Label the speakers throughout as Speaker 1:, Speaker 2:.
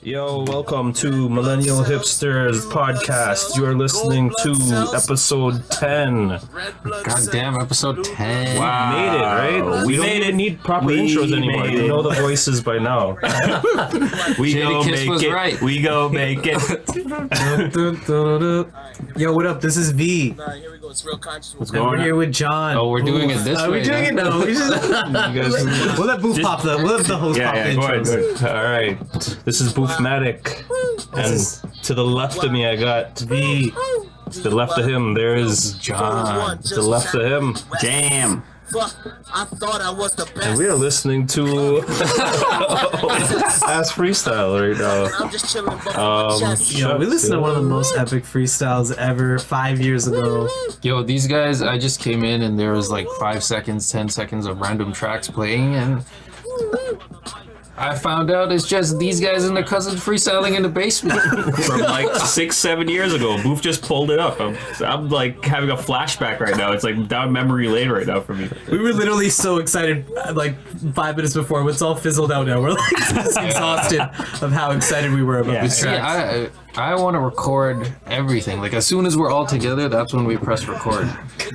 Speaker 1: Yo, welcome to Millennial Hipsters podcast. You are listening to episode 10.
Speaker 2: Goddamn, episode 10.
Speaker 1: Wow. We made it, right? We don't even need proper intros anymore. You know the voices by now.
Speaker 2: We go make it. Right.
Speaker 1: We go make it.
Speaker 3: Yo, what up? This is V.
Speaker 4: Here we go. It's real conscious.
Speaker 3: What's going on? We're here with John.
Speaker 2: Oh, we're doing it this way.
Speaker 3: Are we doing it now? We'll let Booth pop the. We'll let the host pop the intros.
Speaker 1: All right. This is Boofmatic. And to the left of me, I got V. To the left of him, there is
Speaker 2: John.
Speaker 1: To the left of him,
Speaker 2: Jam.
Speaker 4: I thought I was the best.
Speaker 1: and we are listening to Ass Freestyle right now.
Speaker 4: I'm just chilling.
Speaker 3: Yo, we listened to one of the most epic freestyles ever 5 years ago.
Speaker 2: Yo, these guys, I just came in and there was like 5 seconds, 10 seconds of random tracks playing, and I found out it's just these guys and their cousins freestyling in the basement.
Speaker 5: From like 6-7 years ago. Booth just pulled it up. I'm like having a flashback right now. It's like down memory lane right now for me.
Speaker 3: We were literally so excited like 5 minutes before. It's all fizzled out now. We're like just exhausted of how excited we were about these
Speaker 2: See,
Speaker 3: tracks.
Speaker 2: I want to record everything. Like as soon as we're all together, that's when we press record.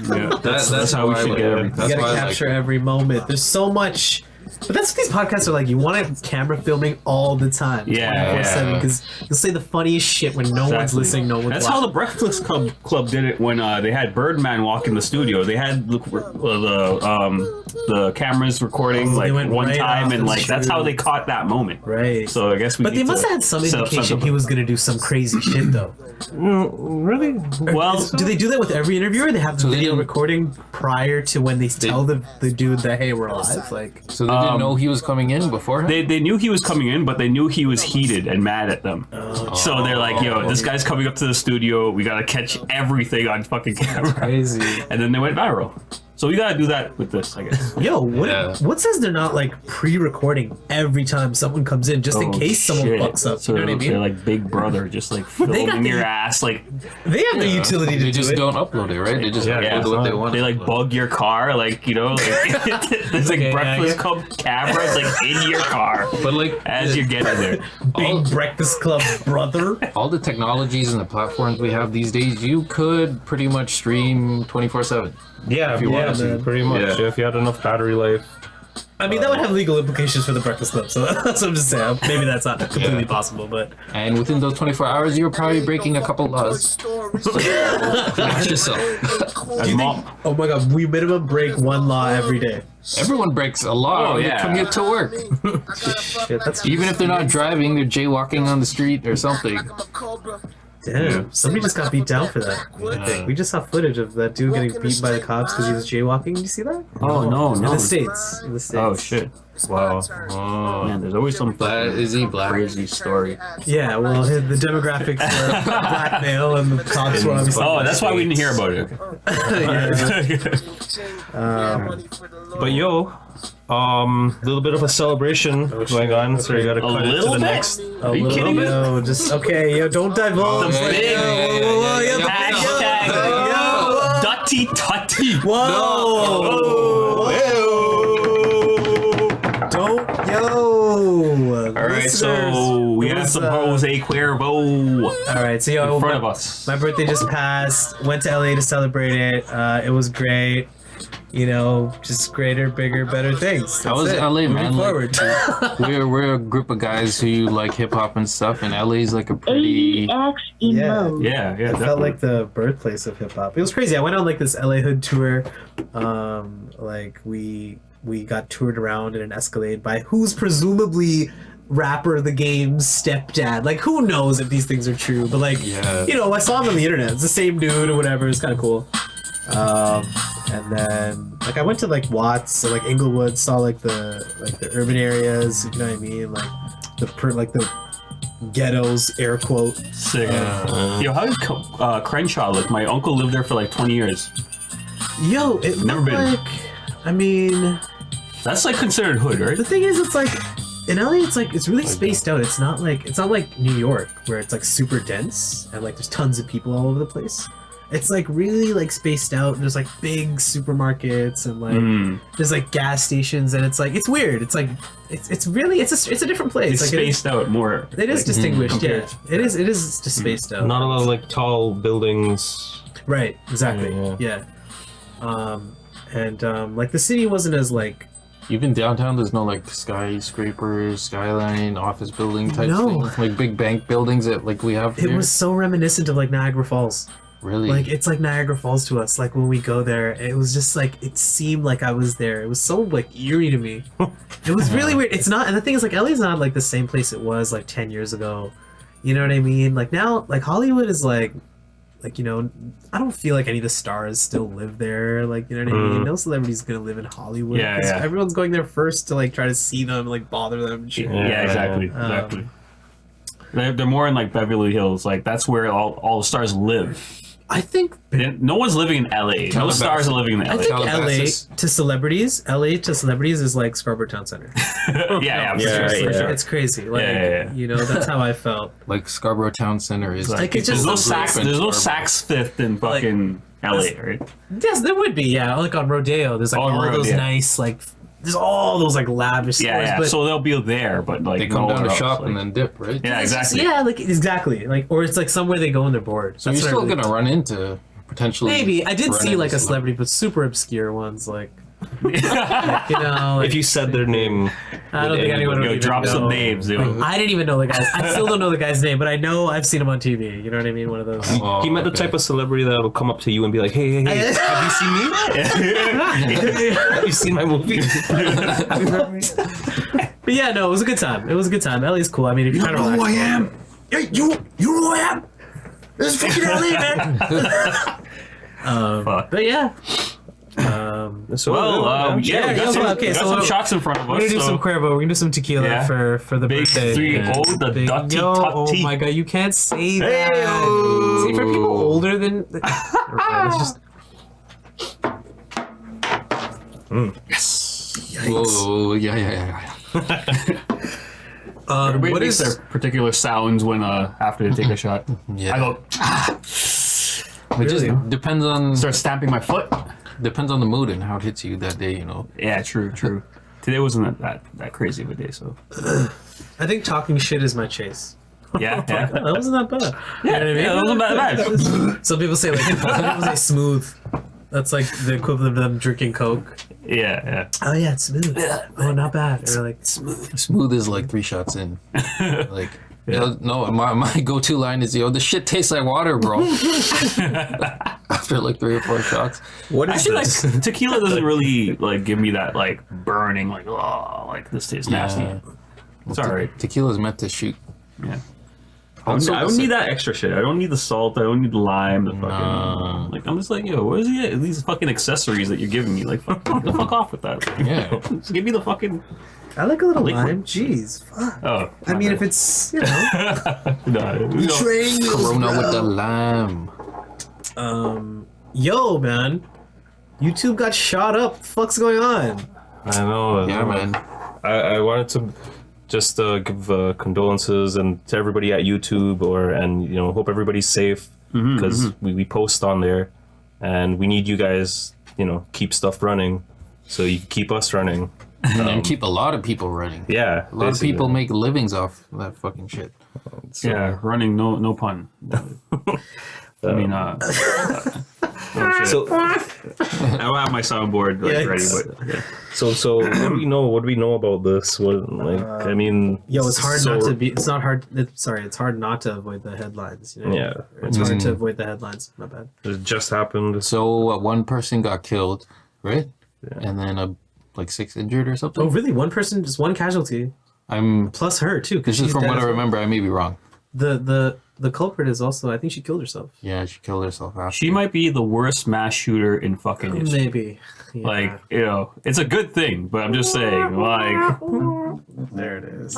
Speaker 5: Yeah, that's how we should get everything.
Speaker 3: You gotta capture every moment. There's so much. But that's what these podcasts are like. You want a camera filming all the time.
Speaker 5: Yeah.
Speaker 3: Because you'll say the funniest shit when no one's listening, no one's
Speaker 5: That's
Speaker 3: watching.
Speaker 5: how the Breakfast Club did it when they had Birdman walk in the studio. They had the cameras recording like
Speaker 3: went
Speaker 5: one
Speaker 3: right
Speaker 5: time,
Speaker 3: off,
Speaker 5: and like
Speaker 3: that's
Speaker 5: that's
Speaker 3: true.
Speaker 5: how they caught that moment.
Speaker 3: Right.
Speaker 5: So I guess we.
Speaker 3: But they must have had some indication he was going to do some crazy shit, though.
Speaker 1: Really?
Speaker 5: Well,
Speaker 3: Do they do that with every interviewer? They have the
Speaker 2: they
Speaker 3: video
Speaker 2: didn't-
Speaker 3: recording prior to when they tell the dude that, hey, we're alive? Like,
Speaker 2: So they didn't know he was coming in beforehand?
Speaker 5: they knew he was coming in, but they knew he was heated and mad at them. So they're like, "Yo, this guy's coming up to the studio. We gotta catch everything on fucking camera."
Speaker 3: crazy.
Speaker 5: And then they went viral. So we gotta do that with this, I guess.
Speaker 3: Yo,
Speaker 2: Yeah.
Speaker 3: what says they're not, like, pre-recording every time someone comes in, just in case someone
Speaker 5: Shit.
Speaker 3: fucks up?
Speaker 5: So
Speaker 3: You know what I
Speaker 5: they're
Speaker 3: mean?
Speaker 5: like Big Brother, just like filming your ass, like
Speaker 3: They have the utility to
Speaker 2: They
Speaker 3: do
Speaker 2: just
Speaker 3: it.
Speaker 2: don't upload it, right? They just
Speaker 1: Yeah,
Speaker 2: upload what they want.
Speaker 5: they like bug your car, like you know, like there's like
Speaker 3: Okay,
Speaker 5: Breakfast
Speaker 3: yeah.
Speaker 5: Club cameras like in your car
Speaker 2: But like
Speaker 5: as you're getting there.
Speaker 3: Big Breakfast Club brother.
Speaker 2: all the technologies and the platforms we have these days, you could pretty much stream 24/7.
Speaker 1: Yeah, if you wanted to,
Speaker 3: man.
Speaker 1: pretty much.
Speaker 5: Yeah.
Speaker 1: If you had enough battery life.
Speaker 3: I mean, that would have legal implications for the Breakfast Club, so that's what I'm just saying. Maybe that's not completely possible, but...
Speaker 2: And within those 24 hours, you're probably breaking a couple laws. Watch yourself.
Speaker 3: Oh my god, we minimum break one law every day.
Speaker 2: Everyone breaks a law when
Speaker 5: yeah.
Speaker 2: they commute to work.
Speaker 3: Shit, that's...
Speaker 2: Even if they're not driving, they're jaywalking on the street or something.
Speaker 3: Damn, somebody just got beat down for that. I think. We just saw footage of that dude getting beat by the cops because he was jaywalking. Did you see that?
Speaker 5: Oh no,
Speaker 3: In
Speaker 5: no.
Speaker 3: the States. In the States.
Speaker 5: Oh shit. Wow. Man, there's always some
Speaker 2: Is he black?
Speaker 5: crazy story.
Speaker 3: Yeah, well, the demographics were black male and the cops were obviously...
Speaker 5: Oh, that's why we didn't hear about it.
Speaker 1: But yo, a little bit of a celebration going on, so you gotta cut it to
Speaker 5: little
Speaker 1: the
Speaker 5: bit?
Speaker 1: next.
Speaker 5: Are you kidding me?
Speaker 3: No, just... Okay, yo, don't divulge.
Speaker 5: The big hashtag Dutty Tutty.
Speaker 3: Whoa! Don't, yo!
Speaker 5: All right, so we had some Jose Cuervo
Speaker 3: All right, so yo,
Speaker 5: in front of us.
Speaker 3: my birthday just passed. Went to LA to celebrate it. It was great. You know, just greater, bigger, better things.
Speaker 2: That was
Speaker 3: That's it.
Speaker 2: LA, man.
Speaker 3: Moving forward.
Speaker 2: We're a group of guys who like hip hop and stuff, and LA's like a pretty.
Speaker 3: Yeah.
Speaker 5: Yeah,
Speaker 3: It felt
Speaker 5: definitely.
Speaker 3: like the birthplace of hip hop. It was crazy. I went on like this LA Hood tour. Like we got toured around in an Escalade by who's presumably rapper of the game's stepdad. Like who knows if these things are true? But like,
Speaker 2: Yeah.
Speaker 3: you know, I saw him on the internet. It's the same dude or whatever. It's kind of cool. And then like I went to like Watts, so like Inglewood, saw like the urban areas. You know what I mean? Like the ghettos, air quote.
Speaker 5: Sick. Yo, how is Crenshaw? Like my uncle lived there for like 20 years.
Speaker 3: Yo, it
Speaker 5: Never
Speaker 3: looked
Speaker 5: been.
Speaker 3: like. I mean.
Speaker 5: That's like considered hood, right?
Speaker 3: The thing is, it's like in LA, it's really spaced out. It's not like New York where it's like super dense and like there's tons of people all over the place. It's like really like spaced out. There's like big supermarkets and like there's like gas stations, and it's like it's weird. It's like it's really it's a different place.
Speaker 5: It's
Speaker 3: like
Speaker 5: spaced out more.
Speaker 3: It is distinguished. Yeah,
Speaker 5: compared
Speaker 3: it is just spaced out.
Speaker 1: Not a lot of like tall buildings.
Speaker 3: Right. Exactly.
Speaker 1: Yeah.
Speaker 3: Like the city wasn't as like.
Speaker 2: Even downtown, there's no like skyscrapers, skyline, office building type
Speaker 3: No.
Speaker 2: thing, like big bank buildings that like we have
Speaker 3: It
Speaker 2: here.
Speaker 3: was so reminiscent of like Niagara Falls.
Speaker 2: Really
Speaker 3: Like it's like Niagara Falls to us. Like when we go there, it was just like it seemed like I was there. It was so like eerie to me. It was really weird. It's not, and the thing is like LA's not like the same place it was like 10 years ago. You know what I mean? Like now, like Hollywood is like you know, I don't feel like any of the stars still live there. Like you know what I mean? No celebrity's gonna live in Hollywood.
Speaker 5: Yeah,
Speaker 3: 'cause
Speaker 5: yeah.
Speaker 3: everyone's going there first to like try to see them, like bother them. And shit.
Speaker 5: Yeah, exactly. Exactly. They're more in like Beverly Hills. Like that's where all the stars live.
Speaker 3: I think
Speaker 5: No one's living in LA. No
Speaker 2: Calabasas.
Speaker 5: stars are living in
Speaker 3: I
Speaker 5: LA.
Speaker 3: think
Speaker 2: Calabasas.
Speaker 3: LA to celebrities is like Scarborough Town Center.
Speaker 5: yeah, for
Speaker 1: Yeah,
Speaker 5: sure.
Speaker 1: yeah.
Speaker 3: It's crazy. Like
Speaker 5: Yeah.
Speaker 3: you know, that's how I felt.
Speaker 2: like Scarborough Town Center is
Speaker 3: Like, it's
Speaker 5: There's
Speaker 3: just
Speaker 5: no
Speaker 3: so
Speaker 5: Saks. There's no Saks Fifth in fucking LA, right?
Speaker 3: Yes, there would be. Yeah, like on Rodeo, there's like
Speaker 5: Oh,
Speaker 3: all those
Speaker 5: Rodeo.
Speaker 3: nice like. There's all those like lavish
Speaker 5: Yeah,
Speaker 3: stores,
Speaker 5: yeah.
Speaker 3: but
Speaker 5: So they'll be there, but like
Speaker 2: They come down
Speaker 5: nowhere
Speaker 2: to
Speaker 5: else,
Speaker 2: shop
Speaker 5: like-
Speaker 2: and then dip, right?
Speaker 5: Yeah,
Speaker 3: it's just-
Speaker 5: exactly.
Speaker 3: yeah, like exactly. Like or it's like somewhere they go and they're bored.
Speaker 2: So you're
Speaker 3: what I
Speaker 2: still
Speaker 3: really
Speaker 2: gonna run into potentially.
Speaker 3: Maybe I did
Speaker 2: run
Speaker 3: see
Speaker 2: into
Speaker 3: like a
Speaker 2: some-
Speaker 3: celebrity, but super obscure ones. Like you know, like,
Speaker 1: If you said their name,
Speaker 3: I don't think anyone would
Speaker 5: Yo,
Speaker 3: even
Speaker 5: drop some
Speaker 3: know.
Speaker 5: names. Yo.
Speaker 3: I didn't even know the guy's. I still don't know the guy's name, but I know I've seen him on TV. You know what I mean? One of those.
Speaker 2: Oh,
Speaker 1: he met the
Speaker 2: okay.
Speaker 1: type of celebrity that'll come up to you and be like, "Hey, have you seen me? Have you seen my movie?"
Speaker 3: But yeah, no, it was a good time. It was a good time. LA's cool. I mean, if you're trying to relax.
Speaker 1: am? Hey, you know who I am? This is fucking LA, man.
Speaker 5: Fuck.
Speaker 3: But yeah.
Speaker 1: So,
Speaker 5: Well,
Speaker 3: yeah,
Speaker 5: we got some,
Speaker 3: okay,
Speaker 5: we got
Speaker 3: so
Speaker 5: some shots in front of us.
Speaker 3: We're gonna do
Speaker 5: so
Speaker 3: some Cuervo. We're gonna do some tequila
Speaker 5: Yeah.
Speaker 3: for the
Speaker 5: Big
Speaker 3: birthday.
Speaker 5: 3-0, the
Speaker 3: Big-
Speaker 5: Dutty
Speaker 3: Yo,
Speaker 5: Tutty.
Speaker 3: oh my god, you can't say that.
Speaker 5: Hey-o.
Speaker 3: See, for people older than. Okay, let's just.
Speaker 2: Whoa, yeah.
Speaker 5: Everybody
Speaker 3: What
Speaker 5: makes
Speaker 3: is?
Speaker 5: their particular sounds when after they take a shot.
Speaker 2: Yeah.
Speaker 5: I go
Speaker 2: It just
Speaker 3: Really?
Speaker 2: depends on
Speaker 5: start stamping my foot.
Speaker 2: depends on the mood and how it hits you that day, you know.
Speaker 5: Yeah, true. Today wasn't that crazy of a day, so
Speaker 3: I think talking shit is my chase.
Speaker 5: yeah.
Speaker 3: That wasn't that bad.
Speaker 5: Yeah, that wasn't bad.
Speaker 3: Some people say like some people say smooth. That's like the equivalent of them drinking Coke.
Speaker 5: Yeah.
Speaker 3: Oh yeah, it's smooth. Oh, not bad. Or like
Speaker 2: Smooth is like 3 shots in. Like yo, no, my go-to line is, yo, this shit tastes like water, bro. After like 3 or 4 shots.
Speaker 1: what is
Speaker 5: Actually,
Speaker 1: this?
Speaker 5: like tequila doesn't really like give me that like burning, like oh, like this tastes nasty. It's alright.
Speaker 2: Tequila's meant to shoot.
Speaker 5: Yeah.
Speaker 2: I'm so
Speaker 5: I don't need that extra shit. I don't need the salt. I don't need the lime. The fucking
Speaker 2: Nah.
Speaker 5: like. I'm just like, yo, where's these fucking accessories that you're giving me? Like, fuck the fuck off with that.
Speaker 2: Yeah.
Speaker 5: Just give me the fucking.
Speaker 3: I like a little
Speaker 5: Liquid.
Speaker 3: lime. Jeez, fuck.
Speaker 5: Oh.
Speaker 3: I mean, if it's you know,
Speaker 5: no.
Speaker 2: Corona with the lime.
Speaker 3: yo man, YouTube got shot up. What the fuck's going on?
Speaker 1: I know.
Speaker 2: Yeah, man.
Speaker 1: I wanted to just give condolences and to everybody at YouTube, and you know, hope everybody's safe because we post on there, and we need you guys, you know, keep stuff running, so you can keep us running.
Speaker 2: And keep a lot of people running.
Speaker 1: Yeah,
Speaker 2: A lot of people make livings off that fucking shit.
Speaker 5: Yeah, running. No pun. I mean, oh, shit.
Speaker 1: So,
Speaker 5: I don't have my soundboard like, ready,
Speaker 3: Yikes.
Speaker 5: but yeah.
Speaker 1: so what do we know? What do we know about this? What, like, I mean,
Speaker 3: Yo, it's hard
Speaker 1: so-
Speaker 3: not to be. It's not hard. It's hard not to avoid the headlines. You know?
Speaker 1: Yeah.
Speaker 3: it's hard to avoid the headlines. My bad.
Speaker 1: It just happened.
Speaker 2: So one person got killed, right? And then like 6 injured or something.
Speaker 3: Oh, really? One person, just one casualty,
Speaker 2: I'm
Speaker 3: plus her too. Because
Speaker 2: this is from what I remember. I may be wrong.
Speaker 3: The culprit is also. I think she killed herself.
Speaker 2: Yeah, she killed herself after.
Speaker 5: She might be the worst mass shooter in fucking history.
Speaker 3: Maybe. Yeah.
Speaker 5: Like, you know, it's a good thing, but I'm just saying, like,
Speaker 3: there it is.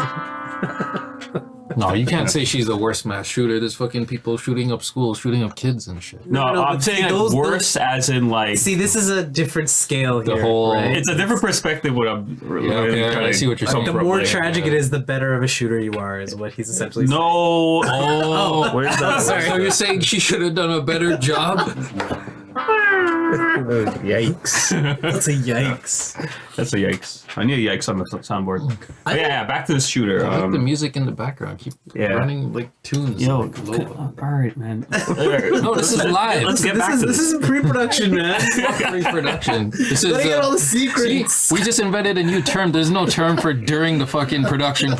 Speaker 2: No, you can't say she's the worst mass shooter. There's fucking people shooting up schools, shooting up kids and shit.
Speaker 5: No,
Speaker 3: No,
Speaker 5: I'm
Speaker 3: but
Speaker 5: saying
Speaker 3: see,
Speaker 5: like
Speaker 3: those-
Speaker 5: worse as in like
Speaker 3: See, this is a different scale here.
Speaker 2: The whole-
Speaker 3: right?
Speaker 5: it's a different perspective. What I'm
Speaker 2: okay, I see what you're saying.
Speaker 3: The
Speaker 5: from,
Speaker 3: more
Speaker 5: like-
Speaker 3: tragic it is, the better of a shooter you are, is what he's essentially saying.
Speaker 5: No,
Speaker 2: Oh,
Speaker 1: Where's that?
Speaker 2: so you're saying she should have done a better job?
Speaker 1: Yikes.
Speaker 3: That's a yikes.
Speaker 5: that's a yikes. I need a yikes on the soundboard. But yeah, back to the shooter.
Speaker 2: I like the music in the background. Keep
Speaker 5: yeah.
Speaker 2: running like tunes.
Speaker 5: Yo,
Speaker 2: like, low.
Speaker 5: all right, man.
Speaker 2: No, this is live.
Speaker 5: Let's get back to
Speaker 3: This
Speaker 5: this.
Speaker 3: isn't pre-production, man.
Speaker 2: Pre-production. This is
Speaker 3: Gotta get all the secrets.
Speaker 2: See, we just invented a new term. There's no term for during the fucking production.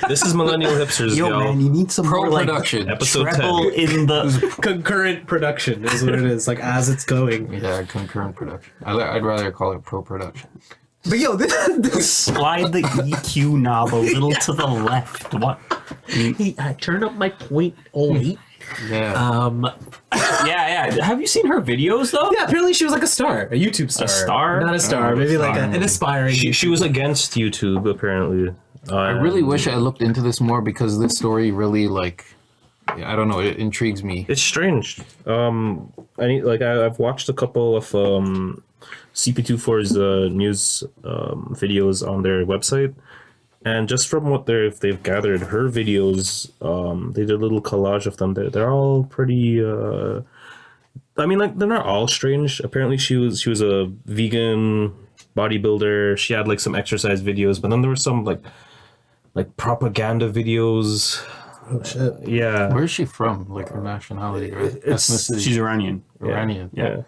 Speaker 1: This is Millennial Hipsters,
Speaker 5: Yo,
Speaker 1: yo.
Speaker 5: man, you need some more like
Speaker 2: Pro-production.
Speaker 1: Episode
Speaker 5: treble
Speaker 1: 10.
Speaker 5: in the.
Speaker 3: Concurrent production is what it is, like as it's going.
Speaker 2: Yeah, concurrent production. I'd rather call it pro-production.
Speaker 3: But yo, this
Speaker 5: Slide the EQ knob a little to the left. What?
Speaker 3: hey, I turned up my 0.08.
Speaker 2: Yeah.
Speaker 5: Yeah. Have you seen her videos though?
Speaker 3: Yeah, apparently she was like a star, a YouTube star.
Speaker 5: star?
Speaker 3: Not a star,
Speaker 5: Oh,
Speaker 3: maybe like
Speaker 5: star.
Speaker 3: an aspiring.
Speaker 1: She was against YouTube, apparently.
Speaker 2: I really wish I looked into this more because this story really like, I don't know, it intrigues me.
Speaker 1: It's strange. I've watched a couple of CP24's news videos on their website, and just from what they've gathered, her videos, they did a little collage of them. They're all pretty. I mean, like they're not all strange. Apparently, she was a vegan bodybuilder. She had like some exercise videos, but then there were some like propaganda videos.
Speaker 3: Oh shit.
Speaker 1: Yeah.
Speaker 2: Where is she from? Like her nationality, right? Ethnicity.
Speaker 5: She's Iranian.
Speaker 2: Iranian.
Speaker 5: Yeah.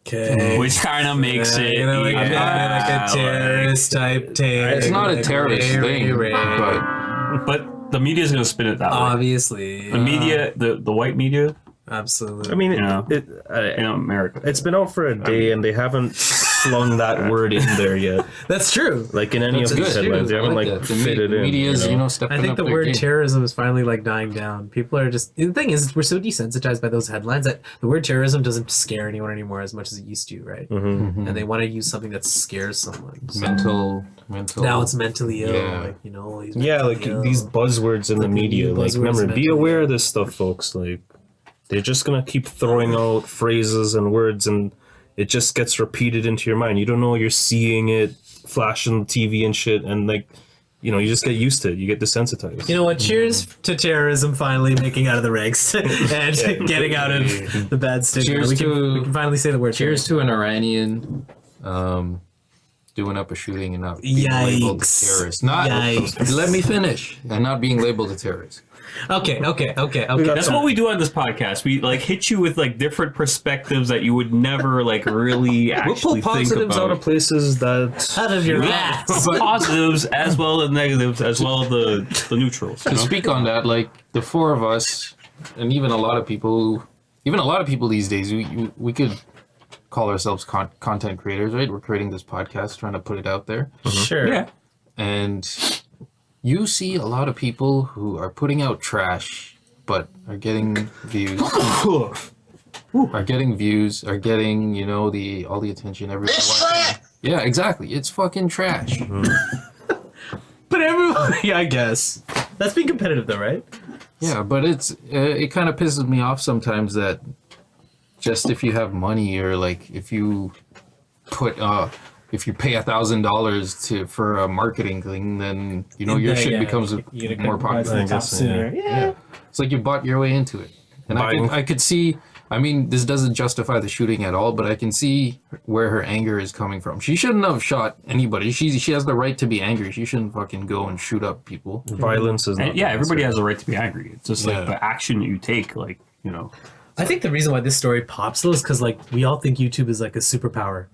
Speaker 3: Okay.
Speaker 5: Which kind of makes it.
Speaker 3: You know, like,
Speaker 5: yeah,
Speaker 3: a terrorist type thing.
Speaker 2: It's not a
Speaker 3: like,
Speaker 2: terrorist thing, but
Speaker 5: But the media's gonna spin it that way.
Speaker 3: obviously,
Speaker 5: The media, the white media,
Speaker 3: absolutely.
Speaker 1: I mean,
Speaker 5: Yeah.
Speaker 1: it,
Speaker 5: America.
Speaker 1: it's been out for a day, and they haven't slung that word in there yet.
Speaker 3: That's true.
Speaker 1: Like in any
Speaker 2: that's
Speaker 1: of these
Speaker 2: good.
Speaker 1: headlines, they
Speaker 2: I
Speaker 1: haven't like
Speaker 2: that. The
Speaker 1: fit it in.
Speaker 2: media's,
Speaker 1: you know?
Speaker 2: stepping
Speaker 3: I think
Speaker 2: up
Speaker 3: the
Speaker 2: their
Speaker 3: word
Speaker 2: game.
Speaker 3: terrorism is finally like dying down. People are just the thing is we're so desensitized by those headlines that the word terrorism doesn't scare anyone anymore as much as it used to, right?
Speaker 1: Mhm.
Speaker 3: And they want to use something that scares someone. So
Speaker 2: mental.
Speaker 3: now it's mentally ill,
Speaker 2: Yeah.
Speaker 3: like he's
Speaker 1: Yeah,
Speaker 3: mentally
Speaker 1: like
Speaker 3: ill.
Speaker 1: these buzzwords in the
Speaker 3: Like the
Speaker 1: media.
Speaker 3: new
Speaker 1: Like,
Speaker 3: buzzwords
Speaker 1: remember, be
Speaker 3: mentally
Speaker 1: aware
Speaker 3: ill.
Speaker 1: of this stuff, folks. Like, they're just gonna keep throwing out phrases and words, and it just gets repeated into your mind. You don't know you're seeing it flash on TV and shit, and like, you just get used to it. You get desensitized.
Speaker 3: You know what? Cheers to terrorism finally making out of the ranks and getting out of the bad stigma.
Speaker 2: Cheers
Speaker 3: we
Speaker 2: to-
Speaker 3: can finally say the word.
Speaker 2: Cheers to an Iranian doing up a shooting and not being labeled a
Speaker 3: Yikes.
Speaker 2: terrorist. Not
Speaker 3: Yikes.
Speaker 2: let me finish. And not being labeled a terrorist.
Speaker 3: Okay.
Speaker 5: That's what we do on this podcast. We like hit you with like different perspectives that you would never like really
Speaker 1: We'll
Speaker 5: actually
Speaker 1: pull
Speaker 5: think
Speaker 1: positives out
Speaker 5: about.
Speaker 1: of places that.
Speaker 3: Out of your
Speaker 5: Yeah,
Speaker 3: ass.
Speaker 5: positives as well as negatives as well as the neutrals.
Speaker 2: To speak on that, like the four of us, and even a lot of people these days, we could call ourselves content creators, right? We're creating this podcast, trying to put it out there,
Speaker 3: Sure.
Speaker 5: Yeah.
Speaker 2: and you see a lot of people who are putting out trash, but are getting views. Are getting all the attention everyone wants. Yeah, exactly. It's fucking trash.
Speaker 3: But everyone, yeah, I guess that's being competitive, though, right?
Speaker 2: Yeah, but it kind of pisses me off sometimes that just if you have money or like if you put if you pay $1,000 for a marketing thing, then your shit becomes more popular.
Speaker 1: I guess, yeah.
Speaker 3: Yeah.
Speaker 2: It's like you bought your way into it, and I could see. I mean, this doesn't justify the shooting at all, but I can see where her anger is coming from. She shouldn't have shot anybody. She has the right to be angry. She shouldn't fucking go and shoot up people.
Speaker 1: Violence is not.
Speaker 5: And yeah, everybody has a right to be angry. It's just
Speaker 2: Yeah.
Speaker 5: like the action you take, like,
Speaker 3: I think the reason why this story pops though is because like we all think YouTube is like a superpower.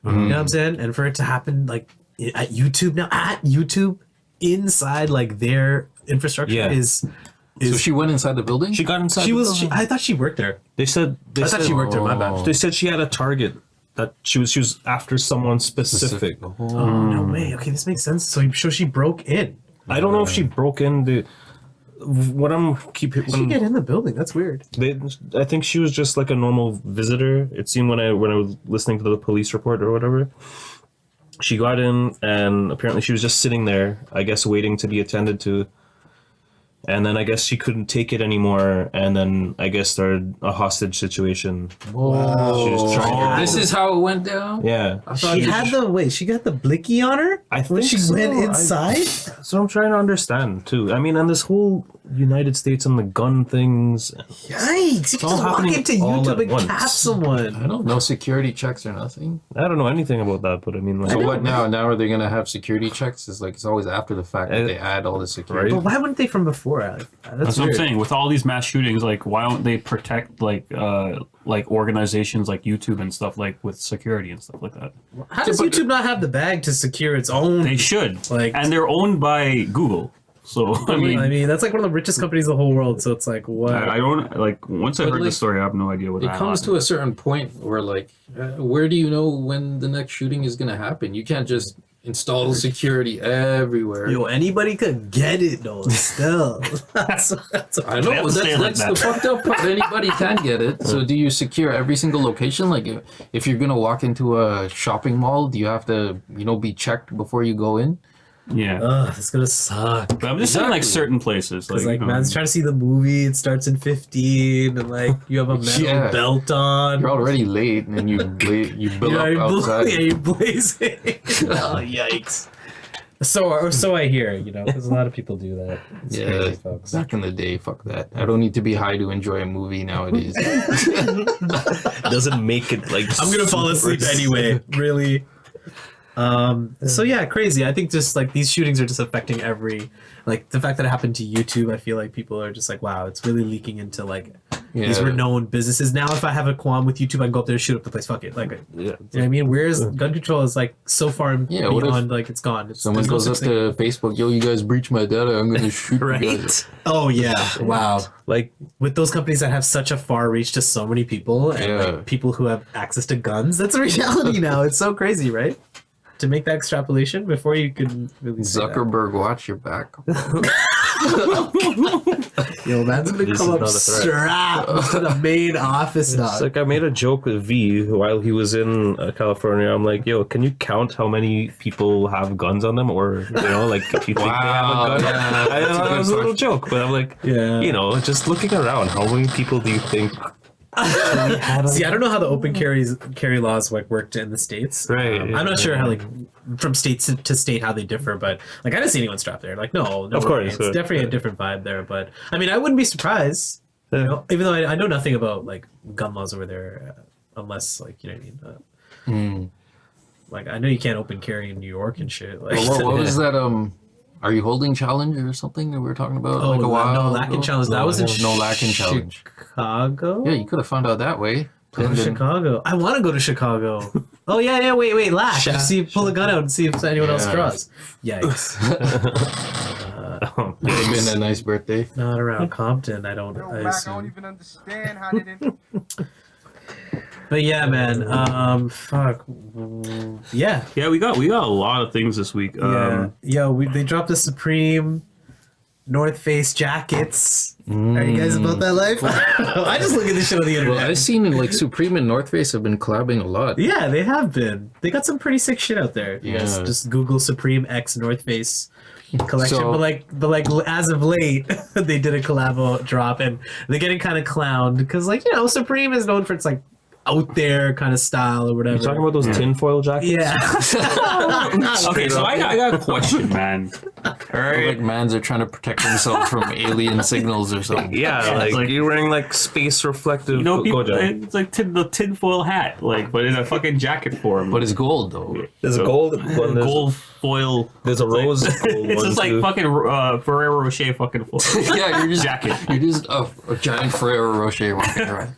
Speaker 3: You know what I'm saying? And for it to happen like at YouTube inside like their infrastructure
Speaker 1: Yeah.
Speaker 3: is
Speaker 2: So she went inside the building.
Speaker 1: She got inside.
Speaker 3: I thought she worked there.
Speaker 1: They said.
Speaker 3: I thought she worked there. My bad.
Speaker 1: They said she had a target. That she was after someone specific.
Speaker 3: Oh no way. Okay, this makes sense. So she broke in.
Speaker 1: I don't know if she broke in. What I'm keep.
Speaker 3: How did she get in the building? That's weird.
Speaker 1: I think she was just like a normal visitor. It seemed when I was listening to the police report or whatever. She got in and apparently she was just sitting there, I guess, waiting to be attended to. and then I guess she couldn't take it anymore, and then I guess started a hostage situation.
Speaker 2: Whoa.
Speaker 1: She was trying
Speaker 2: This is how it went down?
Speaker 1: Yeah,
Speaker 3: She had the wait. She got the blicky on her.
Speaker 1: I
Speaker 3: when
Speaker 1: think
Speaker 3: she
Speaker 1: so.
Speaker 3: went inside.
Speaker 1: So I'm trying to understand too. I mean, and this whole United States and the gun things.
Speaker 3: Yikes! You can
Speaker 1: all
Speaker 3: just walk
Speaker 1: happening
Speaker 3: into
Speaker 1: all
Speaker 3: YouTube
Speaker 1: at
Speaker 3: and
Speaker 1: once.
Speaker 3: cap someone.
Speaker 2: I don't know security checks or nothing.
Speaker 1: I don't know anything about that, but I mean, like,
Speaker 2: So what now? Now are they gonna have security checks? It's like it's always after the fact that they add all the security.
Speaker 1: Right.
Speaker 3: But why wouldn't they from before? That's
Speaker 5: That's what I'm
Speaker 3: weird.
Speaker 5: saying. With all these mass shootings, like, why don't they protect like organizations like YouTube and stuff, like with security and stuff like that?
Speaker 3: How does YouTube not have the bag to secure its own?
Speaker 5: They should.
Speaker 3: Like-
Speaker 5: and they're owned by Google. So I mean,
Speaker 3: that's like one of the richest companies in the whole world. So it's like, what?
Speaker 5: I don't like. Once I
Speaker 2: But,
Speaker 5: heard
Speaker 2: like,
Speaker 5: the story, I have no idea what
Speaker 2: It
Speaker 5: that
Speaker 2: comes
Speaker 5: happened.
Speaker 2: to a certain point where, like, where do you know when the next shooting is gonna happen? You can't just install security everywhere.
Speaker 3: Yo, anybody could get it though. Still, that's
Speaker 2: I
Speaker 5: They
Speaker 2: know
Speaker 5: have to say it like
Speaker 2: that's the
Speaker 5: that.
Speaker 2: fucked up part. Anybody can get it. So do you secure every single location? Like, if you're gonna walk into a shopping mall, do you have to, be checked before you go in?
Speaker 5: Yeah,
Speaker 3: Ugh, it's gonna suck.
Speaker 5: but I'm just saying, like,
Speaker 2: Exactly.
Speaker 5: certain places,
Speaker 3: Cause like
Speaker 5: you know,
Speaker 3: man's trying to see the movie. It starts in 15, and like you have a metal
Speaker 2: Yeah.
Speaker 3: belt on.
Speaker 2: You're already late, and then you build
Speaker 3: Yeah,
Speaker 2: up outside.
Speaker 3: yeah, you're blazing. Oh, yikes. So I hear, because a lot of people do that. It's
Speaker 2: Yeah,
Speaker 3: crazy, folks.
Speaker 2: back in the day, fuck that. I don't need to be high to enjoy a movie nowadays.
Speaker 1: doesn't make it like.
Speaker 3: I'm gonna fall asleep
Speaker 1: super-
Speaker 3: anyway. Really. So yeah, crazy. I think just like these shootings are just affecting like the fact that it happened to YouTube. I feel like people are just like, wow, it's really leaking into like these
Speaker 2: Yeah.
Speaker 3: renowned businesses. Now, if I have a qualm with YouTube, I can go up there and shoot up the place. Fuck it. Like,
Speaker 1: Yeah.
Speaker 3: you know what I mean? Whereas gun control is like so far
Speaker 2: Yeah, what if
Speaker 3: beyond, like it's gone.
Speaker 2: Someone
Speaker 3: there's no
Speaker 2: goes up
Speaker 3: such
Speaker 2: to Facebook, yo, you guys breached my data, I'm gonna shoot you guys.
Speaker 3: right? Oh yeah, wow.
Speaker 1: Like,
Speaker 3: With those companies that have such a far reach to so many people and
Speaker 2: Yeah.
Speaker 3: like people who have access to guns, that's a reality now. It's so crazy, right? To make that extrapolation before you can really say that.
Speaker 2: Zuckerberg, watch your back.
Speaker 3: Yo, man's gonna
Speaker 1: This
Speaker 3: come
Speaker 1: is
Speaker 3: up
Speaker 1: not a threat.
Speaker 3: strapped to the main office
Speaker 1: it's
Speaker 3: dog.
Speaker 1: like I made a joke with V while he was in California. I'm like, yo, can you count how many people have guns on them, or like if you think they have
Speaker 2: Wow,
Speaker 1: a gun?
Speaker 2: yeah,
Speaker 1: I
Speaker 2: that's a
Speaker 1: know
Speaker 2: good
Speaker 1: it was a little
Speaker 2: question.
Speaker 1: joke, but I'm like,
Speaker 3: Yeah.
Speaker 1: just looking around, how many people do you think?
Speaker 3: See, I don't know how the open carry laws like worked in the states.
Speaker 1: Right.
Speaker 3: I'm not sure how like from state to state how they differ, but like I didn't see anyone strapped there. Like no
Speaker 1: Of course,
Speaker 3: it's definitely a different vibe there. But I mean, I wouldn't be surprised. Even though I know nothing about like gun laws over there, unless like you know what I mean. Like I know you can't open carry in New York and shit. Like
Speaker 2: What was that? Are you holding challenge or something that we were talking about
Speaker 3: oh
Speaker 2: like a while
Speaker 3: no
Speaker 2: ago?
Speaker 3: lacking challenge. That was in
Speaker 2: no lacking challenge.
Speaker 3: Chicago.
Speaker 2: Yeah, you could have found out that way.
Speaker 3: Go to
Speaker 2: And then-
Speaker 3: Chicago. I want to go to Chicago. Oh yeah. Wait. Lash. See, pull a gun out and see if anyone else
Speaker 2: Yeah.
Speaker 3: draws. Yikes.
Speaker 2: It's been a nice birthday.
Speaker 3: Not around Compton. I don't.
Speaker 4: Yo,
Speaker 3: I
Speaker 4: Mac, I
Speaker 3: assume.
Speaker 4: don't even understand how they didn't.
Speaker 3: But yeah, man. Fuck. Yeah.
Speaker 5: yeah, we got a lot of things this week.
Speaker 3: Yeah. Yo, they dropped the Supreme North Face jackets. Are you guys about that life? I just look at this shit on the internet.
Speaker 2: Well, I've seen like Supreme and North Face have been collabing a lot.
Speaker 3: Yeah, they have been. They got some pretty sick shit out there. You guys
Speaker 2: Yeah.
Speaker 3: just Google Supreme X North Face collection.
Speaker 2: So-
Speaker 3: but like as of late, they did a collabo drop, and they're getting kind of clowned because Supreme is known for its like out there kind of style or whatever.
Speaker 1: You talking about those tinfoil jackets?
Speaker 3: yeah.
Speaker 5: Okay, so I got a question, man. All
Speaker 2: Like
Speaker 5: right,
Speaker 2: mans are trying to protect themselves from alien signals or something.
Speaker 1: Yeah,
Speaker 5: it's
Speaker 1: like,
Speaker 5: like-
Speaker 1: you're wearing like space reflective
Speaker 5: people,
Speaker 1: goja.
Speaker 5: it's like the tinfoil hat, like, but in a fucking jacket form.
Speaker 2: But it's gold though.
Speaker 1: There's a gold one. There's,
Speaker 5: gold foil.
Speaker 1: there's a rose gold
Speaker 5: It's
Speaker 1: one
Speaker 5: just like
Speaker 1: too.
Speaker 5: fucking Ferrero Rocher fucking foil.
Speaker 2: Yeah, you're just
Speaker 5: Jacket.
Speaker 2: You're just a giant Ferrero Rocher walking around.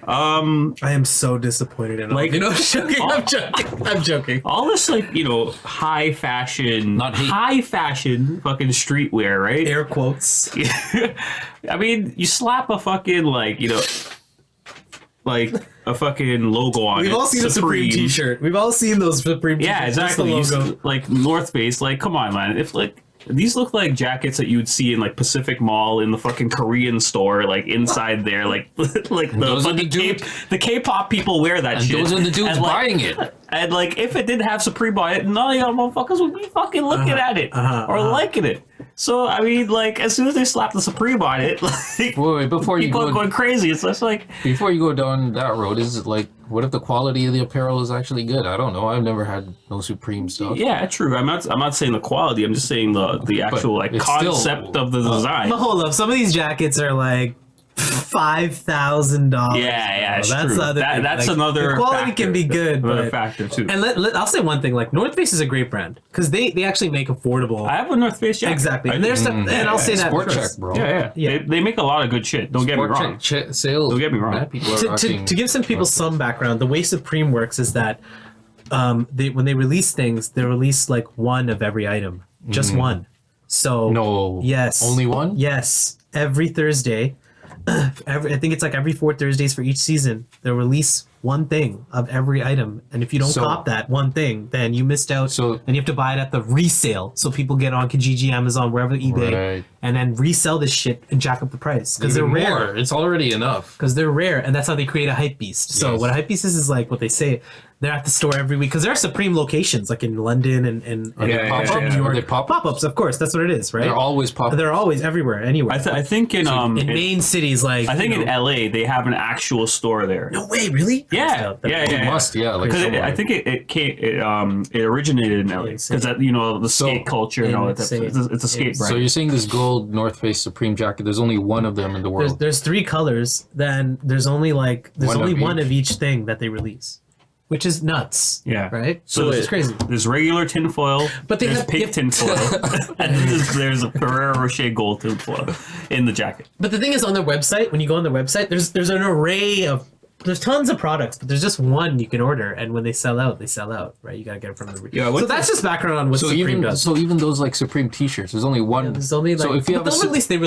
Speaker 3: I am so disappointed in
Speaker 5: Like-
Speaker 3: I'm joking. I'm joking. I'm joking.
Speaker 5: All this like high fashion,
Speaker 2: Not hate.
Speaker 5: high fashion fucking streetwear, right?
Speaker 3: Air quotes.
Speaker 5: I mean, you slap a fucking like a fucking logo on it.
Speaker 3: We've all seen a Supreme T-shirt. We've all seen those Supreme
Speaker 5: Yeah,
Speaker 3: T-shirts. Just the
Speaker 5: exactly.
Speaker 3: logo.
Speaker 5: Like North Face. Like, come on, man. If these look like jackets that you would see in like Pacific Mall in the fucking Korean store, like inside there, like like the
Speaker 2: Those are the
Speaker 5: fucking the K-pop people wear that
Speaker 2: And
Speaker 5: shit.
Speaker 2: those are the dudes
Speaker 5: And, like,
Speaker 2: buying it.
Speaker 5: And like, if it didn't have Supreme on it, none of y'all motherfuckers would be fucking looking at it or liking it. So I mean, like as soon as they slap the Supreme on it, like
Speaker 2: Wait, before you
Speaker 5: people are
Speaker 2: go,
Speaker 5: going crazy. It's just like
Speaker 2: before you go down that road, is it like, what if the quality of the apparel is actually good? I don't know. I've never had no Supreme stuff.
Speaker 5: yeah, true. I'm not saying the quality. I'm just saying the actual like
Speaker 2: it's still-
Speaker 5: concept of the design.
Speaker 3: But hold up, some of these jackets are like $5,000.
Speaker 5: Yeah, it's
Speaker 3: that's
Speaker 5: true.
Speaker 3: the other thing.
Speaker 5: That's
Speaker 3: Like,
Speaker 5: another
Speaker 3: the quality
Speaker 5: factor.
Speaker 3: can be good,
Speaker 5: Another
Speaker 3: but
Speaker 5: factor too.
Speaker 3: and I'll say one thing, like North Face is a great brand because they actually make affordable.
Speaker 5: I have a North Face jacket.
Speaker 3: Exactly,
Speaker 5: I
Speaker 3: and there's
Speaker 5: do.
Speaker 3: stuff, and I'll say that
Speaker 2: Sport
Speaker 3: first.
Speaker 2: check, bro.
Speaker 5: Yeah. They make a lot of good shit. Don't get me
Speaker 2: Sport
Speaker 5: wrong.
Speaker 2: check sales.
Speaker 5: Don't get me wrong.
Speaker 2: Mad people are
Speaker 3: To
Speaker 2: rocking-
Speaker 3: give some people some background, the way Supreme works is that when they release things, they release like one of every item, just one. So
Speaker 2: No.
Speaker 3: yes,
Speaker 2: Only one?
Speaker 3: Yes, every Thursday. I think it's like every 4 Thursdays for each season, they'll release one thing of every item, and if you don't
Speaker 2: So-
Speaker 3: cop that one thing, then you missed out.
Speaker 2: So-
Speaker 3: and you have to buy it at the resale, so people get on Kijiji, Amazon, wherever, eBay,
Speaker 2: Right.
Speaker 3: and then resell this shit and jack up the price because they're
Speaker 2: Even
Speaker 3: rare.
Speaker 2: more. It's already enough.
Speaker 3: Because they're rare, and that's how they create a hype beast. So
Speaker 2: Yes.
Speaker 3: what a hype beast is like what they say. They're at the store every week because there are Supreme locations like in London and
Speaker 2: Are they
Speaker 5: Yeah,
Speaker 2: pop-up?
Speaker 5: yeah,
Speaker 3: New York.
Speaker 2: Are they pop-up?
Speaker 3: Pop-ups, of course. That's what it is, right?
Speaker 2: They're always pop-up.
Speaker 3: They're always everywhere, anywhere.
Speaker 5: I think in
Speaker 3: in main cities like.
Speaker 5: I think
Speaker 3: you
Speaker 5: in
Speaker 3: know-
Speaker 5: LA they have an actual store there.
Speaker 3: No way, really?
Speaker 5: Yeah, yeah.
Speaker 2: It must, yeah. Like
Speaker 5: Because
Speaker 2: somewhere.
Speaker 5: I think it originated in LA
Speaker 3: Insane.
Speaker 5: because the skate culture and all that.
Speaker 3: Insane.
Speaker 5: It's a skate brand.
Speaker 2: So you're saying this gold North Face Supreme jacket? There's only one of them in the world.
Speaker 3: There's 3 colors. Then there's only
Speaker 2: One of
Speaker 3: one
Speaker 2: each.
Speaker 3: of each thing that they release, which is nuts.
Speaker 5: Yeah.
Speaker 3: Right.
Speaker 5: So
Speaker 3: So it's crazy.
Speaker 5: There's regular tinfoil,
Speaker 3: But they
Speaker 5: there's
Speaker 3: have-
Speaker 5: pink
Speaker 3: yeah.
Speaker 5: tinfoil, and then there's a Ferrero Rocher gold tinfoil in the jacket.
Speaker 3: But the thing is, on their website, when you go on their website, there's an array of there's tons of products, but there's just one you can order, and when they sell out, they sell out, right? You gotta get it from the.
Speaker 5: Yeah, I went
Speaker 3: so
Speaker 5: to-
Speaker 3: that's just background on what
Speaker 2: So
Speaker 3: Supreme
Speaker 2: even
Speaker 3: does.
Speaker 2: those like Supreme T-shirts, there's only one.
Speaker 3: There's only like.
Speaker 2: so if you have a
Speaker 3: but they'll release, they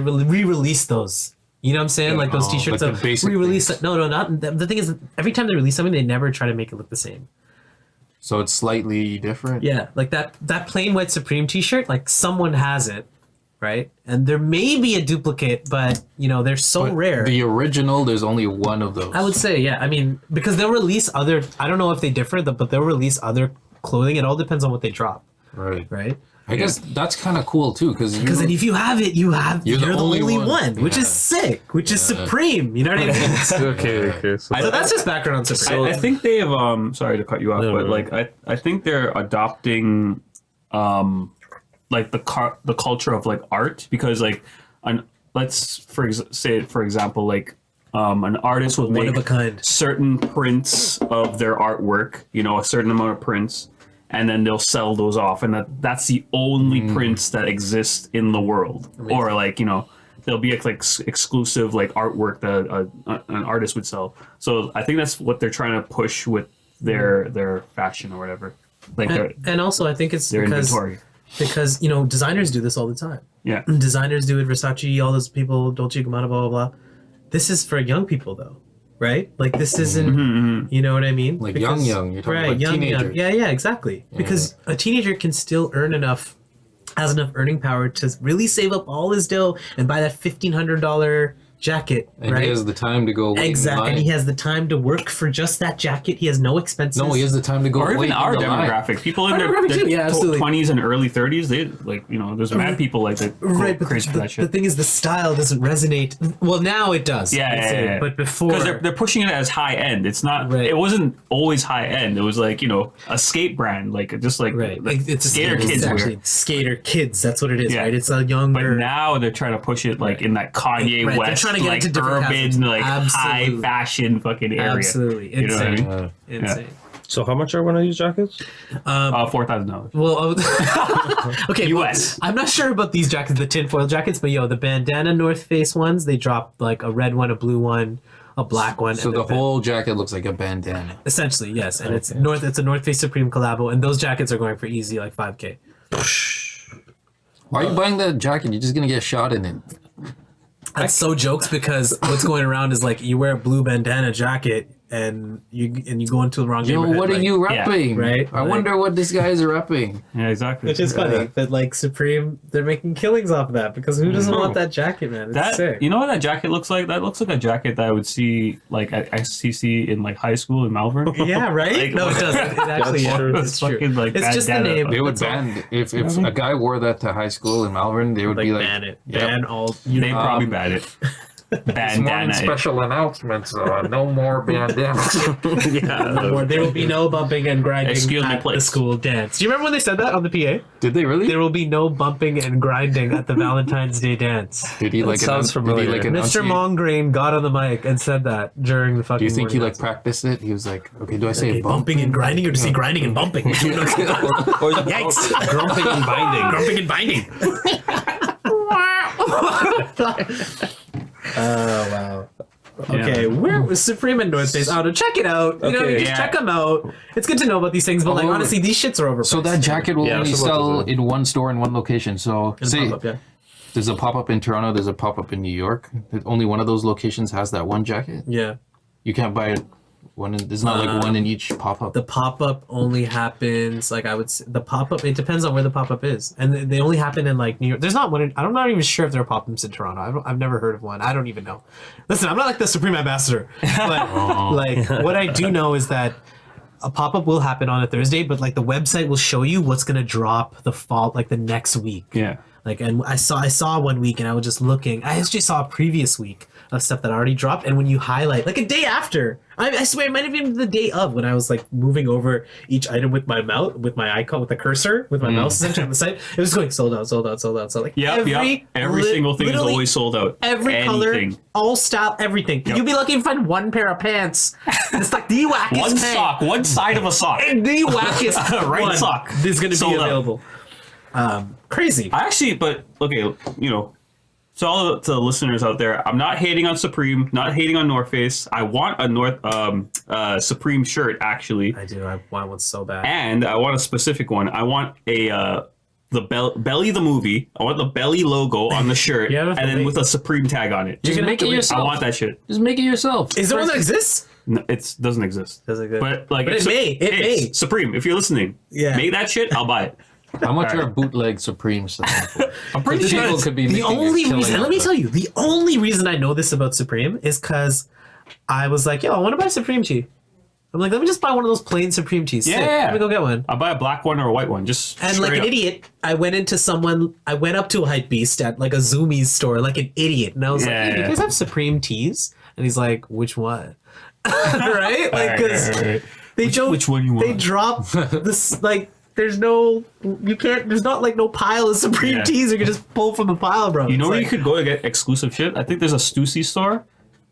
Speaker 3: re-release those. You know what I'm saying? Like those
Speaker 2: Oh,
Speaker 3: T-shirts
Speaker 2: like the
Speaker 3: that
Speaker 2: basic
Speaker 3: re-release.
Speaker 2: things.
Speaker 3: No, not the thing is, every time they release something, they never try to make it look the same.
Speaker 2: so it's slightly different.
Speaker 3: Yeah, like that plain white Supreme T-shirt, like someone has it, right? And there may be a duplicate, but they're so
Speaker 2: But
Speaker 3: rare.
Speaker 2: The original, there's only one of those.
Speaker 3: I would say, yeah. I mean, because they'll release other. I don't know if they differ, but they'll release other clothing. It all depends on what they drop,
Speaker 2: Right.
Speaker 3: right?
Speaker 2: I guess that's kind of cool too, because
Speaker 3: Because then if you have it, you're the only one, which is
Speaker 2: Yeah.
Speaker 3: sick, which is supreme. You know what I mean?
Speaker 1: Okay. So
Speaker 3: So that's just background on Supreme.
Speaker 5: I think they have. Sorry to cut you off,
Speaker 1: No,
Speaker 5: but
Speaker 1: no.
Speaker 5: like I think they're adopting, like the culture of like art because like let's say for example like an artist will
Speaker 3: One
Speaker 5: make
Speaker 3: of a kind.
Speaker 5: certain prints of their artwork, a certain amount of prints, and then they'll sell those off, and that's the only prints that exist in the world, or like there'll be like exclusive like artwork that an artist would sell. So I think that's what they're trying to push with their fashion or whatever, like
Speaker 3: And also, I think it's
Speaker 5: their
Speaker 3: because
Speaker 5: inventory.
Speaker 3: designers do this all the time.
Speaker 5: Yeah,
Speaker 3: Designers do it. Versace, all those people, Dolce & Gabbana, blah blah blah. This is for young people though, right? Like this isn't. You know what I mean?
Speaker 2: Like young, you're talking about
Speaker 3: young.
Speaker 2: teenagers.
Speaker 3: Yeah, exactly. Because a teenager can still has enough earning power to really save up all his dough and buy that $1,500 jacket,
Speaker 2: And
Speaker 3: right?
Speaker 2: he has the time to go wait in
Speaker 3: Exactly, and
Speaker 2: line.
Speaker 3: he has the time to work for just that jacket. He has no expenses.
Speaker 2: No, he has the time to go
Speaker 5: or
Speaker 2: wait
Speaker 5: even our
Speaker 2: in the line.
Speaker 5: demographic, people in
Speaker 3: Our
Speaker 5: their,
Speaker 3: demographic too, yeah, absolutely.
Speaker 5: 20s and early 30s, they like there's mad people like that go
Speaker 3: Right, but
Speaker 5: crazy for that
Speaker 3: the
Speaker 5: shit.
Speaker 3: thing is, the style doesn't resonate. Well, now it does.
Speaker 5: Yeah.
Speaker 3: But before,
Speaker 5: Because they're pushing it as high end. It's not.
Speaker 3: Right.
Speaker 5: It wasn't always high end. It was like a skate brand, like just like
Speaker 3: right,
Speaker 5: like
Speaker 3: it's
Speaker 5: skater
Speaker 3: it's
Speaker 5: kids
Speaker 3: actually
Speaker 5: wear.
Speaker 3: skater kids. That's what it is,
Speaker 5: Yeah.
Speaker 3: right? It's a
Speaker 5: But
Speaker 3: younger.
Speaker 5: now they're trying to push it like in that Kanye
Speaker 3: Right, they're
Speaker 5: West,
Speaker 3: trying to get
Speaker 5: like
Speaker 3: into different
Speaker 5: urban,
Speaker 3: castles.
Speaker 5: like high
Speaker 3: Absolutely.
Speaker 5: fashion fucking area.
Speaker 3: Absolutely,
Speaker 5: You know what I
Speaker 3: insane,
Speaker 5: mean?
Speaker 3: insane.
Speaker 1: So how much are one of these jackets?
Speaker 5: $4,000.
Speaker 3: Well, okay, well,
Speaker 5: US.
Speaker 3: I'm not sure about these jackets, the tinfoil jackets, but the bandana North Face ones, they drop like a red one, a blue one, a black one.
Speaker 2: So
Speaker 3: and
Speaker 2: the
Speaker 3: they're
Speaker 2: whole jacket looks like a bandana.
Speaker 3: essentially, yes, and it's a North Face Supreme collabo, and those jackets are going for easy like $5K.
Speaker 2: Why are you buying that jacket? You're just gonna get shot in it.
Speaker 3: That's so jokes because what's going around is like you wear a blue bandana jacket, and you go into the wrong
Speaker 2: Yo,
Speaker 3: neighborhood.
Speaker 2: what are
Speaker 3: like-
Speaker 2: you rapping?
Speaker 3: right?
Speaker 2: I
Speaker 3: Like-
Speaker 2: wonder what this guy is rapping.
Speaker 5: Yeah, exactly.
Speaker 3: Which is funny, but like Supreme, they're making killings off of that because who doesn't want that jacket, man? It's
Speaker 5: That
Speaker 3: sick.
Speaker 5: you know what that jacket looks like? That looks like a jacket that I would see like at SCC in like high school in Malvern.
Speaker 3: Yeah, right?
Speaker 5: Like,
Speaker 3: No, it doesn't. It actually, yeah,
Speaker 5: It's
Speaker 3: it's true.
Speaker 5: fucking, like,
Speaker 3: It's just the
Speaker 5: bandana.
Speaker 3: name.
Speaker 2: They would
Speaker 3: That's all.
Speaker 2: ban if a guy wore that to high school in Malvern, they would
Speaker 3: Like
Speaker 2: be like
Speaker 3: ban it,
Speaker 2: Yep.
Speaker 3: ban all.
Speaker 5: They probably ban it. Bandana.
Speaker 2: announcements. No more bandanas.
Speaker 1: Yeah.
Speaker 3: There will be no bumping and grinding
Speaker 5: Excuse me,
Speaker 3: at the
Speaker 5: please.
Speaker 3: school dance. Do you remember when they said that on the PA?
Speaker 2: Did they really?
Speaker 3: There will be no bumping and grinding at the Valentine's Day dance.
Speaker 2: Did he like?
Speaker 1: sounds familiar.
Speaker 2: Did he, like,
Speaker 3: Mr.
Speaker 2: enunciate-
Speaker 3: Mongrain got on the mic and said that during the fucking.
Speaker 2: Do you think he
Speaker 3: morning
Speaker 2: like practiced it? He was like, okay, do I say
Speaker 3: Okay, bumping and grinding, or to say grinding and bumping? Yikes!
Speaker 1: Grumping and binding.
Speaker 3: Grumping and binding. Oh wow. Okay,
Speaker 5: Yeah.
Speaker 3: where was Supreme and North Face Auto? Check it out. You know,
Speaker 1: Okay.
Speaker 3: you just
Speaker 5: Yeah.
Speaker 3: check them out. It's good to know about these things, but like
Speaker 2: Oh.
Speaker 3: honestly, these shits are overpriced.
Speaker 2: So that jacket will
Speaker 1: Yeah,
Speaker 2: only
Speaker 1: so what
Speaker 2: sell
Speaker 1: is it?
Speaker 2: in one store in one location. So
Speaker 3: It'll
Speaker 2: say
Speaker 3: pop up, yeah.
Speaker 2: there's a pop up in Toronto, there's a pop up in New York. Only one of those locations has that one jacket.
Speaker 3: Yeah.
Speaker 2: You can't buy it. There's not like one in each pop up.
Speaker 3: The pop up only happens like I would say the pop up. It depends on where the pop up is, and they only happen in like New York. There's not one. I'm not even sure if there are pop ups in Toronto. I've never heard of one. I don't even know. Listen, I'm not like the Supreme ambassador, but like what I do know is that a pop up will happen on a Thursday, but like the website will show you what's gonna drop the fall like the next week.
Speaker 5: Yeah.
Speaker 3: Like, and I saw 1 week, and I was just looking. I actually saw a previous week of stuff that already dropped, and when you highlight, like a day after, I swear it might have been the day of when I was like moving over each item with my mouse, with my icon, with the cursor, with my mouse essentially on the site. It was going sold out, sold out, sold out. So like
Speaker 5: Every single thing is
Speaker 3: literally
Speaker 5: always sold out.
Speaker 3: every
Speaker 5: Anything.
Speaker 3: color, all style, everything.
Speaker 5: Yep.
Speaker 3: You'll be lucky to find one pair of pants. It's like the wackest
Speaker 5: One
Speaker 3: pant.
Speaker 5: sock, one side of a sock.
Speaker 3: The wackest
Speaker 5: Right
Speaker 3: one
Speaker 5: sock.
Speaker 3: is going to be
Speaker 5: Sold out.
Speaker 3: available. Crazy.
Speaker 5: I actually, but okay, you know, to all the listeners out there, I'm not hating on Supreme, not hating on North Face. I want a Supreme shirt actually,
Speaker 3: I do. I want one so bad.
Speaker 5: and I want a specific one. I want Belly the movie. I want the Belly logo on the shirt,
Speaker 3: Yeah,
Speaker 5: and then with a Supreme tag on it.
Speaker 2: Just
Speaker 3: gonna
Speaker 2: make
Speaker 3: have
Speaker 2: it
Speaker 3: to-
Speaker 2: yourself.
Speaker 5: I want that shit.
Speaker 2: Just make it yourself.
Speaker 3: Is there one that exists?
Speaker 5: No, it doesn't exist.
Speaker 3: Doesn't exist.
Speaker 5: But like,
Speaker 3: But
Speaker 5: if
Speaker 3: it may. It
Speaker 5: hey,
Speaker 3: may.
Speaker 5: Supreme, if you're listening,
Speaker 3: Yeah.
Speaker 5: make that shit. I'll buy it.
Speaker 2: How much are bootleg Supreme selling for?
Speaker 5: I'm pretty sure
Speaker 2: People
Speaker 5: it's,
Speaker 2: could be
Speaker 3: The
Speaker 2: making a
Speaker 3: only
Speaker 2: killing
Speaker 3: reason,
Speaker 2: off
Speaker 3: let me
Speaker 2: that.
Speaker 3: tell you, the only reason I know this about Supreme is because I was like, yo, I want to buy a Supreme tee. I'm like, let me just buy one of those plain Supreme tees. Sick.
Speaker 5: Yeah.
Speaker 3: Let me go get one.
Speaker 5: I'll buy a black one or a white one. Just
Speaker 3: And like
Speaker 5: straight
Speaker 3: an
Speaker 5: up.
Speaker 3: idiot, I went up to a hype beast at like a Zoomies store, like an idiot. And I was like, hey, do you
Speaker 5: Yeah.
Speaker 3: guys have Supreme tees? And he's like, which one? Right? Like, because they don't,
Speaker 5: which one you
Speaker 3: they
Speaker 5: want?
Speaker 3: drop this, like, there's no, you can't, there's not like no pile of Supreme
Speaker 5: Yeah.
Speaker 3: tees you can just pull from the pile, bro.
Speaker 5: You know
Speaker 3: It's
Speaker 5: where
Speaker 3: like,
Speaker 5: you could go to get exclusive shit? I think there's a Stussy store.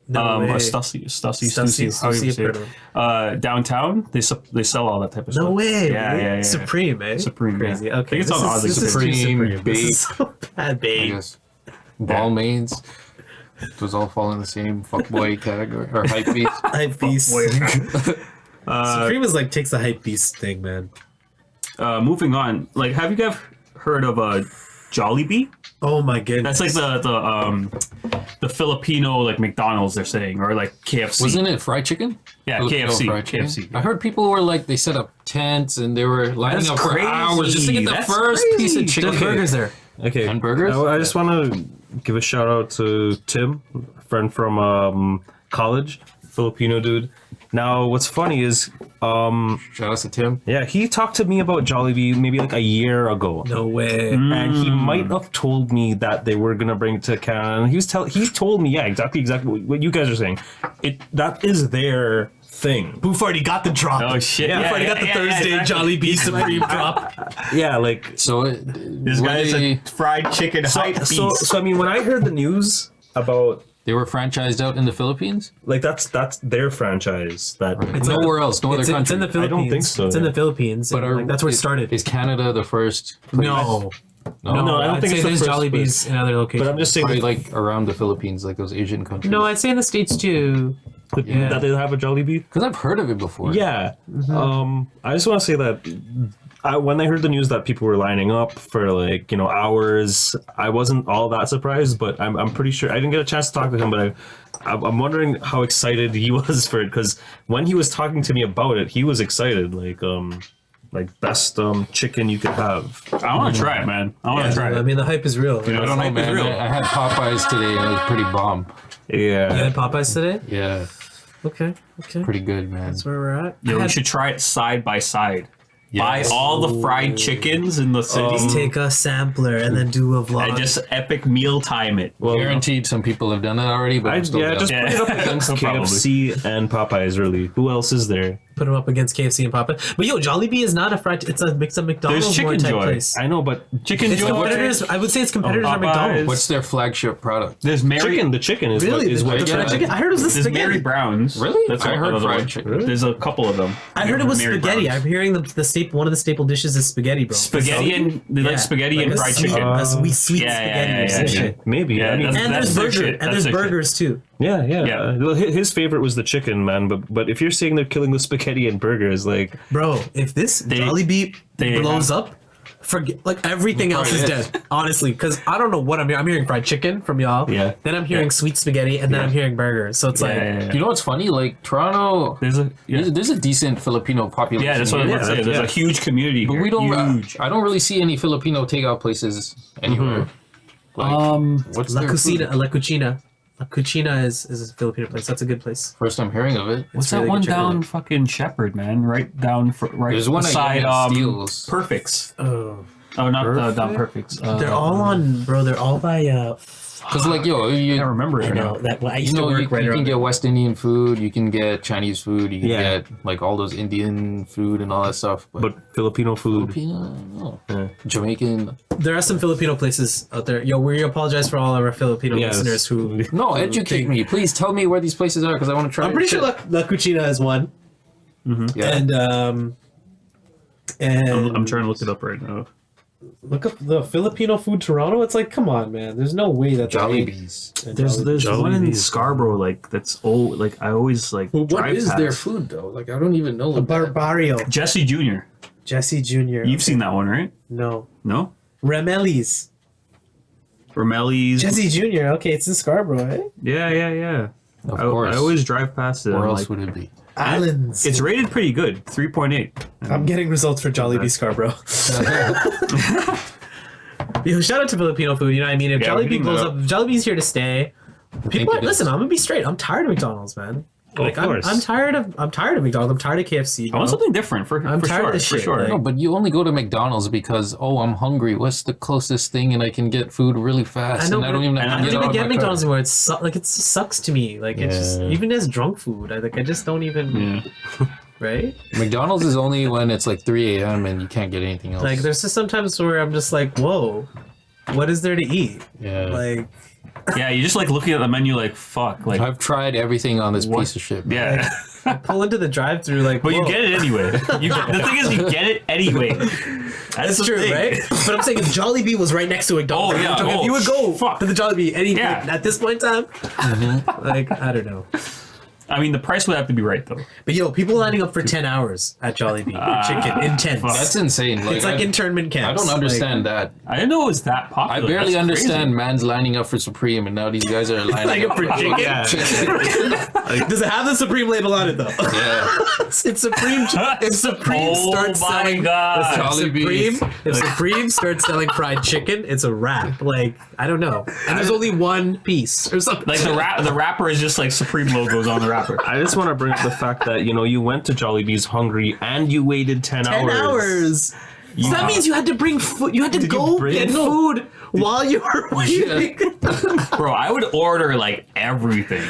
Speaker 3: no way.
Speaker 5: Or Stussy,
Speaker 3: Stussy,
Speaker 5: Stussy, how
Speaker 3: Stussy,
Speaker 5: you say
Speaker 3: I've heard
Speaker 5: it. Downtown, they sell all that type of stuff.
Speaker 3: No way.
Speaker 5: Yeah,
Speaker 3: really?
Speaker 5: yeah, yeah.
Speaker 3: Supreme, eh?
Speaker 5: Supreme,
Speaker 3: Crazy.
Speaker 5: yeah. I
Speaker 3: Okay.
Speaker 5: think it's
Speaker 3: this
Speaker 5: on
Speaker 3: is-
Speaker 5: Oddly
Speaker 3: this is too
Speaker 2: Supreme,
Speaker 3: Supreme. This is so bad,
Speaker 2: I
Speaker 3: babe.
Speaker 2: guess. Balmains. Those all fall in the same fuckboy category or hype beast.
Speaker 3: Hype beast. Supreme is like takes the hype beast thing, man.
Speaker 5: Moving on, like, have you guys heard of Jollibee?
Speaker 3: Oh my goodness.
Speaker 5: That's like the Filipino like McDonald's they're saying, or like KFC.
Speaker 2: Wasn't it fried chicken?
Speaker 5: Yeah,
Speaker 2: Filipino
Speaker 5: KFC.
Speaker 2: fried chicken?
Speaker 5: KFC.
Speaker 2: I heard people were like they set up tents and they were lining
Speaker 5: That's
Speaker 2: up for
Speaker 5: crazy.
Speaker 2: hours just to get the
Speaker 5: That's
Speaker 2: first piece of
Speaker 5: crazy.
Speaker 2: chicken.
Speaker 3: There's burgers there.
Speaker 1: Okay.
Speaker 2: And burgers?
Speaker 1: I just want to give a shout out to Tim, a friend from college, Filipino dude. Now, what's funny is,
Speaker 2: Shout out to Tim.
Speaker 1: yeah, he talked to me about Jollibee maybe like a year ago.
Speaker 3: No way.
Speaker 1: And he might have told me that they were gonna bring it to Canada. And he told me, yeah, exactly what you guys are saying. That is their thing.
Speaker 3: Boof already got the drop.
Speaker 5: Oh shit!
Speaker 3: Boof already got the Thursday
Speaker 5: exactly.
Speaker 3: Jollibee Supreme drop.
Speaker 1: Yeah, like
Speaker 2: So
Speaker 5: This
Speaker 2: were
Speaker 5: guy's
Speaker 2: they,
Speaker 5: a fried chicken hype beast.
Speaker 1: so. I mean, when I heard the news about
Speaker 2: they were franchised out in the Philippines?
Speaker 1: like that's their franchise. That
Speaker 2: Nowhere else, no other
Speaker 3: It's in
Speaker 2: country.
Speaker 3: the Philippines.
Speaker 1: don't think so,
Speaker 3: It's in
Speaker 1: yeah.
Speaker 3: the Philippines.
Speaker 2: But
Speaker 3: and, like, that's where it started.
Speaker 2: Is Canada the first place?
Speaker 3: No.
Speaker 1: No, I don't
Speaker 3: I'd
Speaker 1: think
Speaker 3: say
Speaker 1: it's the
Speaker 3: there's
Speaker 1: first
Speaker 3: Jollibees
Speaker 1: place.
Speaker 3: in other locations.
Speaker 1: But I'm just saying
Speaker 2: Probably
Speaker 1: that,
Speaker 2: like around the Philippines, like those Asian countries.
Speaker 3: No, I'd say in the States too. Yeah.
Speaker 1: that they have a Jollibee.
Speaker 2: because I've heard of it before.
Speaker 1: Yeah. I just want to say that when I heard the news that people were lining up for like, hours, I wasn't all that surprised, but I'm pretty sure I didn't get a chance to talk to him, but I'm wondering how excited he was for it, because when he was talking to me about it, he was excited, like best chicken you could have.
Speaker 5: I want to try it, man. I want to try it.
Speaker 3: I mean, the hype is real.
Speaker 5: You know,
Speaker 2: I don't know,
Speaker 5: hype is
Speaker 2: man.
Speaker 5: real.
Speaker 2: I had Popeyes today and it was pretty bomb.
Speaker 3: You
Speaker 1: Yeah.
Speaker 3: had Popeyes today?
Speaker 2: Yeah,
Speaker 3: Okay.
Speaker 2: pretty good, man.
Speaker 3: That's where we're at.
Speaker 5: Yeah, we should try it side by side. Buy
Speaker 2: Yes.
Speaker 5: all the fried chickens in the city
Speaker 3: Just take a sampler and then do a vlog.
Speaker 5: and just epic meal time it.
Speaker 1: Well,
Speaker 2: Guaranteed some people have done that already, but I'm still down.
Speaker 1: just put it up against
Speaker 5: Probably.
Speaker 1: KFC and Popeyes, really. Who else is there?
Speaker 3: put them up against KFC and Popeyes. But yo, Jollibee is not a fried. It's a mix of McDonald's
Speaker 5: Chicken
Speaker 3: more type
Speaker 5: Joy.
Speaker 3: place.
Speaker 1: I know, but
Speaker 5: Chicken
Speaker 3: It's
Speaker 5: Joy.
Speaker 3: competitors. I would say it's competitors are
Speaker 5: Popeyes.
Speaker 3: McDonald's.
Speaker 2: What's their flagship product?
Speaker 5: There's Mary.
Speaker 1: the chicken is
Speaker 3: Really?
Speaker 1: what is
Speaker 3: The
Speaker 1: what
Speaker 3: fried chicken? I heard it was the
Speaker 5: There's
Speaker 3: spaghetti.
Speaker 5: Mary Brown's.
Speaker 2: Really?
Speaker 5: That's
Speaker 2: I heard
Speaker 5: another
Speaker 2: fried
Speaker 5: one.
Speaker 2: chicken.
Speaker 5: There's a couple of them.
Speaker 3: I heard it was
Speaker 5: Mary
Speaker 3: spaghetti.
Speaker 5: Brown's.
Speaker 3: I'm hearing the staple. One of the staple dishes is spaghetti, bro.
Speaker 5: Spaghetti and they like spaghetti
Speaker 3: like
Speaker 5: and
Speaker 3: a
Speaker 5: fried
Speaker 3: sweet,
Speaker 5: chicken.
Speaker 3: a sweet
Speaker 5: Yeah,
Speaker 3: spaghetti
Speaker 5: yeah,
Speaker 3: or some
Speaker 5: yeah,
Speaker 3: shit.
Speaker 1: maybe.
Speaker 5: Yeah,
Speaker 1: I mean,
Speaker 5: that's-
Speaker 3: And there's
Speaker 5: their
Speaker 3: burger,
Speaker 5: shit.
Speaker 3: and
Speaker 5: That's
Speaker 3: there's
Speaker 5: their shit.
Speaker 3: burgers too.
Speaker 1: yeah. Well, his favorite was the chicken, man. But if you're saying they're killing the spaghetti and burgers, like
Speaker 3: Bro, if this Jollibee
Speaker 5: they
Speaker 3: blows
Speaker 5: have-
Speaker 3: up, forget like everything else is
Speaker 2: Probably
Speaker 3: dead. Honestly, because I don't know what I'm hearing. I'm hearing fried chicken from y'all.
Speaker 1: Yeah.
Speaker 3: Then I'm hearing sweet spaghetti, and then I'm hearing burgers. So it's like,
Speaker 2: You know what's funny? Like Toronto,
Speaker 5: There's a
Speaker 2: there's a decent Filipino population.
Speaker 5: yeah. That's what I was
Speaker 2: here,
Speaker 5: about to say. There's
Speaker 1: yeah.
Speaker 5: a huge community
Speaker 2: but
Speaker 5: here.
Speaker 2: we don't.
Speaker 5: Huge.
Speaker 2: I don't really see any Filipino takeout places anywhere. What's
Speaker 3: La
Speaker 2: their
Speaker 3: Cucina,
Speaker 2: food?
Speaker 3: La Cucina. La Cucina is a Filipino place. That's a good place.
Speaker 2: First time hearing of it.
Speaker 5: What's
Speaker 3: really
Speaker 5: that one
Speaker 3: good chicken.
Speaker 5: down fucking Shepherd, man? Right down, right
Speaker 2: There's one
Speaker 5: beside
Speaker 2: at Steele's.
Speaker 5: Perfects.
Speaker 3: Oh,
Speaker 5: Oh, not down Perfects.
Speaker 3: they're all on, bro. They're all by.
Speaker 2: Cause like yo,
Speaker 5: I
Speaker 2: you
Speaker 5: can't remember it
Speaker 3: I
Speaker 5: right
Speaker 3: know
Speaker 5: now.
Speaker 3: that. Well, I
Speaker 2: you
Speaker 3: used to
Speaker 2: know
Speaker 3: work
Speaker 2: you
Speaker 3: right
Speaker 2: can
Speaker 3: around.
Speaker 2: get West Indian food, you can get Chinese food, you can
Speaker 1: Yeah.
Speaker 2: get like all those Indian food and all that stuff.
Speaker 1: but Filipino food.
Speaker 2: Filipino, no.
Speaker 1: Yeah.
Speaker 2: Jamaican.
Speaker 3: There are some Filipino places out there. Yo, we apologize for all of our Filipino
Speaker 1: Yes.
Speaker 3: listeners who.
Speaker 2: No, educate me, please. Tell me where these places are because I want to try.
Speaker 3: I'm pretty
Speaker 2: shit.
Speaker 3: sure La Cucina is one,
Speaker 2: Yeah.
Speaker 3: and
Speaker 5: I'm trying to look it up right now.
Speaker 3: look up the Filipino food Toronto. It's like, come on, man. There's no way that
Speaker 2: Jollibees.
Speaker 5: There's one in
Speaker 1: Jollibees.
Speaker 5: Scarborough like that's old. Like I always like.
Speaker 2: What
Speaker 5: drive
Speaker 2: is
Speaker 5: past.
Speaker 2: their food though? Like I don't even know. What
Speaker 3: Barbario,
Speaker 5: Jesse Jr.
Speaker 3: Jesse Jr.
Speaker 5: You've seen that one, right?
Speaker 3: No,
Speaker 5: No.
Speaker 3: Remeli's.
Speaker 5: Romelli's.
Speaker 3: Jesse Jr. Okay, it's in Scarborough, eh?
Speaker 5: Yeah.
Speaker 2: Of
Speaker 5: I
Speaker 2: course.
Speaker 5: always drive past it.
Speaker 2: Where
Speaker 5: I'm
Speaker 2: else
Speaker 5: like,
Speaker 2: would it be?
Speaker 3: Islands.
Speaker 5: it's rated pretty good, 3.8.
Speaker 3: I'm getting results for Jollibee Scarborough. Yo, shout out to Filipino food. You know what I mean? If
Speaker 5: Yeah, we're
Speaker 3: Jollibee
Speaker 5: getting
Speaker 3: blows
Speaker 5: that
Speaker 3: up, if Jollibee's here to stay. People,
Speaker 2: it is.
Speaker 3: listen. I'm gonna be straight. I'm tired of McDonald's, man. Like
Speaker 1: of course.
Speaker 3: I'm tired of McDonald's. I'm tired of KFC.
Speaker 5: I want
Speaker 3: bro.
Speaker 5: something different for
Speaker 3: I'm
Speaker 5: for
Speaker 3: tired of
Speaker 5: sure.
Speaker 3: this
Speaker 5: For
Speaker 3: shit,
Speaker 5: sure.
Speaker 3: like-
Speaker 2: No, but you only go to McDonald's because I'm hungry. What's the closest thing, and I can get food really fast,
Speaker 3: I know,
Speaker 2: and I don't even
Speaker 5: and
Speaker 2: have
Speaker 3: I
Speaker 2: to
Speaker 3: don't
Speaker 2: get
Speaker 3: even
Speaker 2: out
Speaker 3: get
Speaker 2: of my
Speaker 3: McDonald's
Speaker 2: car.
Speaker 3: anymore. It just sucks to me. Like it's just
Speaker 2: Yeah.
Speaker 3: even as drunk food. I just don't even
Speaker 5: Yeah.
Speaker 3: right.
Speaker 2: McDonald's is only when it's like 3 a.m. and you can't get anything else.
Speaker 3: Like there's just sometimes where I'm just like, whoa, what is there to eat?
Speaker 2: yeah.
Speaker 3: Like
Speaker 5: Yeah, you just like looking at the menu like fuck. Like
Speaker 2: I've tried everything on this piece of shit.
Speaker 5: yeah.
Speaker 3: I pull into the drive-through like,
Speaker 5: But you
Speaker 3: whoa.
Speaker 5: get it anyway. The thing is, you get it anyway.
Speaker 3: That's
Speaker 5: the
Speaker 3: true,
Speaker 5: thing.
Speaker 3: right? But I'm saying if Jollibee was right next to McDonald's,
Speaker 5: Oh, yeah.
Speaker 3: if you would go
Speaker 5: Fuck.
Speaker 3: to the Jollibee
Speaker 5: Yeah.
Speaker 3: at this point in time, like I don't know.
Speaker 5: I mean, the price would have to be right though.
Speaker 3: But yo, people lining up for 10 hours at Jollibee chicken intense.
Speaker 2: That's insane. Like,
Speaker 3: It's like internment camps.
Speaker 2: I don't understand that.
Speaker 5: I didn't know it was that
Speaker 2: I
Speaker 5: popular.
Speaker 2: barely
Speaker 5: That's
Speaker 2: understand
Speaker 5: crazy.
Speaker 2: man's lining up for Supreme, and now these guys are lining
Speaker 3: Lining
Speaker 2: up
Speaker 3: up for
Speaker 2: for
Speaker 3: chicken?
Speaker 1: Yeah.
Speaker 3: Like, does it have the Supreme label on it though?
Speaker 2: Yeah.
Speaker 3: If Supreme, if Supreme
Speaker 5: Oh
Speaker 3: starts
Speaker 5: my
Speaker 3: selling,
Speaker 5: God.
Speaker 3: if Supreme starts selling fried chicken, it's a wrap. Like I don't know, and there's only one piece or something.
Speaker 5: Like the wrapper is just like Supreme logos on the wrapper.
Speaker 1: I just want to bring up the fact that you went to Jollibee's hungry and you waited 10
Speaker 3: 10 hours. So that means you had to bring food. You had to
Speaker 1: Did you
Speaker 3: go
Speaker 1: bring
Speaker 3: get food while you were waiting.
Speaker 5: Bro, I would order like everything.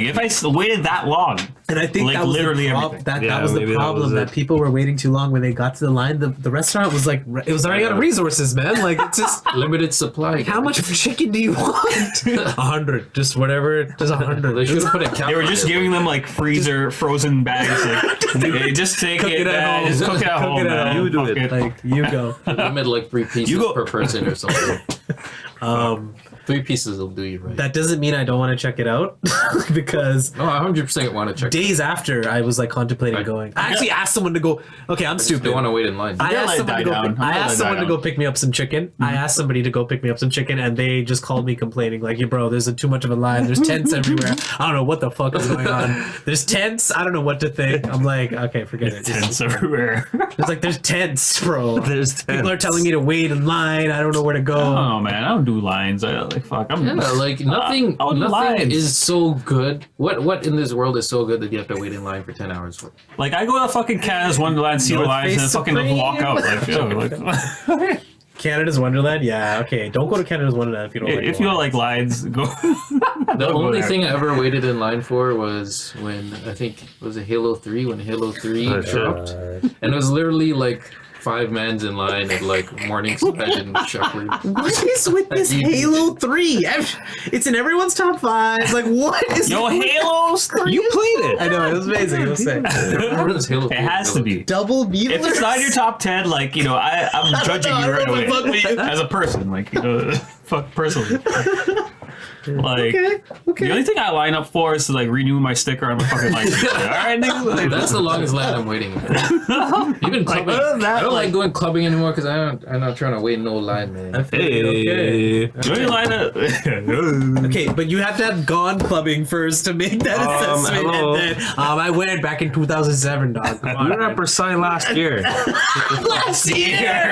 Speaker 5: If I waited that long.
Speaker 3: And I think
Speaker 5: Like,
Speaker 3: that was
Speaker 5: literally
Speaker 3: the
Speaker 5: everything.
Speaker 3: that
Speaker 1: Yeah,
Speaker 3: was the
Speaker 1: maybe that
Speaker 3: problem
Speaker 1: was
Speaker 3: that
Speaker 1: it.
Speaker 3: people were waiting too long when they got to the line. The restaurant was like it was already out of resources, man. Like it's just
Speaker 2: Limited supply.
Speaker 3: how much chicken do you want? 100, just whatever, just 100.
Speaker 2: They should have put a cap.
Speaker 5: They were just giving them like freezer frozen bags. Like, hey, just take
Speaker 3: Cook
Speaker 5: it,
Speaker 3: it at
Speaker 5: man.
Speaker 3: home.
Speaker 5: Just cook it at
Speaker 3: Cook
Speaker 5: home,
Speaker 3: it at
Speaker 5: man.
Speaker 3: home.
Speaker 1: You do
Speaker 5: Fuck
Speaker 1: it.
Speaker 3: Like you go.
Speaker 2: limit like 3 pieces
Speaker 5: You go-
Speaker 2: per person or something. 3 pieces will do you right.
Speaker 3: That doesn't mean I don't want to check it out because
Speaker 2: No, I 100% want to check.
Speaker 3: days after I was like contemplating going. I actually asked someone to go. Okay, I'm stupid.
Speaker 2: They want to wait in line.
Speaker 3: I
Speaker 5: gotta
Speaker 3: asked
Speaker 5: let it
Speaker 3: someone,
Speaker 5: die
Speaker 3: to go,
Speaker 5: down.
Speaker 3: pick,
Speaker 5: I'm
Speaker 3: I
Speaker 5: gonna
Speaker 3: asked
Speaker 5: let it
Speaker 3: someone
Speaker 5: die
Speaker 3: to go
Speaker 5: down.
Speaker 3: pick me up some chicken. I asked somebody to go pick me up some chicken, and they just called me complaining, like, "Yeah, bro, there's too much of a line. There's tents everywhere. I don't know what the fuck is going on. There's tents. I don't know what to think." I'm like, okay, forget it.
Speaker 5: Tents everywhere.
Speaker 3: It's like there's tents, bro.
Speaker 1: There's
Speaker 3: People are telling me to wait in line. I don't know where to go.
Speaker 5: Oh man, I don't do lines. I like fuck. I'm
Speaker 2: Yeah, like nothing.
Speaker 5: oh, the
Speaker 2: nothing
Speaker 5: lines.
Speaker 2: is so good. What in this world is so good that you have to wait in line for 10 hours for?
Speaker 5: like I go to fucking Canada's Wonderland, see the
Speaker 3: North
Speaker 5: lines, and then
Speaker 3: Face
Speaker 5: fucking
Speaker 3: Supreme.
Speaker 5: walk out. Like, like
Speaker 3: Canada's Wonderland? Yeah, okay. Don't go to Canada's Wonderland if you don't like
Speaker 5: if you don't
Speaker 3: lines.
Speaker 5: like lines, go.
Speaker 2: The
Speaker 5: go
Speaker 2: only
Speaker 5: there.
Speaker 2: thing I ever waited in line for was when I think was it Halo 3 when Halo 3 dropped, and it was literally like 5 mans in line at like Morningside and Shepherd.
Speaker 3: What is with this Halo 3? It's in everyone's top 5. Like, what is
Speaker 5: Yo, Halo's 3.
Speaker 1: You played it.
Speaker 3: I know, it was amazing. It was sick.
Speaker 2: Remember this Halo
Speaker 5: It
Speaker 2: 3?
Speaker 5: has to be.
Speaker 3: Double beat.
Speaker 5: If it's not in your top 10, like, you know, I'm judging you right away.
Speaker 3: Fuck with you.
Speaker 5: As a person, like, you know, fuck personally. Like,
Speaker 3: Okay,
Speaker 5: the only thing I line up for is to, like, renew my sticker on my fucking license. Like, all right, nigga. Like,
Speaker 2: That's the longest line I'm waiting. Even clubbing.
Speaker 5: other than that,
Speaker 2: I don't like
Speaker 5: like-
Speaker 2: going clubbing anymore because I'm not trying to wait in no line, man.
Speaker 1: Hey.
Speaker 5: the only line up.
Speaker 3: Okay, but you have to have gone clubbing first to make that assessment.
Speaker 1: hello.
Speaker 3: And then, I went back in 2007, dog. Come on,
Speaker 1: We were
Speaker 3: man.
Speaker 1: at Versailles last year.
Speaker 3: Last year.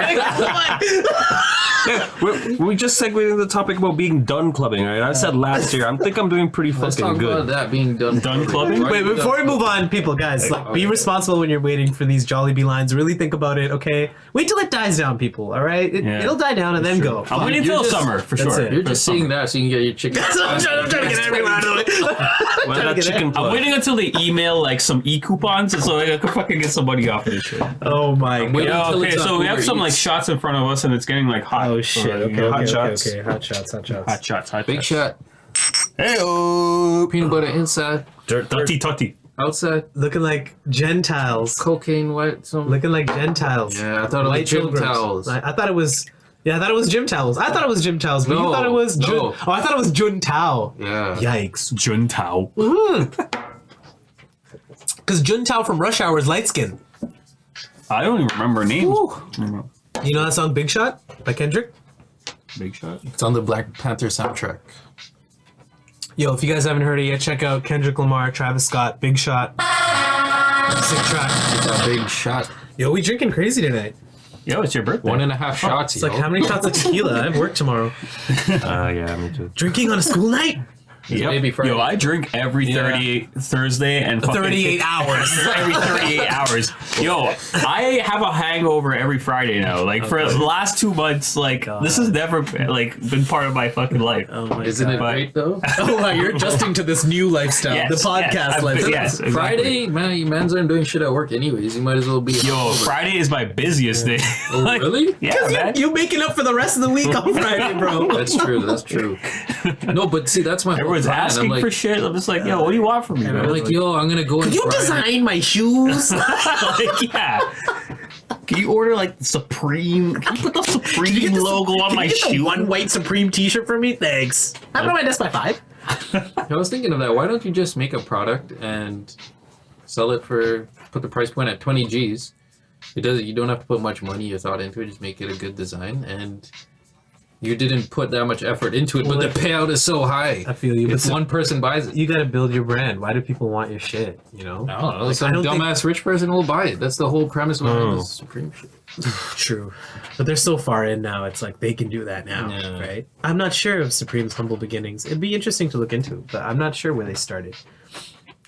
Speaker 1: we just segued into the topic about being done clubbing, right? I said last year. I think I'm doing pretty
Speaker 2: Let's
Speaker 1: fucking
Speaker 2: talk about
Speaker 1: good.
Speaker 2: that being done.
Speaker 5: Done clubbing?
Speaker 3: Wait, before we move on, people, guys, like, be responsible when you're waiting for these Jollibee lines. Really think about it, okay? Wait till it dies down, people. All right,
Speaker 5: Yeah.
Speaker 3: it'll die down and then go.
Speaker 5: I'm waiting
Speaker 2: You're
Speaker 5: until
Speaker 2: just-
Speaker 5: summer, for
Speaker 3: that's
Speaker 5: sure.
Speaker 3: it.
Speaker 2: You're just seeing that so you can get your chicken.
Speaker 3: I'm trying to get everyone out of the way.
Speaker 1: Well, that chicken
Speaker 5: I'm
Speaker 1: plug.
Speaker 5: waiting until they email, like, some e-coupons so I can fucking get some money off of this shit.
Speaker 3: Oh my
Speaker 2: waiting
Speaker 3: god.
Speaker 5: Yeah,
Speaker 2: until
Speaker 5: okay,
Speaker 2: it's
Speaker 5: so
Speaker 2: on
Speaker 5: we have
Speaker 2: Uber
Speaker 5: some, like,
Speaker 2: Eats.
Speaker 5: shots in front of us and it's getting, like, hot.
Speaker 3: Oh shit.
Speaker 5: So,
Speaker 3: Okay,
Speaker 5: you know,
Speaker 3: okay,
Speaker 1: hot
Speaker 3: okay,
Speaker 1: shots.
Speaker 3: okay. Hot shots.
Speaker 5: Hot shots, hot
Speaker 2: Big
Speaker 5: shots.
Speaker 2: shot.
Speaker 5: Hey-oh.
Speaker 2: Peanut butter inside,
Speaker 5: Tutty, tutty.
Speaker 2: outside.
Speaker 3: Looking like Gentiles.
Speaker 2: Cocaine white. Some.
Speaker 3: Looking like Gentiles.
Speaker 2: Yeah, I thought it was gym
Speaker 3: pilgrims.
Speaker 2: towels.
Speaker 3: I thought it was. Yeah, I thought it was gym towels. I thought it was gym towels, but you
Speaker 2: No,
Speaker 3: thought it was Jun.
Speaker 2: no.
Speaker 3: Oh, I thought it was Jun Tao.
Speaker 2: Yeah.
Speaker 3: Yikes.
Speaker 5: Juntao.
Speaker 3: Because Jun Tao from Rush Hour is light skin.
Speaker 5: I don't even remember names.
Speaker 3: You know that song Big Shot by Kendrick?
Speaker 5: Big shot.
Speaker 2: It's on the Black Panther soundtrack.
Speaker 3: Yo, if you guys haven't heard it yet, check out Kendrick Lamar, Travis Scott, Big Shot. Sick track.
Speaker 2: It's a big shot.
Speaker 3: Yo, we drinking crazy tonight.
Speaker 5: Yo, it's your birthday.
Speaker 2: 1.5 shots.
Speaker 3: It's like how many shots of tequila? I have work tomorrow.
Speaker 1: Yeah, me too.
Speaker 3: Drinking on a school night?
Speaker 5: Yep.
Speaker 2: Maybe Friday.
Speaker 5: Yo, I drink every 38 Thursday and fucking
Speaker 3: 38 hours.
Speaker 5: every 38 hours. Yo, I have a hangover every Friday now. Like for the last 2 months, like this has never like been part of my fucking life.
Speaker 3: Oh my
Speaker 2: Isn't it
Speaker 5: But-
Speaker 2: great though?
Speaker 3: Oh, wow, you're adjusting to this new lifestyle,
Speaker 5: Yes,
Speaker 3: the podcast
Speaker 5: yes,
Speaker 3: lifestyle.
Speaker 5: yes, exactly.
Speaker 2: Friday, man, you mans aren't doing shit at work anyways. You might as well be.
Speaker 5: Yo,
Speaker 2: hungover.
Speaker 5: Friday is my busiest day.
Speaker 2: Oh,
Speaker 5: Like,
Speaker 2: really?
Speaker 5: Yeah, man.
Speaker 3: You making up for the rest of the week on Friday, bro.
Speaker 2: That's true. That's true. No, but see, that's my. whole
Speaker 5: Everyone's
Speaker 2: plan.
Speaker 5: asking
Speaker 2: I'm like,
Speaker 5: for shit. I'm just like, yo, what do you want from me?
Speaker 2: I'm
Speaker 5: man?
Speaker 2: like, yo, I'm gonna go and
Speaker 3: You
Speaker 2: try.
Speaker 3: design my shoes.
Speaker 5: Like, yeah. Can you order like Supreme? Can you put the Supreme logo on my
Speaker 3: Can you get the
Speaker 5: shoe?
Speaker 3: one white Supreme T-shirt for me? Thanks. I'm at my desk by 5.
Speaker 2: I was thinking of that. Why don't you just make a product and sell it for put the price point at 20 G's? It does. You don't have to put much money or thought into it. Just make it a good design, and you didn't put that much effort into it. But the payout is so high.
Speaker 3: I feel you.
Speaker 2: If
Speaker 3: But
Speaker 2: one person buys it,
Speaker 3: you got to build your brand. Why do people want your shit? You know.
Speaker 2: I don't know.
Speaker 3: Like,
Speaker 2: Some
Speaker 3: I don't think-
Speaker 2: dumbass rich person will buy it. That's the whole premise behind this Supreme shit.
Speaker 3: True, but they're so far in now. It's like they can do that now,
Speaker 2: Yeah.
Speaker 3: right? I'm not sure of Supreme's humble beginnings. It'd be interesting to look into, but I'm not sure where they started.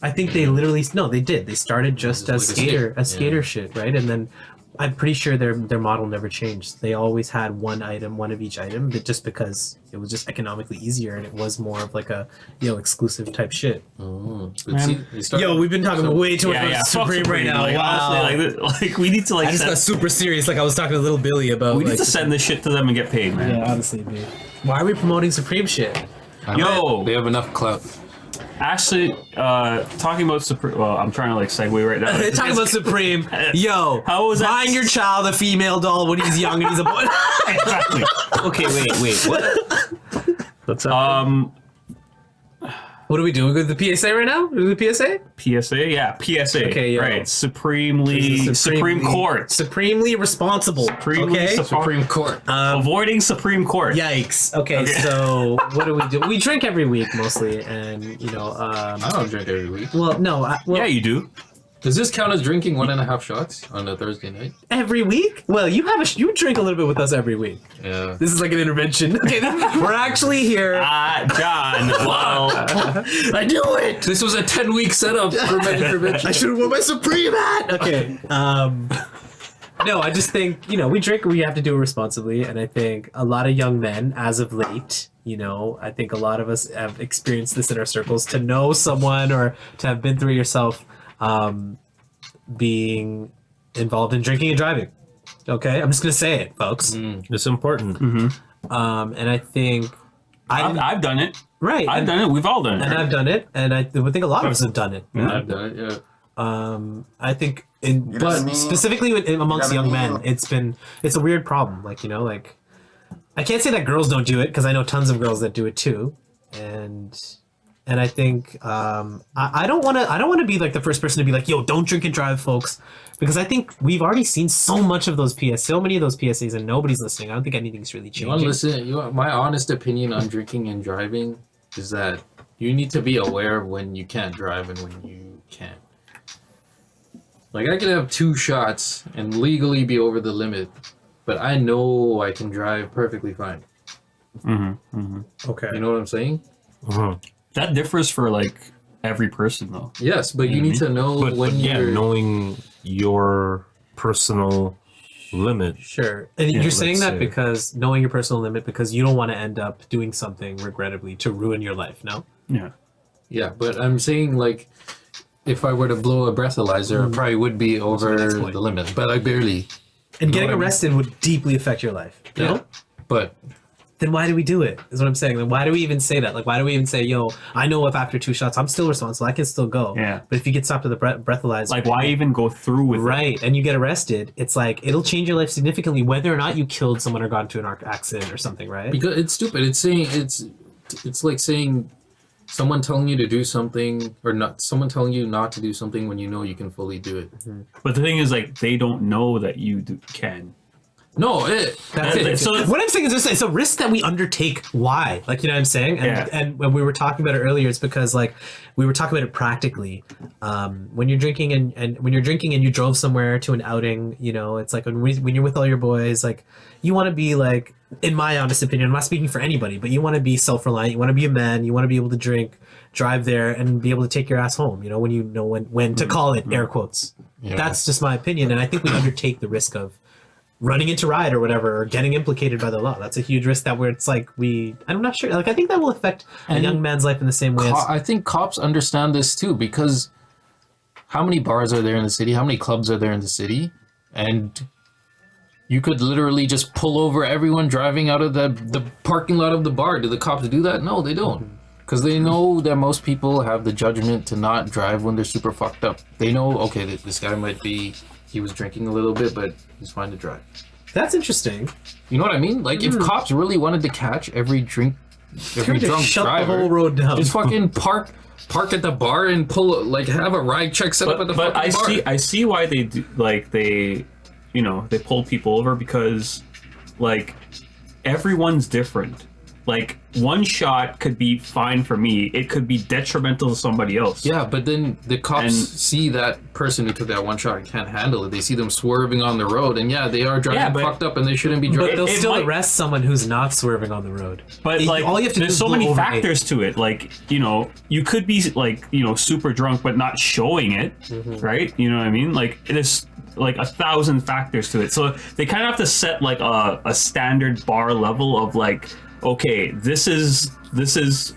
Speaker 3: I think they literally they did. They started just as
Speaker 2: like a
Speaker 3: skater shit, right? And then I'm pretty sure their model never changed. They always had one of each item, but just because it was just economically easier and it was more of like a exclusive type shit.
Speaker 2: But see, you start-
Speaker 3: Yo, we've been talking way too much
Speaker 5: Yeah,
Speaker 3: about
Speaker 5: yeah. Fuck
Speaker 3: Supreme right now.
Speaker 5: Like,
Speaker 3: Wow.
Speaker 5: honestly, like we need to like
Speaker 3: I just
Speaker 5: send,
Speaker 3: got super serious. Like I was talking to little Billy about.
Speaker 5: we need
Speaker 3: like,
Speaker 5: to send this shit to them and get paid, man.
Speaker 3: Yeah, honestly, dude. Why are we promoting Supreme shit?
Speaker 5: Yo,
Speaker 2: they have enough clout.
Speaker 5: actually, talking about Supreme. Well, I'm trying to like segue right now.
Speaker 3: Talking about Supreme. Yo,
Speaker 5: How was that-
Speaker 3: buying your child a female doll when he's young and he's a boy.
Speaker 5: exactly.
Speaker 1: Okay, wait. What? That's
Speaker 3: What are we doing with the PSA right now? The PSA?
Speaker 5: PSA, yeah, PSA.
Speaker 3: Okay, yo.
Speaker 5: Right, Supreme Court.
Speaker 3: Supremely responsible.
Speaker 5: Supremely
Speaker 3: okay.
Speaker 2: Supreme Court.
Speaker 5: Avoiding Supreme Court.
Speaker 3: Yikes. Okay, so what do we do? We drink every week mostly, and
Speaker 2: I don't drink every week.
Speaker 3: well, no,
Speaker 5: Yeah, you do.
Speaker 2: Does this count as drinking 1.5 shots on a Thursday night?
Speaker 3: every week. Well, you drink a little bit with us every week.
Speaker 2: Yeah.
Speaker 3: This is like an intervention. Okay, we're actually here.
Speaker 5: John. Well,
Speaker 3: I do it.
Speaker 2: This was a 10-week setup for my intervention.
Speaker 3: I should have worn my Supreme hat. Okay. No, I just think we drink. We have to do it responsibly, and I think a lot of young men, as of late, I think a lot of us have experienced this in our circles. To know someone or to have been through it yourself, being involved in drinking and driving. Okay, I'm just gonna say it, folks.
Speaker 1: it's important.
Speaker 3: And I think
Speaker 5: I've done it.
Speaker 3: right.
Speaker 5: I've done it. We've all done
Speaker 3: and
Speaker 5: it.
Speaker 3: I've done it, and I would think a lot of us have done it.
Speaker 2: I've done it, yeah.
Speaker 3: I think
Speaker 4: know what I mean?
Speaker 3: specifically amongst
Speaker 4: You know
Speaker 3: young
Speaker 4: what I
Speaker 3: men, it's a weird problem. Like I can't say that girls don't do it because I know tons of girls that do it too, and I think I don't want to be like the first person to be like, yo, don't drink and drive, folks, because I think we've already seen so many of those PSAs, and nobody's listening. I don't think anything's really changing.
Speaker 2: You want to listen? My honest opinion on drinking and driving is that you need to be aware of when you can't drive and when you can't. Like, I could have 2 shots and legally be over the limit, but I know I can drive perfectly fine.
Speaker 3: Okay.
Speaker 2: You know what I'm saying?
Speaker 5: That differs for like every person, though.
Speaker 2: Yes, but you need to know
Speaker 1: But
Speaker 2: when
Speaker 1: yeah,
Speaker 2: you're...
Speaker 1: knowing your personal limit.
Speaker 3: Sure. And
Speaker 1: Yeah,
Speaker 3: you're saying
Speaker 1: let's
Speaker 3: that
Speaker 1: say.
Speaker 3: because knowing your personal limit, because you don't want to end up doing something regrettably to ruin your life, no?
Speaker 5: Yeah.
Speaker 2: Yeah, but I'm saying, like, if I were to blow a breathalyzer, I probably would be over
Speaker 3: next point.
Speaker 2: the limit, but I barely.
Speaker 3: And getting
Speaker 2: what I mean?
Speaker 3: arrested would deeply affect your life. You
Speaker 2: Yeah.
Speaker 3: know?
Speaker 2: But
Speaker 3: Then why do we do it? Is what I'm saying. Then why do we even say that? Like, why do we even say, yo, I know if after 2 shots I'm still responsible, I can still go.
Speaker 5: Yeah.
Speaker 3: But if you get stopped at the breathalyzer,
Speaker 5: Like, why even go through with it?
Speaker 3: right, and you get arrested, it's like it'll change your life significantly whether or not you killed someone or got into an accident or something, right?
Speaker 2: because it's stupid. It's saying it's like saying someone telling you to do something or not someone telling you not to do something when you know you can fully do it.
Speaker 5: But the thing is, like, they don't know that you can.
Speaker 2: No,
Speaker 3: That's it.
Speaker 5: So
Speaker 3: What I'm saying is it's a risk that we undertake. Why? Like, you know what I'm saying? And,
Speaker 5: Yeah.
Speaker 3: and when we were talking about it earlier, it's because like we were talking about it practically. When you're drinking and when you're drinking and you drove somewhere to an outing, it's like when you're with all your boys, like you want to be like, in my honest opinion, I'm not speaking for anybody, but you want to be self-reliant. You want to be a man. You want to be able to drink, drive there, and be able to take your ass home. When you know when to call it, air quotes.
Speaker 2: Yeah.
Speaker 3: That's just my opinion, and I think we undertake the risk of running into riot or whatever, or getting implicated by the law. That's a huge risk that it's like I'm not sure. Like, I think that will affect a young man's life in the same way as...
Speaker 2: I think cops understand this too, because how many bars are there in the city? How many clubs are there in the city? And you could literally just pull over everyone driving out of the parking lot of the bar. Do the cops do that? No, they don't. Because they know that most people have the judgment to not drive when they're super fucked up. They know, okay, this guy might be... He was drinking a little bit, but he's fine to drive.
Speaker 3: That's interesting.
Speaker 2: You know what I mean? Like, if cops really wanted to catch every drunk
Speaker 3: Just shut
Speaker 2: driver,
Speaker 3: the whole road down.
Speaker 2: just fucking park at the bar and have a ride check set up at the
Speaker 5: But
Speaker 2: fucking bar.
Speaker 5: I see why they do, like, they pull people over, because like everyone's different. Like, one shot could be fine for me. It could be detrimental to somebody else.
Speaker 2: Yeah, but then the cops
Speaker 5: And-
Speaker 2: see that person who took that one shot and can't handle it. They see them swerving on the road, and yeah, they are driving
Speaker 5: Yeah, but-
Speaker 2: fucked up, and they shouldn't be
Speaker 3: But
Speaker 2: driving.
Speaker 3: they'll
Speaker 5: it
Speaker 3: still
Speaker 5: might-
Speaker 3: arrest someone who's not swerving on the road.
Speaker 5: But like,
Speaker 3: all you have to do
Speaker 5: there's
Speaker 3: is
Speaker 5: so
Speaker 3: blow
Speaker 5: many
Speaker 3: over
Speaker 5: factors to it. Like, you could be like, super drunk but not showing it, right? You know what I mean? Like, there's like 1,000 factors to it. So they kind of have to set like a standard bar level of like, okay, this is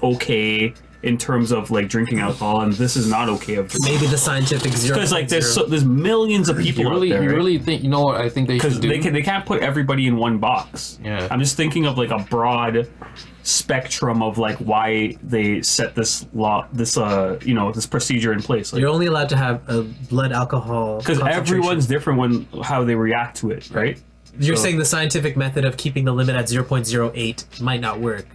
Speaker 5: okay in terms of like drinking alcohol, and this is not okay of
Speaker 3: Maybe the scientific 0.0.
Speaker 5: because like there's millions of people out there.
Speaker 2: You
Speaker 5: right?
Speaker 2: really think? You know what I think they
Speaker 5: Because
Speaker 2: should do?
Speaker 5: they can't put everybody in one box.
Speaker 2: Yeah.
Speaker 5: I'm just thinking of like a broad spectrum of like why they set this law, this procedure in place. Like,
Speaker 3: You're only allowed to have a blood alcohol
Speaker 5: because
Speaker 3: concentration.
Speaker 5: everyone's different how they react to it, right?
Speaker 3: You're
Speaker 5: so-
Speaker 3: saying the scientific method of keeping the limit at 0.08 might not work.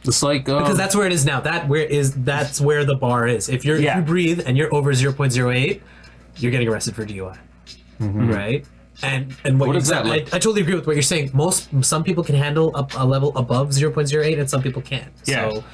Speaker 2: It's like
Speaker 3: because that's where it is now. That's where the bar is. If if you breathe and you're over 0.08, you're getting arrested for DUI, right? And what you said, I totally agree with what you're saying. Some people can handle a level above 0.08, and some people can't.
Speaker 5: Yeah.
Speaker 3: So,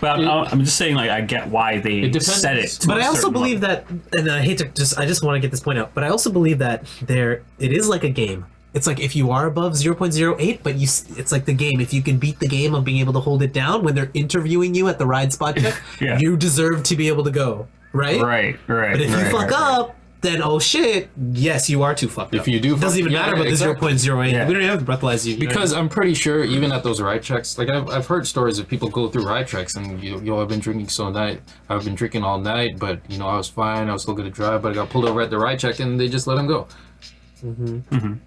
Speaker 5: But I'm just saying, like, I get why they set it. To
Speaker 3: but
Speaker 5: a
Speaker 3: I also
Speaker 5: certain
Speaker 3: believe
Speaker 5: level.
Speaker 3: that, and I hate to I just want to get this point out. But I also believe that it is like a game. It's like if you are above 0.08, but it's like the game. If you can beat the game of being able to hold it down when they're interviewing you at the ride spot check, you deserve to be able to go, right?
Speaker 5: Right.
Speaker 3: But if you fuck up, then oh shit, yes, you are too fucked up.
Speaker 2: If you do,
Speaker 3: it doesn't even matter about the 0.08.
Speaker 5: Yeah.
Speaker 3: We don't even have to breathalyze you.
Speaker 2: Because I'm pretty sure even at those ride checks, like I've heard stories of people go through ride checks and I've been drinking I've been drinking all night, but I was fine, I was still gonna drive, but I got pulled over at the ride check and they just let him go.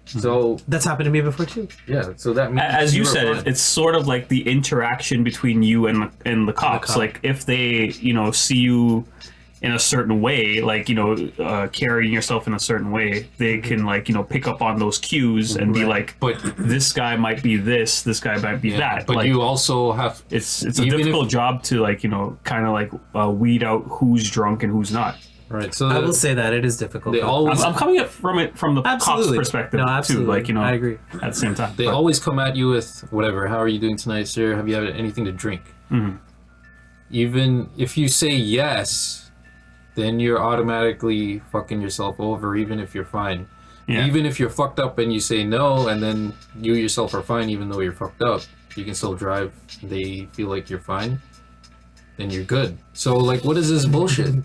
Speaker 2: So
Speaker 3: that's happened to me before too.
Speaker 2: Yeah, so that means
Speaker 5: as you said, it's sort of like the interaction between you and the cops. Like if they see you in a certain way, like carrying yourself in a certain way, they can pick up on those cues and be like,
Speaker 2: but
Speaker 5: this guy might be this guy might be that.
Speaker 2: But
Speaker 5: like,
Speaker 2: you also have
Speaker 5: it's a difficult job to weed out who's drunk and who's not.
Speaker 2: Right. So
Speaker 3: I will say that it is difficult.
Speaker 5: I'm coming at from the cops' perspective too.
Speaker 3: I agree.
Speaker 5: At the same time,
Speaker 2: they always come at you with whatever. How are you doing tonight, sir? Have you had anything to drink? Even if you say yes, then you're automatically fucking yourself over. Even if you're fine. Yeah. Even if you're fucked up and you say no, and then you yourself are fine, even though you're fucked up, you can still drive. They feel like you're fine. Then you're good. So what is this bullshit?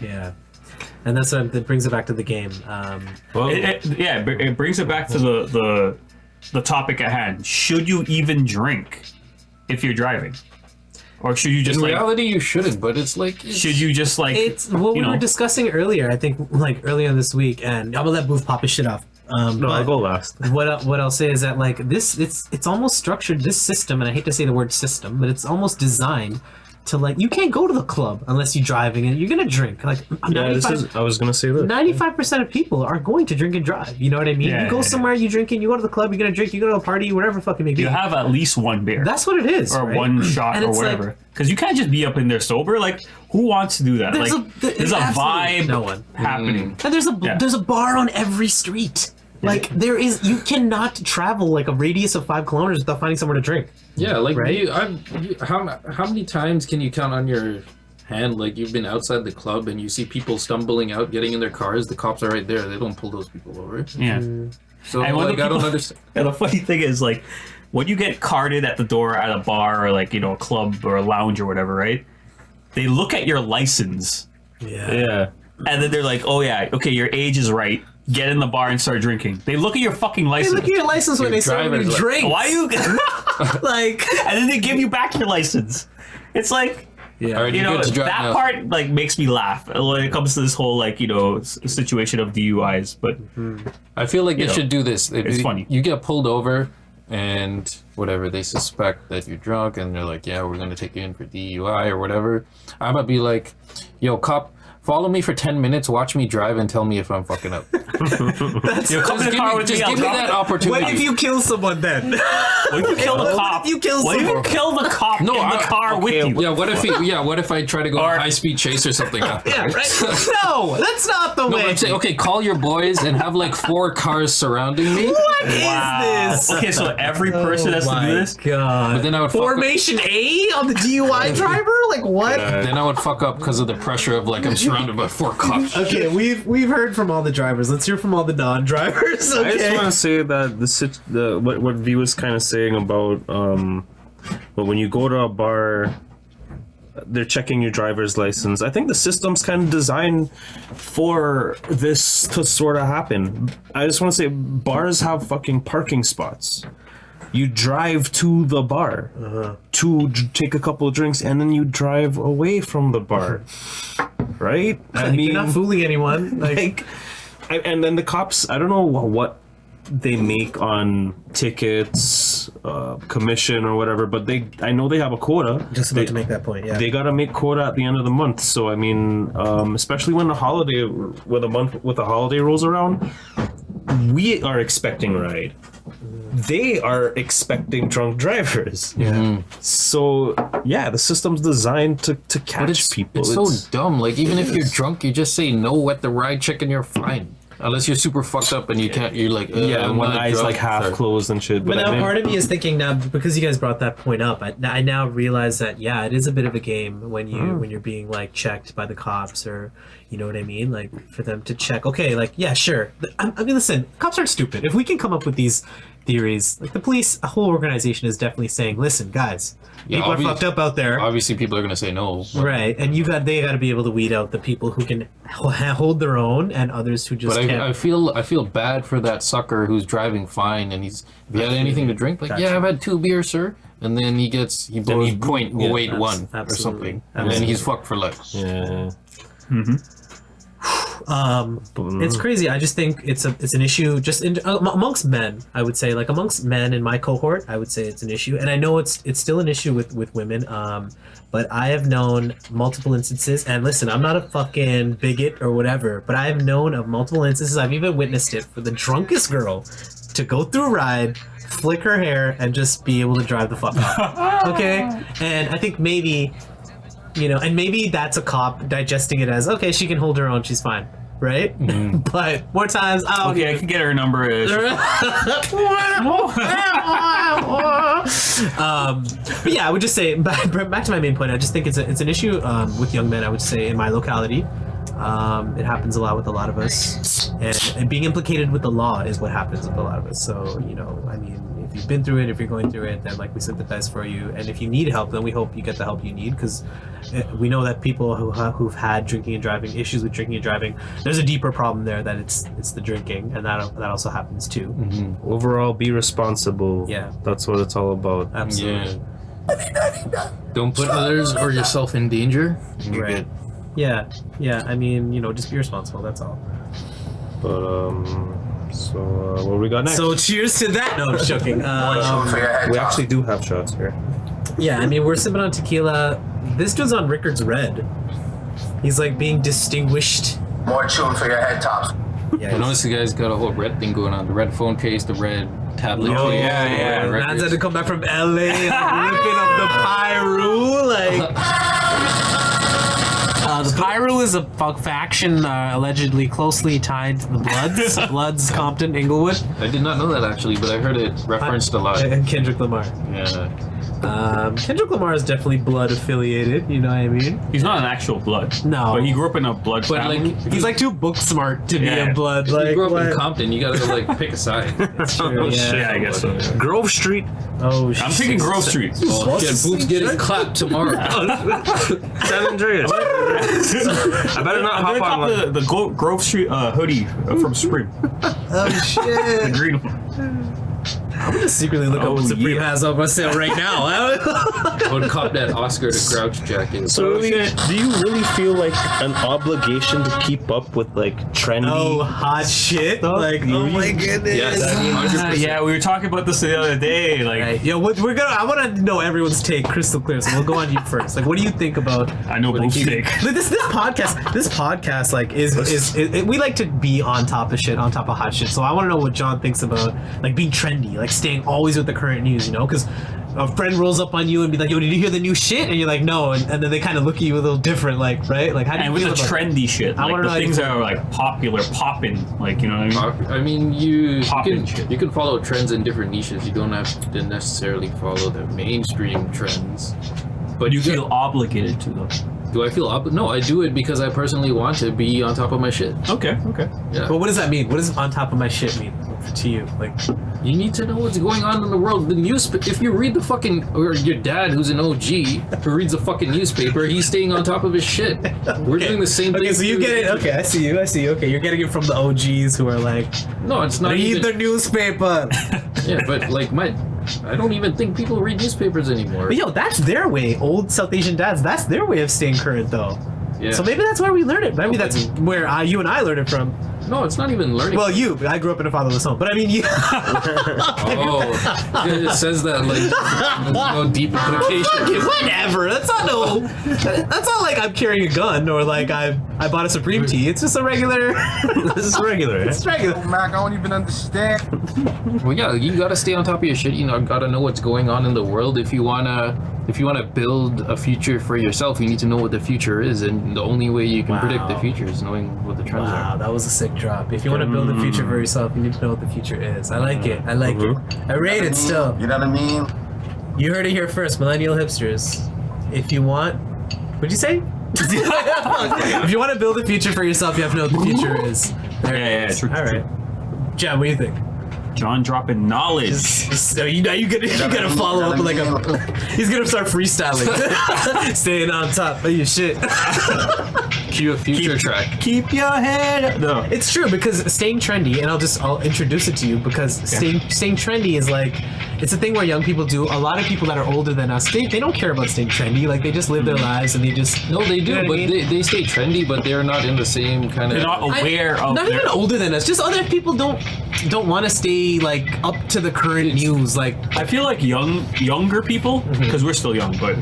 Speaker 3: Yeah, and that's what that brings it back to the game.
Speaker 5: It brings it back to the topic at hand. Should you even drink if you're driving, or should you just
Speaker 2: in reality you shouldn't? But
Speaker 5: should you just
Speaker 3: it's what we were discussing earlier. I think earlier this week, and I'm gonna let Booth pop his shit off.
Speaker 1: No, I'll go last.
Speaker 3: What I'll say is that it's almost structured, this system, and I hate to say the word system, but it's almost designed to you can't go to the club unless you're driving and you're gonna drink. I was
Speaker 1: gonna say that
Speaker 3: 95% of people are going to drink and drive. You know what I mean? You go somewhere, you drink, and you go to the club, you're gonna drink, you go to a party, whatever fucking may be.
Speaker 5: You have at least one beer.
Speaker 3: That's what it is,
Speaker 5: or
Speaker 3: right?
Speaker 5: one shot or whatever. Because you can't just be up in there sober. Who wants to do that? There's a vibe happening.
Speaker 3: And there's a bar on every street. There is, you cannot travel a radius of 5 kilometers without finding somewhere to drink.
Speaker 2: Yeah,
Speaker 3: right?
Speaker 2: How many times can you count on your hand? You've been outside the club and you see people stumbling out, getting in their cars. The cops are right there. They don't pull those people over.
Speaker 5: Yeah.
Speaker 2: So I don't understand.
Speaker 5: And the funny thing is, when you get carded at the door at a bar or a club or a lounge or whatever, right? They look at your license.
Speaker 1: Yeah.
Speaker 5: And then they're like, oh yeah, okay, your age is right. Get in the bar and start drinking. They look at your fucking license.
Speaker 3: They look at your license when they start to drink.
Speaker 5: Why you and then they give you back your license. It's that part makes me laugh when it comes to this whole situation of DUIs. But
Speaker 2: I feel like they should do this.
Speaker 5: It's funny.
Speaker 2: You get pulled over and whatever, they suspect that you're drunk and they're like, yeah, we're gonna take you in for DUI or whatever. I'm gonna be like, yo, cop, follow me for 10 minutes, watch me drive, and tell me if I'm fucking up.
Speaker 5: Just give me
Speaker 2: that opportunity.
Speaker 3: What if you kill someone then?
Speaker 5: What if you kill the cop?
Speaker 3: What if you kill
Speaker 5: What if you kill the cop in the car with you?
Speaker 2: Yeah, what if I try to go on a high-speed chase or something?
Speaker 3: Yeah, right? No, that's not the way.
Speaker 2: I'm saying, okay, call your boys and have 4 cars surrounding me.
Speaker 3: What is this?
Speaker 5: Okay, so every person has to do this?
Speaker 3: God.
Speaker 2: But then I would
Speaker 3: Formation A on the DUI driver? What?
Speaker 2: Then I would fuck up because of the pressure of I'm surrounded by 4 cops.
Speaker 3: Okay, we've heard from all the drivers. Let's hear from all the non-drivers. Okay.
Speaker 1: I just want to say that what V was kind of saying about but when you go to a bar, they're checking your driver's license. I think the system's kind of designed for this to sort of happen. I just want to say bars have fucking parking spots. You drive to the bar to take a couple of drinks, and then you drive away from the bar, right? I mean,
Speaker 3: you're not fooling anyone.
Speaker 1: And then the cops, I don't know what they make on tickets, commission or whatever, but I know they have a quota.
Speaker 3: Just about to make that point, yeah.
Speaker 1: They gotta make quota at the end of the month. So I mean, especially when the holiday rolls around, we are expecting a ride. they are expecting drunk drivers.
Speaker 2: Yeah.
Speaker 1: So yeah, the system's designed to catch
Speaker 2: But
Speaker 1: people.
Speaker 2: it's so dumb. Like, even if you're drunk, you just say no at the ride check and you're fine. Unless you're super fucked up and you can't, you're like,
Speaker 1: yeah,
Speaker 2: I'm
Speaker 1: one
Speaker 2: not
Speaker 1: eye's
Speaker 2: drunk.
Speaker 1: like half
Speaker 2: Sorry.
Speaker 1: closed and shit.
Speaker 3: But
Speaker 1: I
Speaker 3: now
Speaker 1: mean-
Speaker 3: part of me is thinking now, because you guys brought that point up, I now realize that yeah, it is a bit of a game when you're being like checked by the cops, or you know what I mean, like for them to check. Okay, like yeah, sure. I mean, listen, cops aren't stupid. If we can come up with these theories, like the police, a whole organization is definitely saying, listen, guys,
Speaker 2: Yeah,
Speaker 3: people are fucked up out there.
Speaker 2: Obviously, people are gonna say no.
Speaker 3: Right, and they got to be able to weed out the people who can hold their own and others who just
Speaker 2: But
Speaker 3: can't.
Speaker 2: I feel bad for that sucker who's driving fine and if he had anything to drink, like, yeah, I've had 2 beers, sir. And then he blows point
Speaker 3: yeah,
Speaker 2: wait one or
Speaker 3: absolutely.
Speaker 2: something, and then he's fucked for life.
Speaker 1: Yeah.
Speaker 3: It's crazy. I just think it's an issue just amongst men. I would say, like amongst men in my cohort, I would say it's an issue, and I know it's still an issue with women. But I have known multiple instances, and listen, I'm not a fucking bigot or whatever, but I have known of multiple instances. I've even witnessed it for the drunkest girl to go through a ride, flick her hair, and just be able to drive the fuck off. Okay, and I think maybe. You know, and maybe that's a cop digesting it as, okay, she can hold her own, she's fine, right? But more times, I don't
Speaker 5: Okay, I can get her number.
Speaker 3: but yeah, I would just say back to my main point. I just think it's an issue with young men. I would say in my locality, it happens a lot with a lot of us, and being implicated with the law is what happens with a lot of us. So you know, I mean, if you've been through it, if you're going through it, then like we sympathize for you, and if you need help, then we hope you get the help you need, because we know that people who've had drinking and driving issues with drinking and driving, there's a deeper problem there, that it's the drinking, and that also happens too.
Speaker 1: Overall, be responsible.
Speaker 3: Yeah.
Speaker 1: That's what it's all about.
Speaker 3: Absolutely.
Speaker 2: Yeah. Don't put others or yourself in danger. and you're
Speaker 3: Right.
Speaker 2: good.
Speaker 3: Yeah. I mean, you know, just be responsible. That's all.
Speaker 1: But so what we got next?
Speaker 3: So cheers to that. No, I'm just joking.
Speaker 1: We actually do have shots here.
Speaker 3: Yeah, I mean, we're sipping on tequila. This dude's on Rickard's Red. He's like being distinguished.
Speaker 4: More tune for your head tops.
Speaker 3: Yeah,
Speaker 2: I noticed the guy's got a whole red thing going on. The red phone case, the red tablet.
Speaker 3: Oh,
Speaker 2: case,
Speaker 5: yeah,
Speaker 2: the
Speaker 5: yeah.
Speaker 2: red
Speaker 3: Man's
Speaker 2: records.
Speaker 3: had to come back from LA and ripping up the Pyru. Like, the Pyru is a faction allegedly closely tied to the Bloods. Bloods, Compton, Inglewood,
Speaker 2: I did not know that actually, but I heard it referenced a lot.
Speaker 3: and Kendrick Lamar.
Speaker 2: Yeah.
Speaker 3: Kendrick Lamar is definitely blood affiliated. You know what I mean?
Speaker 5: He's not an actual blood.
Speaker 3: No.
Speaker 5: But he grew up in a blood
Speaker 3: But
Speaker 5: family.
Speaker 3: like, he's like too book smart to be
Speaker 5: Yeah.
Speaker 3: a blood.
Speaker 2: If
Speaker 3: Like,
Speaker 2: you grew up
Speaker 3: what?
Speaker 2: in Compton, you gotta like pick a side.
Speaker 3: True,
Speaker 5: Yeah, I guess so.
Speaker 1: Grove Street.
Speaker 3: Oh,
Speaker 5: I'm thinking Grove Street.
Speaker 2: Oh, yeah, Boob's getting clapped tomorrow.
Speaker 1: San Andreas. I better not
Speaker 5: I'm
Speaker 1: hop
Speaker 5: gonna
Speaker 1: on.
Speaker 5: cop the Grove Street hoodie from Supreme.
Speaker 3: Oh shit!
Speaker 5: The green one.
Speaker 3: I'm gonna secretly look up what Supreme has on my sale right now.
Speaker 2: I would cop that Oscar to Grouch jacket.
Speaker 1: So really, do you really feel like an obligation to keep up with like trendy?
Speaker 3: Oh, hot shit! Like, oh my goodness!
Speaker 2: Yes, 100%.
Speaker 5: Yeah, we were talking about this the other day. Like,
Speaker 3: Right. Yo, we're gonna. I want to know everyone's take crystal clear. So we'll go on you first. Like, what do you think about?
Speaker 5: I know both stick.
Speaker 3: Like, this podcast like is we like to be on top of shit, on top of hot shit. So I want to know what John thinks about like being trendy, like staying always with the current news. You know, because a friend rolls up on you and be like, "Yo, did you hear the new shit?" And you're like, "No," and then they kind of look at you a little different, like, right? Like, how do you
Speaker 5: And with
Speaker 3: feel
Speaker 5: the
Speaker 3: about
Speaker 5: trendy shit,
Speaker 3: I
Speaker 5: like
Speaker 3: wanna
Speaker 5: the
Speaker 3: know how you
Speaker 5: things
Speaker 3: feel
Speaker 5: that are like popular, popping, like, you know what I mean?
Speaker 2: I mean, you
Speaker 5: Poppin'
Speaker 2: can
Speaker 5: shit.
Speaker 2: you can follow trends in different niches. You don't have to necessarily follow the mainstream trends. But
Speaker 5: You feel obligated to them.
Speaker 2: do I feel no? I do it because I personally want to be on top of my shit.
Speaker 5: Okay.
Speaker 2: Yeah.
Speaker 3: But what does that mean? What does on top of my shit mean to you? Like,
Speaker 2: You need to know what's going on in the world. The news. If you read the fucking, or your dad, who's an OG, who reads the fucking newspaper, he's staying on top of his shit. We're doing the same thing.
Speaker 3: okay, so you get it. Okay, I see you. Okay, you're getting it from the OGs who are like,
Speaker 2: No, it's not
Speaker 3: read
Speaker 2: even.
Speaker 3: the newspaper.
Speaker 2: Yeah, but like I don't even think people read newspapers anymore.
Speaker 3: But yo, that's their way. Old South Asian dads, that's their way of staying current, though.
Speaker 2: Yeah.
Speaker 3: So maybe that's where we learned it. Maybe
Speaker 2: No,
Speaker 3: that's where you and I learned it from.
Speaker 2: No, it's not even learning.
Speaker 3: Well, I grew up in a fatherless home, but I mean, you.
Speaker 2: Oh, it says that like there's no deep implication.
Speaker 3: Whatever. That's not like I'm carrying a gun or like I bought a Supreme tea. It's just a regular.
Speaker 1: This is regular.
Speaker 3: It's regular.
Speaker 4: Mac, I don't even understand.
Speaker 2: Well, yeah, you gotta stay on top of your shit. You know, gotta know what's going on in the world. If you wanna build a future for yourself, you need to know what the future is, and the only way you can predict the future is knowing what the trends
Speaker 3: Wow,
Speaker 2: are.
Speaker 3: that was a sick drop. If you want to build a future for yourself, you need to know what the future is. I like it. I like it. I rate it still.
Speaker 4: You know what I mean?
Speaker 3: You heard it here first, Millennial Hipsters. If you want, what'd you say? If you want to build a future for yourself, you have to know what the future is. There it is.
Speaker 5: true.
Speaker 3: All right, Jam, what do you think?
Speaker 5: John dropping knowledge.
Speaker 3: So you gotta follow up with like he's gonna start freestyling, staying on top of your shit.
Speaker 2: Cue a future track.
Speaker 5: Keep your head up. No.
Speaker 3: It's true because staying trendy, and I'll introduce it to you because staying trendy is like it's a thing where young people do. A lot of people that are older than us, they don't care about staying trendy. Like they just live their lives and they just
Speaker 2: No, they do,
Speaker 3: You know what
Speaker 2: but
Speaker 3: I mean?
Speaker 2: they stay trendy, but they're not in the same kind of.
Speaker 5: They're not aware of
Speaker 3: not
Speaker 5: their,
Speaker 3: even older than us. Just other people don't want to stay like up to the current news. Like
Speaker 5: I feel like younger people, because we're still young, but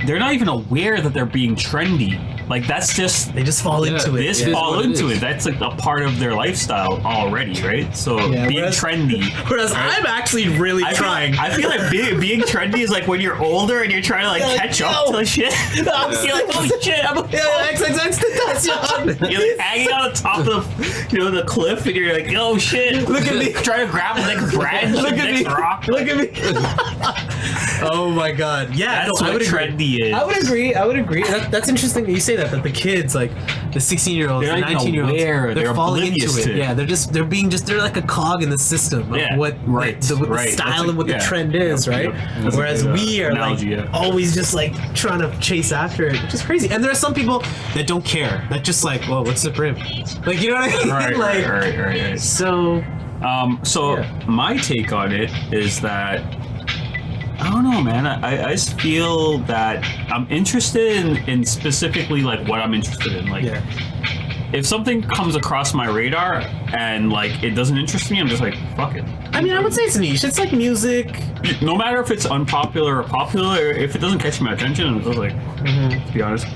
Speaker 5: they're not even aware that they're being trendy. Like that's just
Speaker 3: they just fall into it.
Speaker 5: they just
Speaker 2: It is
Speaker 5: fall
Speaker 2: what it
Speaker 5: into
Speaker 2: is.
Speaker 5: it. That's like a part of their lifestyle already, right? So
Speaker 3: Yeah,
Speaker 5: being
Speaker 3: whereas-
Speaker 5: trendy.
Speaker 3: Whereas I'm actually really trying.
Speaker 5: I feel like being trendy is like when you're older and you're trying to like
Speaker 3: Yeah,
Speaker 5: catch
Speaker 3: yo.
Speaker 5: up to shit. You're like, oh shit,
Speaker 3: XXX.
Speaker 5: you're like hanging on the top of the cliff and you're like, oh shit.
Speaker 3: Look at me.
Speaker 5: Trying to grab the next branch,
Speaker 3: Look
Speaker 5: the
Speaker 3: at
Speaker 5: next
Speaker 3: me.
Speaker 5: rock.
Speaker 3: Look at me. Oh my god. Yeah,
Speaker 5: That's
Speaker 3: no, I
Speaker 5: what
Speaker 3: would agree.
Speaker 5: trendy is.
Speaker 3: I would agree. That's interesting that you say that the kids, like the 16-year-olds, the
Speaker 5: They're not even
Speaker 3: 19-year-olds,
Speaker 5: aware. They're
Speaker 3: falling into
Speaker 5: oblivious
Speaker 3: it.
Speaker 5: to it.
Speaker 3: Yeah, they're like a cog in the system of
Speaker 5: Yeah,
Speaker 3: what
Speaker 5: right,
Speaker 3: the
Speaker 5: right.
Speaker 3: style
Speaker 5: That's
Speaker 3: and what the
Speaker 5: yeah.
Speaker 3: trend is, right?
Speaker 5: That's a
Speaker 3: Whereas
Speaker 5: good,
Speaker 3: we are
Speaker 5: analogy,
Speaker 3: like
Speaker 5: yeah.
Speaker 3: always just like trying to chase after it, which is crazy. And there are some people that don't care. That just like, well, what's the brim? Like, you know what I mean?
Speaker 5: Right,
Speaker 3: like,
Speaker 5: right.
Speaker 3: So
Speaker 5: So
Speaker 3: Yeah.
Speaker 5: my take on it is that I don't know, man. I just feel that I'm interested in specifically like what I'm interested in. Like,
Speaker 3: yeah.
Speaker 5: if something comes across my radar and like it doesn't interest me, I'm just like, fuck it.
Speaker 3: I mean, I would say it's niche. It's like music.
Speaker 5: No matter if it's unpopular or popular, if it doesn't catch my attention, I'm just like, to be honest.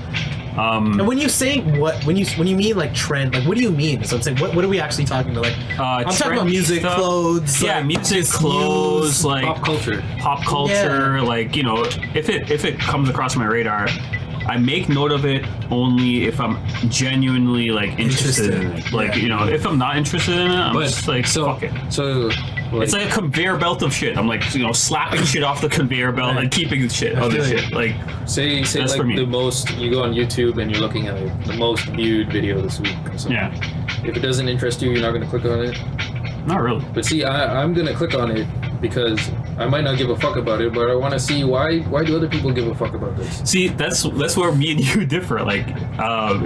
Speaker 3: And when you say when you mean like trend, like what do you mean? So I'm saying, what are we actually talking about? Like, I'm talking
Speaker 5: trend
Speaker 3: about music,
Speaker 5: stuff.
Speaker 3: clothes.
Speaker 5: Yeah,
Speaker 3: like,
Speaker 5: music,
Speaker 3: just
Speaker 5: clothes,
Speaker 3: news.
Speaker 5: like
Speaker 2: Pop culture.
Speaker 5: pop culture,
Speaker 3: Yeah.
Speaker 5: like if it comes across my radar, I make note of it only if I'm genuinely like interested in it. Like if I'm not interested in it, I'm just like fuck it.
Speaker 2: So like,
Speaker 5: It's like a conveyor belt of shit. I'm like slapping shit off the conveyor belt and keeping shit other
Speaker 3: feel you.
Speaker 5: shit. Like
Speaker 2: say
Speaker 5: That's
Speaker 2: like
Speaker 5: for me.
Speaker 2: the most you go on YouTube and you're looking at like, the most viewed video this week. Or something.
Speaker 5: yeah,
Speaker 2: If it doesn't interest you, you're not gonna click on it.
Speaker 5: not really.
Speaker 2: But see, I'm gonna click on it because I might not give a fuck about it, but I want to see why do other people give a fuck about this?
Speaker 5: See, that's where me and you differ. Like,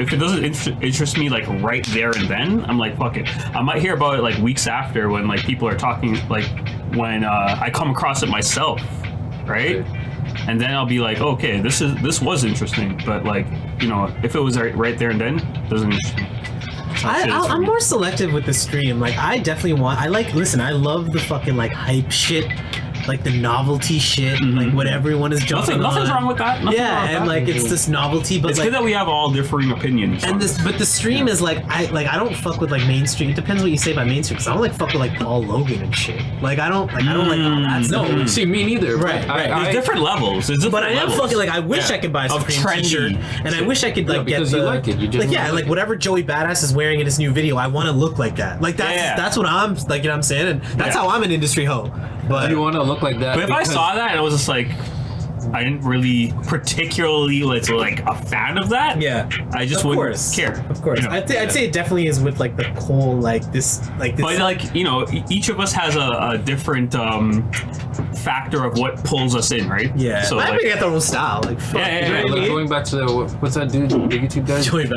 Speaker 5: if it doesn't interest me like right there and then, I'm like, fuck it. I might hear about it like weeks after when like people are talking, like when I come across it myself, right?
Speaker 2: Okay.
Speaker 5: And then I'll be like, okay, this was interesting, but like if it was right there and then, it doesn't interest me.
Speaker 3: I'm more selective with the stream. Like, I definitely listen, I love the fucking like hype shit, like the novelty shit, like what everyone is jumping
Speaker 5: Nothing's
Speaker 3: on.
Speaker 5: wrong with that. Nothing wrong
Speaker 3: Yeah,
Speaker 5: with
Speaker 3: and
Speaker 5: that.
Speaker 3: like it's this novelty, but
Speaker 5: It's
Speaker 3: like
Speaker 5: good that we have all differing opinions. on it.
Speaker 3: but the stream is like I don't fuck with like mainstream. It depends what you say by mainstream, because I don't like fuck with like Paul Logan and shit. Like I don't like all that stuff.
Speaker 2: No, see me neither.
Speaker 3: Right,
Speaker 2: but
Speaker 3: right.
Speaker 5: There's different levels. There's
Speaker 3: But
Speaker 5: different
Speaker 3: I am
Speaker 5: levels.
Speaker 3: fucking like I wish I could buy a
Speaker 5: Of
Speaker 3: Supreme
Speaker 5: trendy
Speaker 3: t-shirt, and I wish I could like get
Speaker 2: because
Speaker 3: the
Speaker 2: you like it. You just
Speaker 3: like yeah,
Speaker 2: like
Speaker 3: like
Speaker 2: it.
Speaker 3: whatever Joey Badass is wearing in his new video. I want to look like that. Like that's what I'm like. You know what I'm saying? And that's
Speaker 5: Yeah.
Speaker 3: how I'm an industry hoe. But
Speaker 2: You want to look like that.
Speaker 5: But if I
Speaker 2: because-
Speaker 5: saw that, I was just like, I didn't really particularly like a fan of that.
Speaker 3: yeah,
Speaker 5: I just
Speaker 3: of
Speaker 5: wouldn't
Speaker 3: course,
Speaker 5: care.
Speaker 3: Of course,
Speaker 5: you know?
Speaker 3: I'd say it definitely is with like the whole like this.
Speaker 5: But like each of us has a different factor of what pulls us in, right?
Speaker 3: yeah.
Speaker 5: So
Speaker 3: I
Speaker 5: like,
Speaker 3: think got their own style. Like fuck,
Speaker 5: Yeah, yeah,
Speaker 3: you know
Speaker 5: yeah,
Speaker 3: what I mean?
Speaker 2: Going back to what's that dude, the YouTube guy?
Speaker 3: Joey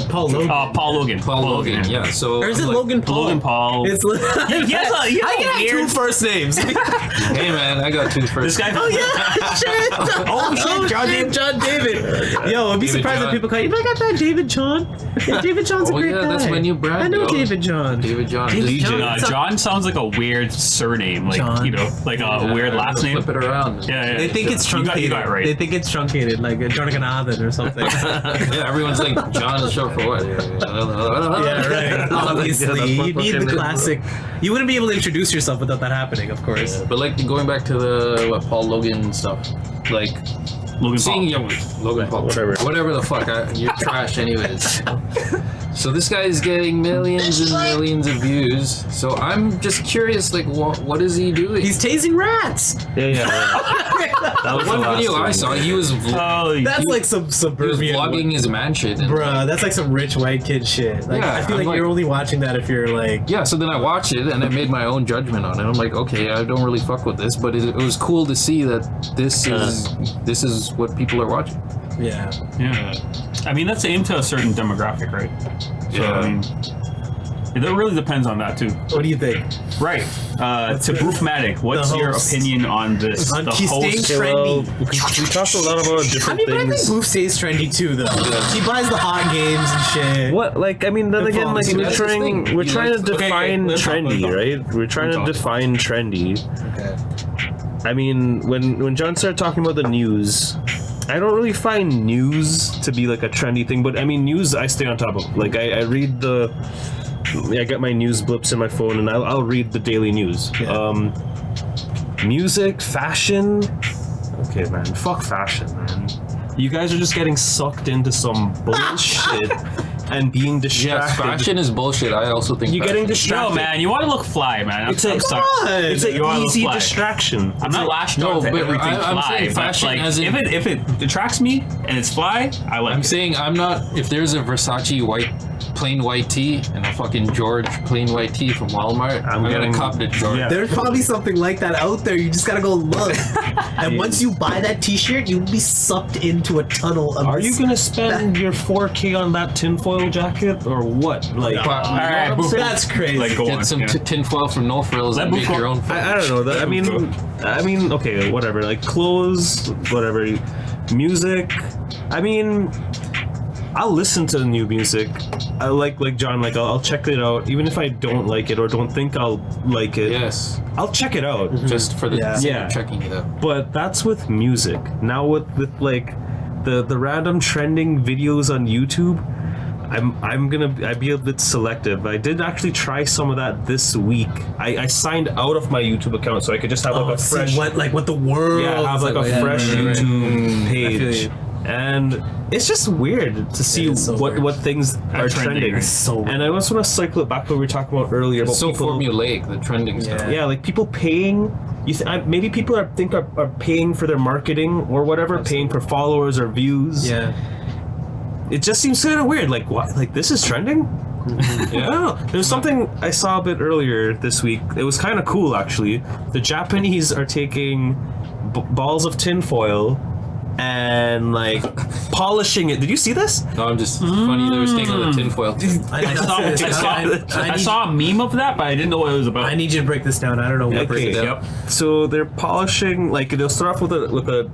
Speaker 3: Paul Logan.
Speaker 5: Paul Logan.
Speaker 2: Paul Logan. Yeah. So
Speaker 3: or is it
Speaker 2: like,
Speaker 3: Logan Paul?
Speaker 5: Logan Paul.
Speaker 3: It's
Speaker 5: He has a
Speaker 3: I can have
Speaker 5: weird-
Speaker 3: two first names.
Speaker 2: Hey man, I got two first.
Speaker 5: This guy.
Speaker 3: Oh yeah, shit. Oh shit, John David. Yo, I'd be
Speaker 2: David
Speaker 3: surprised
Speaker 2: John.
Speaker 3: if people call you. I got that David John. Yeah, David John's a
Speaker 2: Oh,
Speaker 3: great
Speaker 2: yeah,
Speaker 3: guy.
Speaker 2: that's my new brand,
Speaker 3: I know
Speaker 2: yo.
Speaker 3: David John.
Speaker 2: David John.
Speaker 3: David
Speaker 2: Just-
Speaker 3: John.
Speaker 5: John sounds like a weird surname, like
Speaker 3: John.
Speaker 5: you know, like a weird last name.
Speaker 2: Flip it around.
Speaker 5: Yeah, yeah.
Speaker 3: They think it's
Speaker 5: You
Speaker 3: truncated.
Speaker 5: got it right.
Speaker 3: They think it's truncated, like Jonathan or something.
Speaker 2: Yeah, everyone's like, John is short for what?
Speaker 3: Yeah, right. Obviously, you need the classic. You wouldn't be able to introduce yourself without that happening, of course.
Speaker 2: But like going back to the Paul Logan stuff, like
Speaker 5: Logan
Speaker 2: seeing
Speaker 5: Paul.
Speaker 2: Logan Paul, whatever the fuck, you're trash anyways. So this guy is getting millions and millions of views. So I'm just curious, like, what is he doing?
Speaker 3: He's tasing rats.
Speaker 1: Yeah. That was the
Speaker 2: One
Speaker 1: last
Speaker 2: video I
Speaker 1: one.
Speaker 2: saw, he was
Speaker 5: Oh,
Speaker 3: That's like some
Speaker 2: he was
Speaker 3: suburban.
Speaker 2: vlogging his mansion. And,
Speaker 3: Bruh, that's like some rich white kid shit. Like,
Speaker 2: Yeah,
Speaker 3: I feel
Speaker 2: I'm
Speaker 3: like you're
Speaker 2: like-
Speaker 3: only watching that if you're like.
Speaker 2: yeah, so then I watched it and I made my own judgment on it. I'm like, okay, I don't really fuck with this, but it was cool to see that this is what people are watching.
Speaker 3: Yeah.
Speaker 5: yeah. I mean, that's aimed to a certain demographic, right? So,
Speaker 2: Yeah.
Speaker 5: I mean, it really depends on that too.
Speaker 3: What do you think?
Speaker 5: Right. To
Speaker 3: your-
Speaker 5: Broofmatic, what's
Speaker 3: the
Speaker 5: your
Speaker 3: host.
Speaker 5: opinion on this?
Speaker 3: On
Speaker 5: the
Speaker 3: he's staying
Speaker 5: host.
Speaker 3: trendy.
Speaker 1: We talked a lot about
Speaker 3: I
Speaker 1: different
Speaker 3: mean, but I think
Speaker 1: things.
Speaker 3: Boof stays trendy too, though. He buys the hot games and shit.
Speaker 1: What, like, I mean, then
Speaker 3: The
Speaker 1: again,
Speaker 3: phones,
Speaker 1: like,
Speaker 3: see,
Speaker 1: we're
Speaker 2: that's his
Speaker 1: trying,
Speaker 2: thing.
Speaker 1: we're
Speaker 2: He
Speaker 1: trying to
Speaker 2: likes-
Speaker 1: define
Speaker 5: let's talk,
Speaker 1: trendy,
Speaker 5: let's talk.
Speaker 1: right? We're trying to
Speaker 5: talk.
Speaker 1: define trendy.
Speaker 3: Okay.
Speaker 1: I mean, when John started talking about the news, I don't really find news to be like a trendy thing, but I mean, news I stay on top of. Like, I read I get my news blips in my phone, and I'll read the daily news.
Speaker 3: Yeah.
Speaker 1: Music, fashion. Okay, man, fuck fashion, man. You guys are just getting sucked into some bullshit and being
Speaker 2: Yes,
Speaker 1: distracted.
Speaker 2: fashion is bullshit. I also think
Speaker 1: You're
Speaker 2: fashion
Speaker 1: getting
Speaker 2: is-
Speaker 1: distracted.
Speaker 5: No, man, you want to look fly, man. I'm
Speaker 1: It's a,
Speaker 5: sorry.
Speaker 1: it's
Speaker 5: You wanna
Speaker 1: an
Speaker 5: look
Speaker 1: easy
Speaker 5: fly.
Speaker 1: distraction.
Speaker 5: I'm not lashed
Speaker 2: No,
Speaker 5: on to
Speaker 2: but
Speaker 5: everything
Speaker 2: I'm
Speaker 5: fly,
Speaker 2: saying
Speaker 5: but
Speaker 2: fashion
Speaker 5: like,
Speaker 2: as in-
Speaker 5: if it attracts me and it's fly, I like
Speaker 2: I'm
Speaker 5: it.
Speaker 2: saying I'm not. If there's a Versace plain white tee and a fucking George plain white tee from Walmart, I'm gonna
Speaker 1: getting-
Speaker 2: cop the George.
Speaker 1: Yeah.
Speaker 3: There's probably something like that out there. You just gotta go look. And once you buy that T-shirt, you'll be sucked into a tunnel of.
Speaker 1: Are you gonna spend your 4K on that tinfoil jacket or what? Like,
Speaker 2: But
Speaker 5: All right, Boof,
Speaker 3: That's crazy.
Speaker 5: like go
Speaker 2: get
Speaker 5: on.
Speaker 2: some
Speaker 5: yeah.
Speaker 2: tinfoil from No Frills
Speaker 5: Let
Speaker 2: and make
Speaker 5: Buffalo-
Speaker 2: your own.
Speaker 1: I don't know. I mean, okay, whatever. Like clothes, whatever. Music. I mean, I'll listen to the new music. I like John. Like I'll check it out, even if I don't like it or don't think I'll like it.
Speaker 2: Yes,
Speaker 1: I'll check it out.
Speaker 2: just for the
Speaker 3: Yeah.
Speaker 2: sake
Speaker 1: Yeah.
Speaker 2: of checking it out.
Speaker 1: But that's with music. Now with like the random trending videos on YouTube, I'd be a bit selective. I did actually try some of that this week. I signed out of my YouTube account so I could just have like a
Speaker 3: see
Speaker 1: fresh
Speaker 3: what the world?
Speaker 1: yeah, have like a
Speaker 3: yeah,
Speaker 1: fresh
Speaker 3: right, right, right.
Speaker 1: YouTube
Speaker 3: I feel
Speaker 1: page.
Speaker 3: you.
Speaker 1: And it's just weird to see
Speaker 3: It is so weird.
Speaker 1: what things are
Speaker 5: trending,
Speaker 1: trending.
Speaker 5: right?
Speaker 3: So weird.
Speaker 1: And I just want to cycle it back to what we were talking about earlier about
Speaker 2: It's so
Speaker 1: people.
Speaker 2: formulaic, the trending stuff.
Speaker 3: Yeah.
Speaker 1: Yeah, like people paying. Maybe people are paying for their marketing or whatever, paying for followers or views.
Speaker 3: Yeah.
Speaker 1: It just seems kind of weird. Like what? Like this is trending? I don't know. There's something I saw a bit earlier this week. It was kind of cool actually. The Japanese are taking balls of tinfoil and like polishing it. Did you see this?
Speaker 2: No, I'm just funny. They were staying on the tinfoil.
Speaker 5: I saw a meme of that, but I didn't know what it was about.
Speaker 3: I need you to break this down. I don't know what.
Speaker 1: Okay.
Speaker 5: Yep.
Speaker 1: So they're polishing. Like they'll start off with a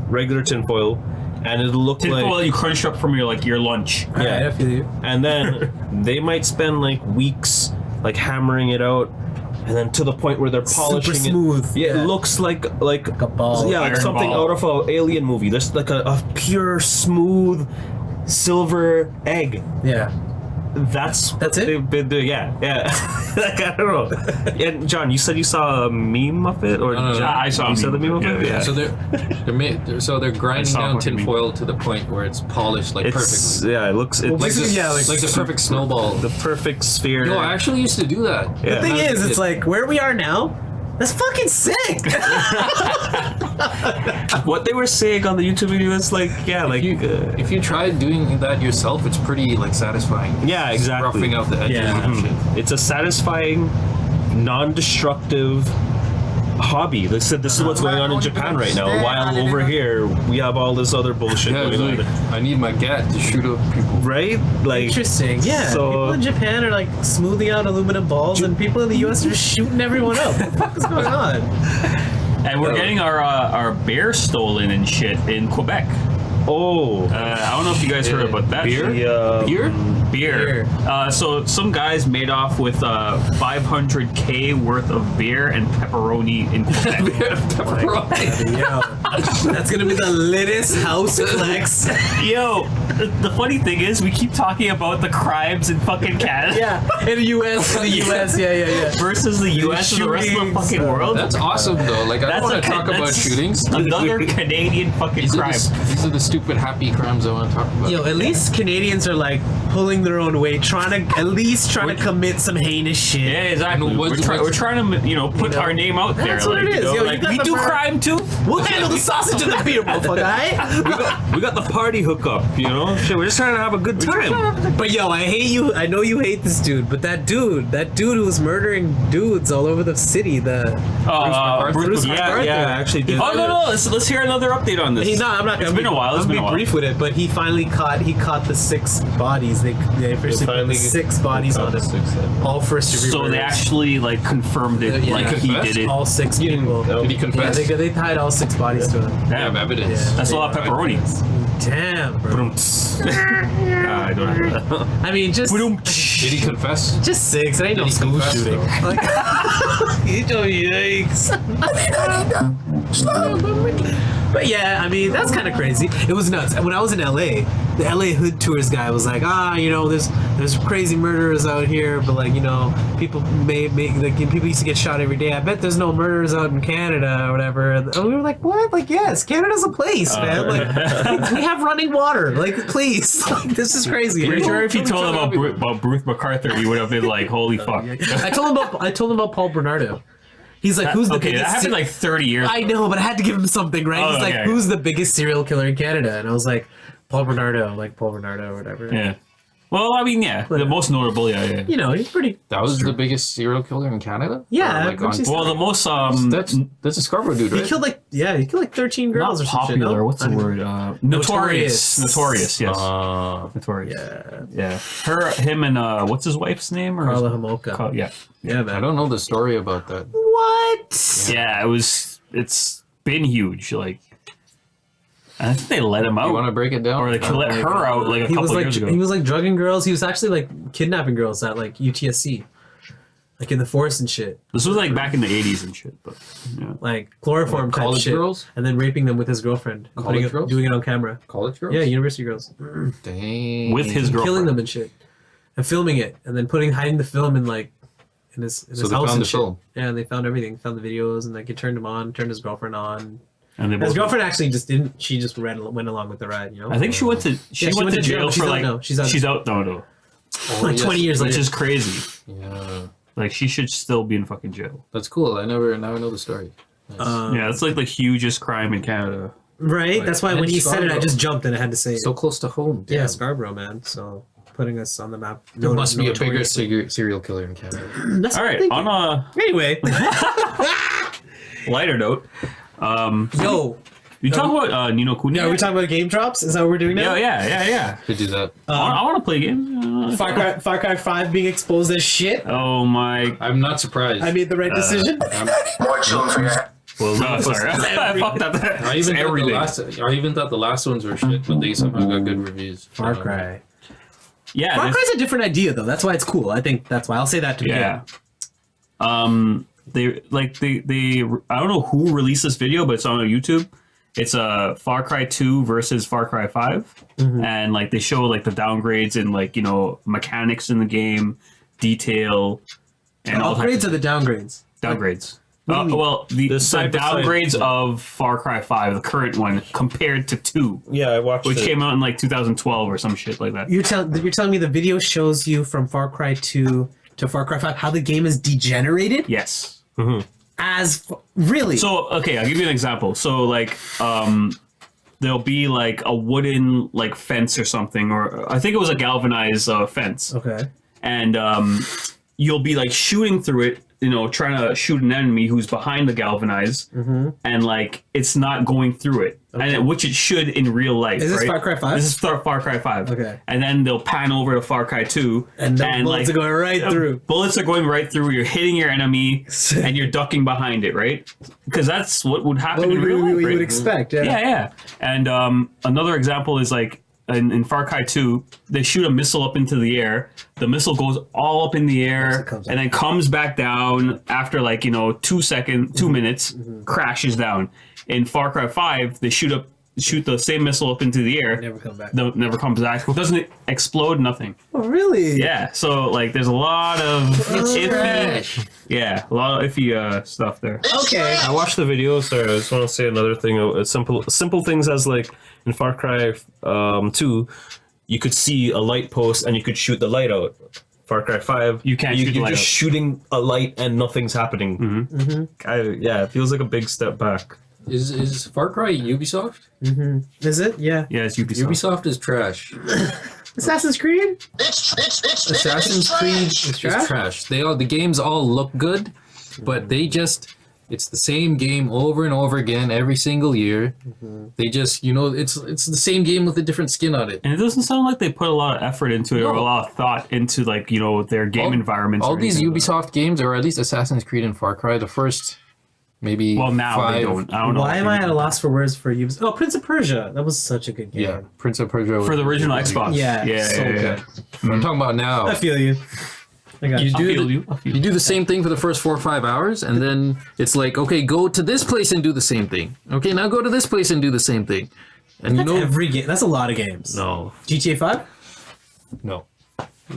Speaker 1: regular tinfoil, and it'll look
Speaker 5: Tinfoil
Speaker 1: like
Speaker 5: you crunched up from your lunch.
Speaker 3: All right, I feel you.
Speaker 1: and then they might spend like weeks like hammering it out, and then to the point where they're polishing
Speaker 3: smooth,
Speaker 1: it. Yeah,
Speaker 3: yeah.
Speaker 1: it looks like
Speaker 3: a ball.
Speaker 1: Yeah, like
Speaker 5: Iron
Speaker 1: something
Speaker 5: ball.
Speaker 1: out of an alien movie. There's like a pure smooth silver egg.
Speaker 3: Yeah.
Speaker 1: That's
Speaker 3: That's it?
Speaker 1: They've been doing. Yeah. Like, I don't know. And John, you said you saw a meme of it, or
Speaker 2: No.
Speaker 1: John,
Speaker 5: I saw a
Speaker 1: you saw the
Speaker 5: meme
Speaker 1: meme
Speaker 5: of
Speaker 1: of
Speaker 5: it,
Speaker 1: it.
Speaker 5: yeah.
Speaker 2: So they're grinding
Speaker 5: saw
Speaker 2: down
Speaker 5: what you mean.
Speaker 2: tinfoil to the point where it's polished like
Speaker 1: It's
Speaker 2: perfectly.
Speaker 1: yeah. It looks
Speaker 3: Well,
Speaker 1: it's
Speaker 2: Like
Speaker 3: basically,
Speaker 2: the,
Speaker 3: yeah,
Speaker 2: like the perfect snowball.
Speaker 1: the perfect sphere.
Speaker 2: No, I actually used to do that.
Speaker 1: Yeah.
Speaker 3: The thing
Speaker 2: When I was
Speaker 3: is,
Speaker 2: a
Speaker 3: it's
Speaker 2: kid.
Speaker 3: like where we are now. That's fucking sick.
Speaker 1: What they were saying on the YouTube video is like
Speaker 2: if you try doing that yourself, it's pretty like satisfying.
Speaker 1: yeah, exactly.
Speaker 2: Roughing out the edges
Speaker 3: Yeah.
Speaker 2: and shit.
Speaker 1: It's a satisfying, non-destructive hobby. They said this is what's going on in Japan right now. While over here we have all this other bullshit
Speaker 2: Yeah, it's
Speaker 1: going
Speaker 2: like,
Speaker 1: on.
Speaker 2: I need my gat to shoot up people.
Speaker 1: Right? Like
Speaker 3: Interesting. Yeah.
Speaker 1: So-
Speaker 3: People in Japan are like smoothing out aluminum balls, and people in the U.S. are just shooting everyone up. What the fuck is going on?
Speaker 5: and we're getting our bear stolen and shit in Quebec.
Speaker 1: Oh,
Speaker 5: I don't know if you guys heard about that.
Speaker 2: Beer?
Speaker 5: Beer. So some guys made off with 500K worth of beer and pepperoni in Quebec.
Speaker 3: Yo, that's gonna be the littest house flex.
Speaker 5: Yo, the funny thing is, we keep talking about the crimes in fucking Canada.
Speaker 3: Yeah, in the U.S. Yeah.
Speaker 5: Versus the U.S. and the rest of the fucking world.
Speaker 2: That's awesome though. Like I don't want to talk about
Speaker 5: that's
Speaker 2: shootings.
Speaker 5: Another Canadian fucking crime.
Speaker 2: These are the stupid happy crimes I want to talk about.
Speaker 3: Yo, at least Canadians are like pulling their own weight, trying to commit some heinous shit.
Speaker 5: Yeah, exactly.
Speaker 2: And
Speaker 5: We're trying to, put our name out there.
Speaker 3: That's what it is. Yo,
Speaker 5: like,
Speaker 3: you got
Speaker 5: we
Speaker 3: the
Speaker 5: do
Speaker 3: bar-
Speaker 5: crime too.
Speaker 3: We'll handle the sausage and the beer, motherfucker, alright?
Speaker 1: we got the party hookup, you know? Shit, we're just trying to have a good time.
Speaker 3: But yo, I hate you. I know you hate this dude, but that dude who was murdering dudes all over the city, Bruce
Speaker 1: Yeah,
Speaker 3: McCarthy.
Speaker 1: yeah, I actually did.
Speaker 5: Oh no! Let's hear another update on this.
Speaker 3: I'm not.
Speaker 5: It's been a while.
Speaker 3: I'll be brief with it, but he finally caught the 6 bodies. They officially put the 6 bodies on it. All first degree.
Speaker 5: So they actually like confirmed it,
Speaker 3: Yeah.
Speaker 5: like he did it.
Speaker 3: all 6 people.
Speaker 2: Did he
Speaker 3: Yeah,
Speaker 2: confess?
Speaker 3: they tied all 6 bodies to him.
Speaker 5: Damn,
Speaker 2: evidence.
Speaker 3: Yeah.
Speaker 5: that's a lot of pepperoni.
Speaker 3: Damn, bro.
Speaker 5: I don't have that.
Speaker 3: I mean, just
Speaker 2: Did he confess?
Speaker 3: 6. It ain't no
Speaker 2: Did he
Speaker 3: school
Speaker 2: confess,
Speaker 3: shooting.
Speaker 2: though?
Speaker 3: Like, yikes. But yeah, I mean, that's kind of crazy. It was nuts. When I was in LA, the LA Hood Tours guy was like, there's crazy murderers out here, but like, people people used to get shot every day. I bet there's no murderers out in Canada or whatever. And we were like, what? Like, yes, Canada's a place, man. Like, we have running water. Like, please. Like, this is crazy.
Speaker 5: Pretty sure if you told him about Bruce McCarthy, he would have been like, "Holy fuck!"
Speaker 3: I told him about Paul Bernardo. He's like, who's the
Speaker 5: Okay,
Speaker 3: biggest?
Speaker 5: that happened like 30 years.
Speaker 3: I know, but I had to give him something, right?
Speaker 5: Oh,
Speaker 3: He's like,
Speaker 5: okay.
Speaker 3: who's the biggest serial killer in Canada? And I was like, Paul Bernardo or whatever.
Speaker 5: Yeah. Well, I mean, yeah, the most notable, yeah.
Speaker 3: He's pretty.
Speaker 2: That was the biggest serial killer in Canada?
Speaker 3: Yeah,
Speaker 2: Or, like, on,
Speaker 3: which is-
Speaker 5: Well, the most
Speaker 2: that's a Scarborough dude, right?
Speaker 3: He killed like 13 girls
Speaker 5: not
Speaker 3: or something.
Speaker 5: popular. What's the word?
Speaker 3: Notorious.
Speaker 5: Notorious. Yes. Notorious. Yeah. Him, and what's his wife's name? Or
Speaker 3: Carla Homolka.
Speaker 5: Yeah.
Speaker 3: Yeah,
Speaker 2: I
Speaker 3: man.
Speaker 2: don't know the story about that.
Speaker 3: What?
Speaker 5: Yeah, it's been huge. Like, I think they let him
Speaker 2: You
Speaker 5: out,
Speaker 2: want to break it down?
Speaker 5: or they let her out like a
Speaker 3: He was
Speaker 5: couple
Speaker 3: like
Speaker 5: years ago.
Speaker 3: he was like drugging girls. He was actually like kidnapping girls at like UTSC, like in the forest and shit.
Speaker 5: This was like back in the 80s and shit, but yeah.
Speaker 3: Like chloroform type
Speaker 2: college
Speaker 3: shit,
Speaker 2: girls?
Speaker 3: and then raping them with his girlfriend, and
Speaker 2: College girls?
Speaker 3: doing it on camera.
Speaker 2: College girls?
Speaker 3: Yeah, university girls.
Speaker 2: Dang.
Speaker 5: With his girlfriend.
Speaker 3: Killing them and shit, and filming it, and then hiding the film in like in his
Speaker 2: So they
Speaker 3: house
Speaker 2: found
Speaker 3: and
Speaker 2: the
Speaker 3: shit.
Speaker 2: film.
Speaker 3: Yeah, and they found everything, found the videos, and like he turned him on, turned his girlfriend on.
Speaker 5: And they
Speaker 3: His
Speaker 5: both,
Speaker 3: girlfriend actually just didn't. She just went along with the ride,
Speaker 5: I think she went to went to jail
Speaker 3: She's
Speaker 5: for
Speaker 3: out
Speaker 5: like
Speaker 3: now. She's out.
Speaker 5: No,
Speaker 3: like
Speaker 2: yes.
Speaker 3: 20 years
Speaker 5: which
Speaker 3: later.
Speaker 5: is crazy.
Speaker 2: Yeah.
Speaker 5: Like she should still be in fucking jail.
Speaker 2: That's cool. Now I know the story. Nice.
Speaker 5: Yeah, it's like the hugest crime in Canada.
Speaker 3: Right.
Speaker 2: Like,
Speaker 3: That's why when
Speaker 2: and
Speaker 3: he said it, I
Speaker 2: Scarborough.
Speaker 3: just jumped and I had to say it.
Speaker 2: So close to home.
Speaker 3: Yeah,
Speaker 2: Damn.
Speaker 3: Scarborough, man. So putting us on the map.
Speaker 2: There must be a bigger
Speaker 3: notorious-
Speaker 2: serial killer in Canada.
Speaker 3: That's
Speaker 5: All
Speaker 3: what I'm
Speaker 5: right,
Speaker 3: thinking.
Speaker 5: on a
Speaker 3: Anyway,
Speaker 5: lighter note,
Speaker 3: yo,
Speaker 5: you talk about Nino Kuni.
Speaker 3: are we talking about game drops? Is that what we're doing now?
Speaker 5: Yeah.
Speaker 2: Could do that.
Speaker 5: I want to play a game.
Speaker 3: Far Cry 5 being exposed as shit.
Speaker 5: Oh my.
Speaker 2: I'm not surprised.
Speaker 3: I made the right decision.
Speaker 4: More chilling for your head.
Speaker 5: Well, no, sorry. I fucked up.
Speaker 2: I even thought the last ones were shit, but they somehow got good reviews.
Speaker 3: Far Cry.
Speaker 5: Yeah.
Speaker 3: Far
Speaker 5: this-
Speaker 3: Cry's a different idea, though. That's why it's cool. I think that's why I'll say that to begin.
Speaker 5: Yeah. They I don't know who released this video, but it's on YouTube. It's a Far Cry 2 versus Far Cry 5, and like they show like the downgrades and like mechanics in the game, detail, and all
Speaker 3: Upgrades
Speaker 5: types
Speaker 3: or the downgrades?
Speaker 5: of downgrades.
Speaker 3: do you mean?
Speaker 5: Well, the
Speaker 1: side by side.
Speaker 5: downgrades of Far Cry 5, the current one, compared to 2,
Speaker 1: Yeah, I watched
Speaker 5: which
Speaker 1: it.
Speaker 5: came out in like 2012 or some shit like that.
Speaker 3: You're telling me the video shows you from Far Cry 2 to Far Cry 5 how the game is degenerated?
Speaker 5: Yes.
Speaker 3: Really?
Speaker 5: So okay, I'll give you an example. So like there'll be like a wooden like fence or something, or I think it was a galvanized fence,
Speaker 3: okay.
Speaker 5: and you'll be like shooting through it, trying to shoot an enemy who's behind the galvanize, and like it's not going through it, and which it should in real life.
Speaker 3: Is this
Speaker 5: right?
Speaker 3: Far Cry 5?
Speaker 5: This is Far Cry 5.
Speaker 3: Okay.
Speaker 5: And then they'll pan over to Far Cry 2,
Speaker 3: And the bullets are going right through.
Speaker 5: Bullets are going right through. You're hitting your enemy, and you're ducking behind it, right? Because that's what would happen
Speaker 3: What
Speaker 5: in real life.
Speaker 3: you
Speaker 5: right?
Speaker 3: would expect, yeah.
Speaker 5: Yeah. And another example is like in Far Cry 2, they shoot a missile up into the air. The missile goes all up in the air and then comes back down after 2 minutes, crashes down. In Far Cry 5, they shoot the same missile up into the air.
Speaker 3: Never come back.
Speaker 5: Never comes back. Doesn't explode, nothing.
Speaker 3: Oh, really?
Speaker 5: Yeah, so like there's a lot of iffy, a lot of iffy stuff there.
Speaker 3: Okay.
Speaker 1: I watched the video. Sorry, I just want to say another thing. Simple things as like in Far Cry 2, you could see a light post and you could shoot the light out. Far Cry 5,
Speaker 5: You can't shoot the
Speaker 1: You're
Speaker 5: light
Speaker 1: just
Speaker 5: out.
Speaker 1: shooting a light and nothing's happening. It feels like a big step back.
Speaker 2: Is Far Cry Ubisoft?
Speaker 3: Is it? Yeah.
Speaker 5: Yeah, it's Ubisoft.
Speaker 2: Ubisoft is trash.
Speaker 3: Assassin's Creed?
Speaker 2: Assassin's Creed is trash. The games all look good, but it's the same game over and over again every single year. They just, it's the same game with a different skin on it.
Speaker 5: And it doesn't sound like they put a lot of effort into it or a lot of thought into their game environments.
Speaker 2: All
Speaker 5: or
Speaker 2: these
Speaker 5: anything like
Speaker 2: Ubisoft games, or at least Assassin's Creed and Far Cry, the first maybe
Speaker 5: that. Well, now
Speaker 2: 5.
Speaker 5: they don't. I don't know.
Speaker 3: Why am I at a loss for words for Ubisoft? Oh, Prince of Persia. That was such a good game.
Speaker 2: Yeah, Prince of Persia
Speaker 5: For the original
Speaker 2: was
Speaker 5: Xbox.
Speaker 3: Yeah, so
Speaker 5: yeah.
Speaker 2: I'm talking about now.
Speaker 3: I feel you. I got
Speaker 2: You
Speaker 3: you.
Speaker 5: I
Speaker 2: do
Speaker 5: feel
Speaker 2: the,
Speaker 5: you. I feel
Speaker 2: you do the same thing for the first 4 or 5 hours, and then it's like, okay, go to this place and do the same thing. Okay, now go to this place and do the same thing. And
Speaker 3: That's every game. That's a lot of games.
Speaker 2: no,
Speaker 3: GTA 5?
Speaker 2: no.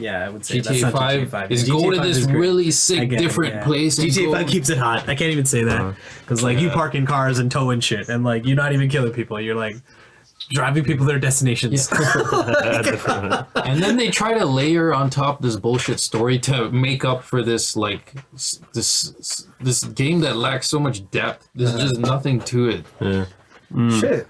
Speaker 3: Yeah, I would say that's
Speaker 2: GTA
Speaker 3: not
Speaker 2: 5
Speaker 3: GTA 5.
Speaker 2: is
Speaker 3: GTA
Speaker 2: go to
Speaker 3: 5
Speaker 2: this
Speaker 3: is great.
Speaker 2: really
Speaker 3: I
Speaker 2: sick
Speaker 3: get it,
Speaker 2: different
Speaker 3: yeah.
Speaker 2: place. and
Speaker 3: GTA
Speaker 2: go-
Speaker 3: 5 keeps it hot. I can't even say that because you park in cars and tow and shit, and you're not even killing people. You're driving people to their destinations.
Speaker 2: And then they try to layer on top this bullshit story to make up for this this game that lacks so much depth. There's just nothing to it.
Speaker 3: Shit.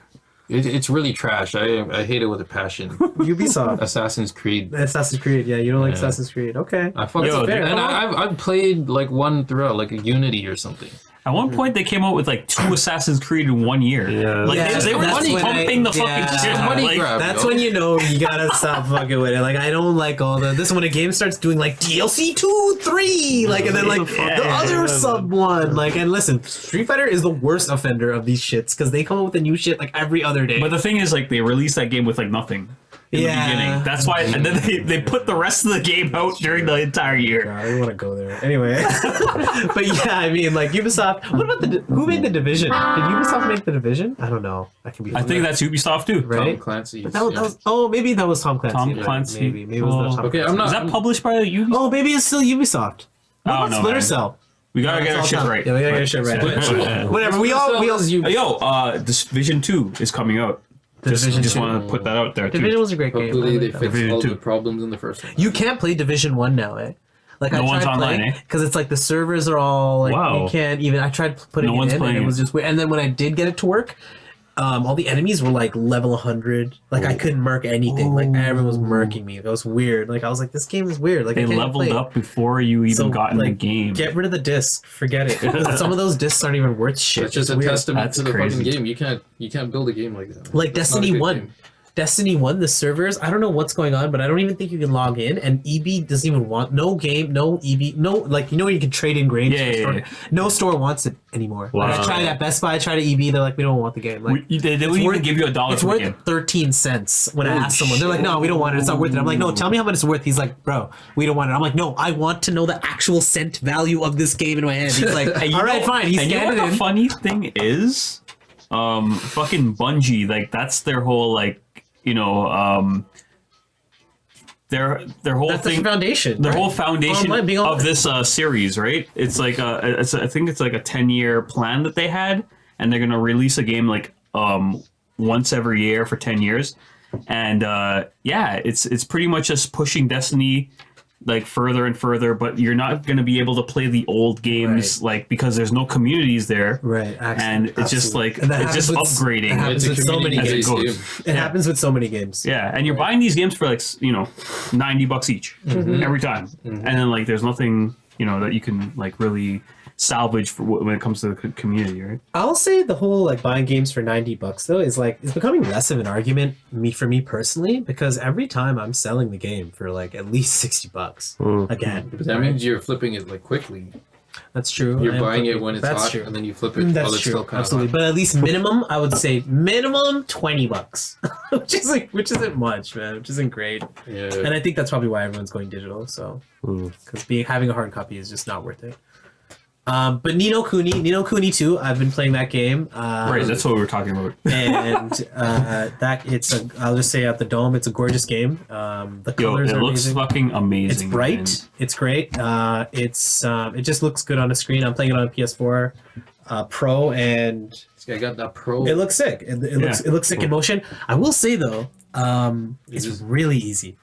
Speaker 2: It's really trash. I hate it with a passion.
Speaker 3: Ubisoft.
Speaker 2: Assassin's Creed.
Speaker 3: Assassin's Creed. Yeah, you don't like
Speaker 2: Yeah.
Speaker 3: Assassin's Creed. Okay.
Speaker 2: I fucking
Speaker 5: Yo,
Speaker 3: fair.
Speaker 2: and I've played one throughout, like a Unity or something.
Speaker 5: At one point, they came out with 2 Assassin's Creed in 1 year.
Speaker 1: Yeah.
Speaker 3: Yeah,
Speaker 5: they were
Speaker 3: that's when
Speaker 5: pumping the fucking
Speaker 3: yeah.
Speaker 5: shit.
Speaker 2: Money
Speaker 5: Like,
Speaker 2: grab.
Speaker 3: That's
Speaker 2: yo.
Speaker 3: when you know you gotta stop fucking with it. I don't like all this when a game starts doing DLC 2, 3, and then the other sub one. And listen, Street Fighter is the worst offender of these shits because they come up with a new shit every other day.
Speaker 5: But the thing is, they released that game with nothing in the beginning. That's why, and then they put the rest of the game out during the entire year.
Speaker 3: I don't want to go there. Anyway. But yeah, I mean, Ubisoft. What about who made the Division? Did Ubisoft make the Division? I don't know. That could be.
Speaker 5: I think that's Ubisoft too.
Speaker 3: right.
Speaker 2: Tom Clancy's.
Speaker 3: That was, oh, maybe that was Tom Clancy.
Speaker 5: Tom
Speaker 3: right?
Speaker 5: Clancy.
Speaker 3: Maybe it was the Tom
Speaker 2: Okay,
Speaker 3: Clancy.
Speaker 2: I'm not.
Speaker 5: Is that published by Ubisoft?
Speaker 3: Oh, maybe it's still Ubisoft.
Speaker 5: I
Speaker 3: What
Speaker 5: don't
Speaker 3: about
Speaker 5: know,
Speaker 3: Splinter
Speaker 5: man.
Speaker 3: Cell?
Speaker 5: We gotta
Speaker 3: That's
Speaker 5: get our
Speaker 3: all
Speaker 5: shit
Speaker 3: Tom-
Speaker 5: right.
Speaker 3: Yeah, we gotta get our shit right. Whatever. We all.
Speaker 5: Yo, Division 2 is coming out.
Speaker 3: Division
Speaker 5: Just
Speaker 3: 2.
Speaker 5: want to put that out there too.
Speaker 3: Division was a great game.
Speaker 2: Hopefully
Speaker 3: I
Speaker 2: they
Speaker 3: like that.
Speaker 2: fix
Speaker 5: Division
Speaker 2: all
Speaker 5: 2.
Speaker 2: the problems in the first one.
Speaker 3: You can't play Division 1 now, eh? I
Speaker 5: No one's online, eh?
Speaker 3: Because it's the servers are all
Speaker 5: Wow.
Speaker 3: you can't even. I tried putting
Speaker 5: No
Speaker 3: it
Speaker 5: one's
Speaker 3: in, and
Speaker 5: playing
Speaker 3: it
Speaker 5: it.
Speaker 3: was just weird. And then when I did get it to work, all the enemies were level 100. I couldn't murk anything. Everyone was murking me. That was weird. I was this game is weird. I
Speaker 5: They
Speaker 3: can't even
Speaker 5: leveled
Speaker 3: play it.
Speaker 5: up before you even got in the game.
Speaker 3: Get rid of the disc. Forget it. Some of those discs aren't even worth shit.
Speaker 2: It's just
Speaker 3: It's
Speaker 2: a
Speaker 3: weird.
Speaker 2: testament
Speaker 5: That's
Speaker 2: to the
Speaker 5: crazy.
Speaker 2: fucking game. You can't build a game like that.
Speaker 3: Like
Speaker 2: That's not a
Speaker 3: Destiny
Speaker 2: good
Speaker 3: 1.
Speaker 2: game.
Speaker 3: Destiny 1, the servers, I don't know what's going on, but I don't even think you can log in, and EB doesn't even want, no game, no EB, no, you can trade in grains.
Speaker 5: Yeah,
Speaker 3: from the
Speaker 5: yeah,
Speaker 3: store.
Speaker 5: yeah.
Speaker 3: No store wants it anymore. I
Speaker 1: Wow.
Speaker 3: tried at Best Buy, I tried at EB, they're we don't want the game.
Speaker 5: They don't even give you $1
Speaker 3: It's
Speaker 5: for the
Speaker 3: worth
Speaker 5: game.
Speaker 3: 13 cents when I asked someone. They're no, we don't want it, it's not worth it. I'm no, tell me how much it's worth. He's bro, we don't want it. I'm no, I want to know the actual cent value of this game in my hand. He's all right, fine. He
Speaker 5: And you know
Speaker 3: scanned
Speaker 5: what
Speaker 3: it
Speaker 5: the
Speaker 3: in.
Speaker 5: funny thing is? Fucking Bungie, that's their whole their whole
Speaker 3: That's the
Speaker 5: thing.
Speaker 3: foundation.
Speaker 5: The
Speaker 3: right?
Speaker 5: whole foundation
Speaker 3: Online, being
Speaker 5: of
Speaker 3: online.
Speaker 5: this series, right? It's I think it's a 10-year plan that they had, and they're gonna release a game once every year for 10 years, and it's pretty much just pushing Destiny further and further, but you're not gonna be able to play the old games because there's no communities there,
Speaker 3: Right,
Speaker 5: and it's just
Speaker 3: And that
Speaker 5: it's just
Speaker 3: happens with-
Speaker 5: upgrading.
Speaker 3: that happens
Speaker 2: It's a
Speaker 3: with so many
Speaker 2: community-based
Speaker 3: games.
Speaker 2: game.
Speaker 3: It happens with so many games.
Speaker 5: Yeah, and you're buying these games for $90 each every time, and then there's nothing that you can like really salvage for when it comes to the community, right?
Speaker 3: I'll say the whole like buying games for $90 though is like it's becoming less of an argument for me personally, because every time I'm selling the game for like at least $60 again.
Speaker 2: But that means you're flipping it like quickly.
Speaker 3: That's true.
Speaker 2: You're buying it when it's
Speaker 3: That's
Speaker 2: hot,
Speaker 3: true.
Speaker 2: and then you flip it
Speaker 3: That's
Speaker 2: while it's
Speaker 3: true.
Speaker 2: still kind
Speaker 3: Absolutely.
Speaker 2: of
Speaker 3: But at least minimum, I would say minimum $20, which isn't much, man. Which isn't great.
Speaker 2: hot. Yeah.
Speaker 3: And I think that's probably why everyone's going digital. So, because having a hard copy is just not worth it. But Ni no Kuni 2, I've been playing that game.
Speaker 5: Right, that's what we were talking about.
Speaker 3: And I'll just say at the Dome, it's a gorgeous game. The colors
Speaker 5: it
Speaker 3: are
Speaker 5: looks
Speaker 3: amazing.
Speaker 5: fucking amazing.
Speaker 3: It's bright.
Speaker 5: man.
Speaker 3: It's great. It just looks good on the screen. I'm playing it on PS4 Pro, and
Speaker 2: I got that pro.
Speaker 3: it looks sick. It looks sick in motion. I will say though, it's really easy.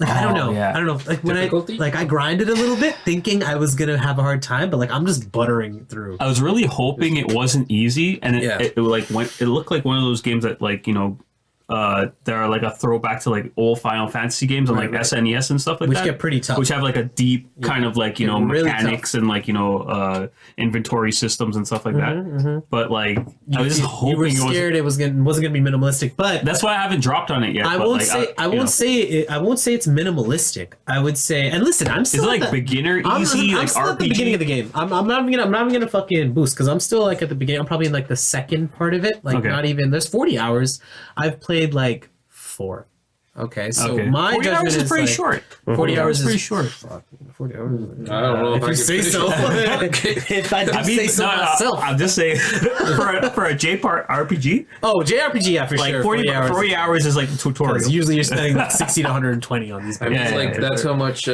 Speaker 3: Like, I don't know.
Speaker 5: yeah.
Speaker 3: I don't know. Like when
Speaker 2: Difficulty?
Speaker 3: I grinded a little bit, thinking I was gonna have a hard time, but like I'm just buttering through.
Speaker 5: I was really hoping it wasn't easy, and
Speaker 3: Yeah.
Speaker 5: it looked like one of those games that like they're like a throwback to like old Final Fantasy games on like
Speaker 3: Right.
Speaker 5: SNES and stuff like
Speaker 3: Which
Speaker 5: that,
Speaker 3: get pretty tough.
Speaker 5: which have like a deep kind of like
Speaker 3: Get really
Speaker 5: mechanics and like inventory systems and stuff like that. But like I was just
Speaker 3: you were
Speaker 5: hoping it
Speaker 3: scared it wasn't gonna be minimalistic, but
Speaker 5: that's why I haven't dropped on it yet.
Speaker 3: I
Speaker 5: but,
Speaker 3: won't
Speaker 5: like,
Speaker 3: say I won't say it's minimalistic. I would say, and listen, I'm
Speaker 5: Is
Speaker 3: still
Speaker 5: it
Speaker 3: at
Speaker 5: like
Speaker 3: the-
Speaker 5: beginner
Speaker 3: I'm
Speaker 5: easy, like
Speaker 3: still at the beginning of
Speaker 5: RPG?
Speaker 3: the game. I'm not gonna fucking boost because I'm still like at the beginning. I'm probably in like the second part of it. Like
Speaker 5: Okay.
Speaker 3: not even. There's 40 hours. I've played like 4. Okay, so
Speaker 5: Okay.
Speaker 3: my
Speaker 5: 40
Speaker 3: judgment
Speaker 5: hours is pretty
Speaker 3: like,
Speaker 5: short.
Speaker 3: 40 hours
Speaker 5: is pretty
Speaker 3: is
Speaker 5: short.
Speaker 3: 40 hours.
Speaker 2: I don't know
Speaker 3: If you say so. If I do say so myself.
Speaker 5: I'm just saying for a J-part RPG,
Speaker 3: Oh, JRPG, yeah, for
Speaker 5: like
Speaker 3: sure.
Speaker 5: 40 hours is like the tutorial.
Speaker 3: Because usually you're spending like 60 to 120 on these.
Speaker 2: I mean,
Speaker 5: Yeah,
Speaker 2: like
Speaker 5: yeah,
Speaker 2: that's how much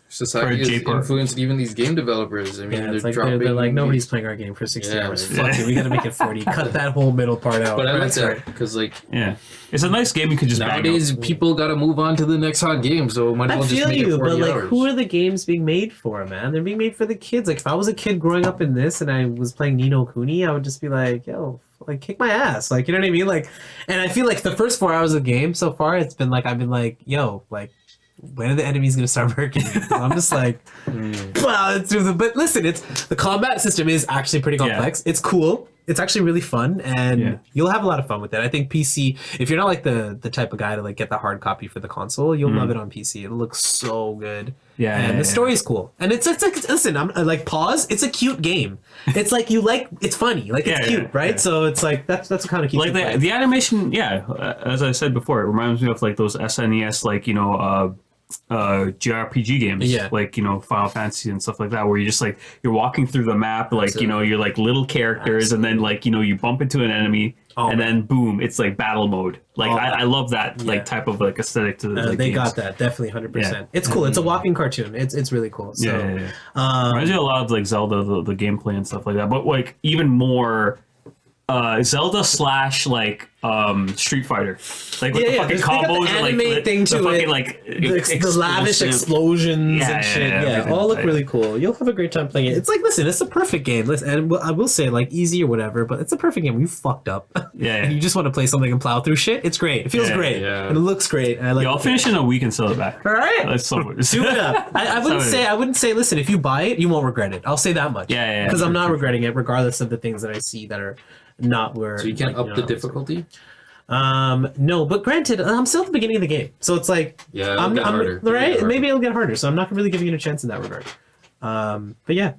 Speaker 2: society
Speaker 5: For a
Speaker 2: has
Speaker 5: J-part.
Speaker 2: influenced even these game developers. I mean,
Speaker 3: Yeah, it's
Speaker 2: they're
Speaker 3: like
Speaker 2: dropping.
Speaker 3: they're like nobody's playing our game for 60
Speaker 2: Yeah,
Speaker 3: hours.
Speaker 2: right.
Speaker 3: Fuck it, we gotta make it 40. Cut that whole middle part out.
Speaker 2: But I like
Speaker 3: That's
Speaker 2: that
Speaker 3: right.
Speaker 2: because like
Speaker 5: Yeah, it's a nice game. You could just bang
Speaker 2: nowadays
Speaker 5: out.
Speaker 2: people got to move on to the next hot game, so might as
Speaker 3: I
Speaker 2: well just
Speaker 3: feel
Speaker 2: make it
Speaker 3: you,
Speaker 2: 40
Speaker 3: but like,
Speaker 2: hours.
Speaker 3: who are the games being made for, man? They're being made for the kids. Like, if I was a kid growing up in this and I was playing Ni no Kuni, I would just be like, yo, like, kick my ass. Like, you know what I mean? Like, and I feel like the first 4 hours of the game so far, it's been like, I've been like, yo, like, when are the enemies gonna start murking me? I'm just like, wow, but listen, it's the combat system is actually pretty complex. It's cool. It's actually really fun, and you'll have a lot of fun with it. I think PC, if you're not like the type of guy to like get the hard copy for the console, you'll love it on PC. It looks so good.
Speaker 5: Yeah,
Speaker 3: and
Speaker 5: yeah,
Speaker 3: the story is cool. And it's like, listen, I'm like, pause. It's a cute game. It's like it's funny. Like it's cute, right?
Speaker 5: yeah.
Speaker 3: So it's like that's what kind of keeps
Speaker 5: Like
Speaker 3: it
Speaker 5: the,
Speaker 3: playing.
Speaker 5: the animation, as I said before, it reminds me of like those SNES, like JRPG games,
Speaker 3: Yeah.
Speaker 5: like Final Fantasy and stuff like that, where you're just like you're walking through the map, like you're like little characters, and then like you bump into an enemy, and then boom, it's like battle mode. Like I love that like type of like aesthetic to the
Speaker 3: they
Speaker 5: games.
Speaker 3: got that definitely 100%.
Speaker 5: Yeah.
Speaker 3: It's cool. It's a walking cartoon. It's really cool. So
Speaker 5: Yeah. Reminds me a lot of like Zelda, the gameplay and stuff like that, but like even more Zelda / like Street Fighter, like with the fucking
Speaker 3: They got the
Speaker 5: combos and like
Speaker 3: anime thing
Speaker 5: the
Speaker 3: to
Speaker 5: fucking
Speaker 3: it.
Speaker 5: like
Speaker 3: the lavish explosions
Speaker 5: Yeah,
Speaker 3: and shit.
Speaker 5: yeah,
Speaker 3: Yeah,
Speaker 5: everything.
Speaker 3: all look
Speaker 5: Yeah.
Speaker 3: really cool. You'll have a great time playing it. It's like, listen, it's a perfect game. Listen, and I will say, like, easy or whatever, but it's a perfect game. You fucked up.
Speaker 5: Yeah.
Speaker 3: And you just want to play something and plow through shit. It's great. It feels
Speaker 5: Yeah,
Speaker 3: great.
Speaker 2: yeah.
Speaker 3: And it looks great. And I like.
Speaker 5: I'll finish in a week and sell it back.
Speaker 3: All right.
Speaker 5: That's so much.
Speaker 3: Do it up. I wouldn't say. Listen, if you buy it, you won't regret it. I'll say that much.
Speaker 5: Yeah,
Speaker 3: Because I'm
Speaker 5: sure,
Speaker 3: not
Speaker 5: sure.
Speaker 3: regretting it, regardless of the things that I see that are not where.
Speaker 2: So you can't
Speaker 3: like,
Speaker 2: up the difficulty.
Speaker 3: No, but granted, I'm still at the beginning of the game, so it's like,
Speaker 2: Yeah, it'll get harder.
Speaker 3: right?
Speaker 2: It'll get
Speaker 3: Maybe it'll get harder, so I'm not really giving it a chance in that regard. But yeah,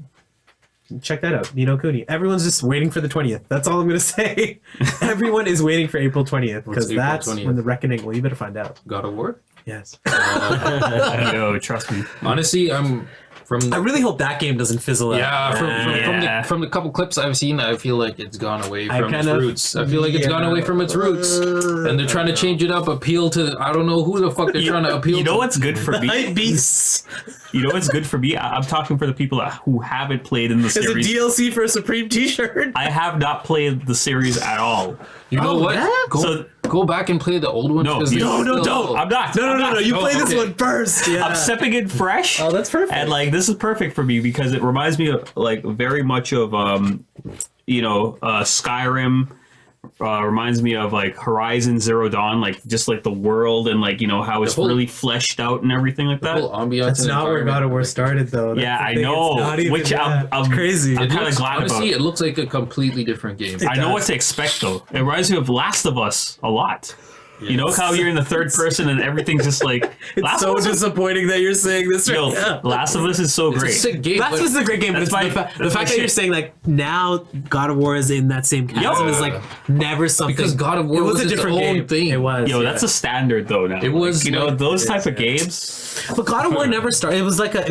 Speaker 3: check that out, Ni no Kuni. Everyone's just waiting for the 20th. That's all I'm gonna say. Everyone is waiting for April 20th because
Speaker 2: April
Speaker 3: that's
Speaker 2: 20th?
Speaker 3: when the reckoning. Well, you better find out.
Speaker 2: God of War.
Speaker 3: Yes,
Speaker 5: No, trust me.
Speaker 2: Honestly, I'm from.
Speaker 3: I really hope that game doesn't fizzle out.
Speaker 2: Yeah, from the couple clips I've seen, I feel like it's gone away
Speaker 3: I
Speaker 2: from its
Speaker 3: kind of-
Speaker 2: roots. I feel like it's gone away from its roots, and they're trying to change it up, appeal to I don't know who the fuck they're trying to appeal.
Speaker 5: You know
Speaker 2: to.
Speaker 5: what's good for me?
Speaker 3: Night Beasts
Speaker 5: You know what's good for me? I'm talking for the people who haven't played in the
Speaker 3: is a
Speaker 5: series.
Speaker 3: DLC for a Supreme T-shirt.
Speaker 5: I have not played the series at all.
Speaker 2: You know
Speaker 3: Oh,
Speaker 2: what?
Speaker 3: yeah?
Speaker 2: Go back and play the old ones.
Speaker 5: No,
Speaker 2: 'cause they're
Speaker 5: no,
Speaker 2: still-
Speaker 5: I'm not.
Speaker 3: No,
Speaker 5: I'm not.
Speaker 3: You
Speaker 2: Oh,
Speaker 3: play this
Speaker 2: okay.
Speaker 3: one first. Yeah.
Speaker 5: I'm stepping in fresh.
Speaker 3: Oh, that's perfect.
Speaker 5: And like this is perfect for me because it reminds me of like very much of Skyrim reminds me of like Horizon Zero Dawn, like just like the world and like how it's
Speaker 2: whole-
Speaker 5: really fleshed out and everything like that.
Speaker 2: Whole ambiance.
Speaker 3: That's
Speaker 2: and
Speaker 3: not where God of War
Speaker 2: environment.
Speaker 3: started, though. That's
Speaker 5: Yeah,
Speaker 3: the
Speaker 5: I
Speaker 3: thing.
Speaker 5: know.
Speaker 3: It's not even
Speaker 5: Which
Speaker 3: that.
Speaker 5: I'm
Speaker 3: It's crazy.
Speaker 5: I'm
Speaker 2: It
Speaker 5: kind of
Speaker 2: looks-
Speaker 5: glad
Speaker 2: honestly,
Speaker 5: about.
Speaker 2: it looks like a completely different game.
Speaker 5: I know
Speaker 3: does.
Speaker 5: what to expect though. It reminds me of Last of Us a lot. You know how you're in the third person and everything's just like
Speaker 3: It's
Speaker 5: Last
Speaker 3: so
Speaker 5: of Us.
Speaker 3: disappointing that you're saying this right
Speaker 5: Yo,
Speaker 3: now.
Speaker 5: Last of Us is so
Speaker 2: It's a
Speaker 5: great.
Speaker 2: sick game.
Speaker 3: That's
Speaker 2: but
Speaker 3: just a great game. But
Speaker 5: That's
Speaker 3: it's
Speaker 5: my-
Speaker 3: the
Speaker 5: that's
Speaker 3: fact
Speaker 5: my
Speaker 3: that you're
Speaker 5: shit.
Speaker 3: saying like now God of War is in that same chasm is like never something.
Speaker 2: because God of War
Speaker 3: it was,
Speaker 2: was
Speaker 3: a
Speaker 2: its
Speaker 3: different
Speaker 2: own
Speaker 3: game.
Speaker 2: thing.
Speaker 3: It was.
Speaker 5: Yo,
Speaker 3: yeah.
Speaker 5: that's a standard though now.
Speaker 2: It was
Speaker 5: like,
Speaker 2: like-
Speaker 5: those type
Speaker 3: yeah.
Speaker 5: of games.
Speaker 3: But God of War never started. It was like a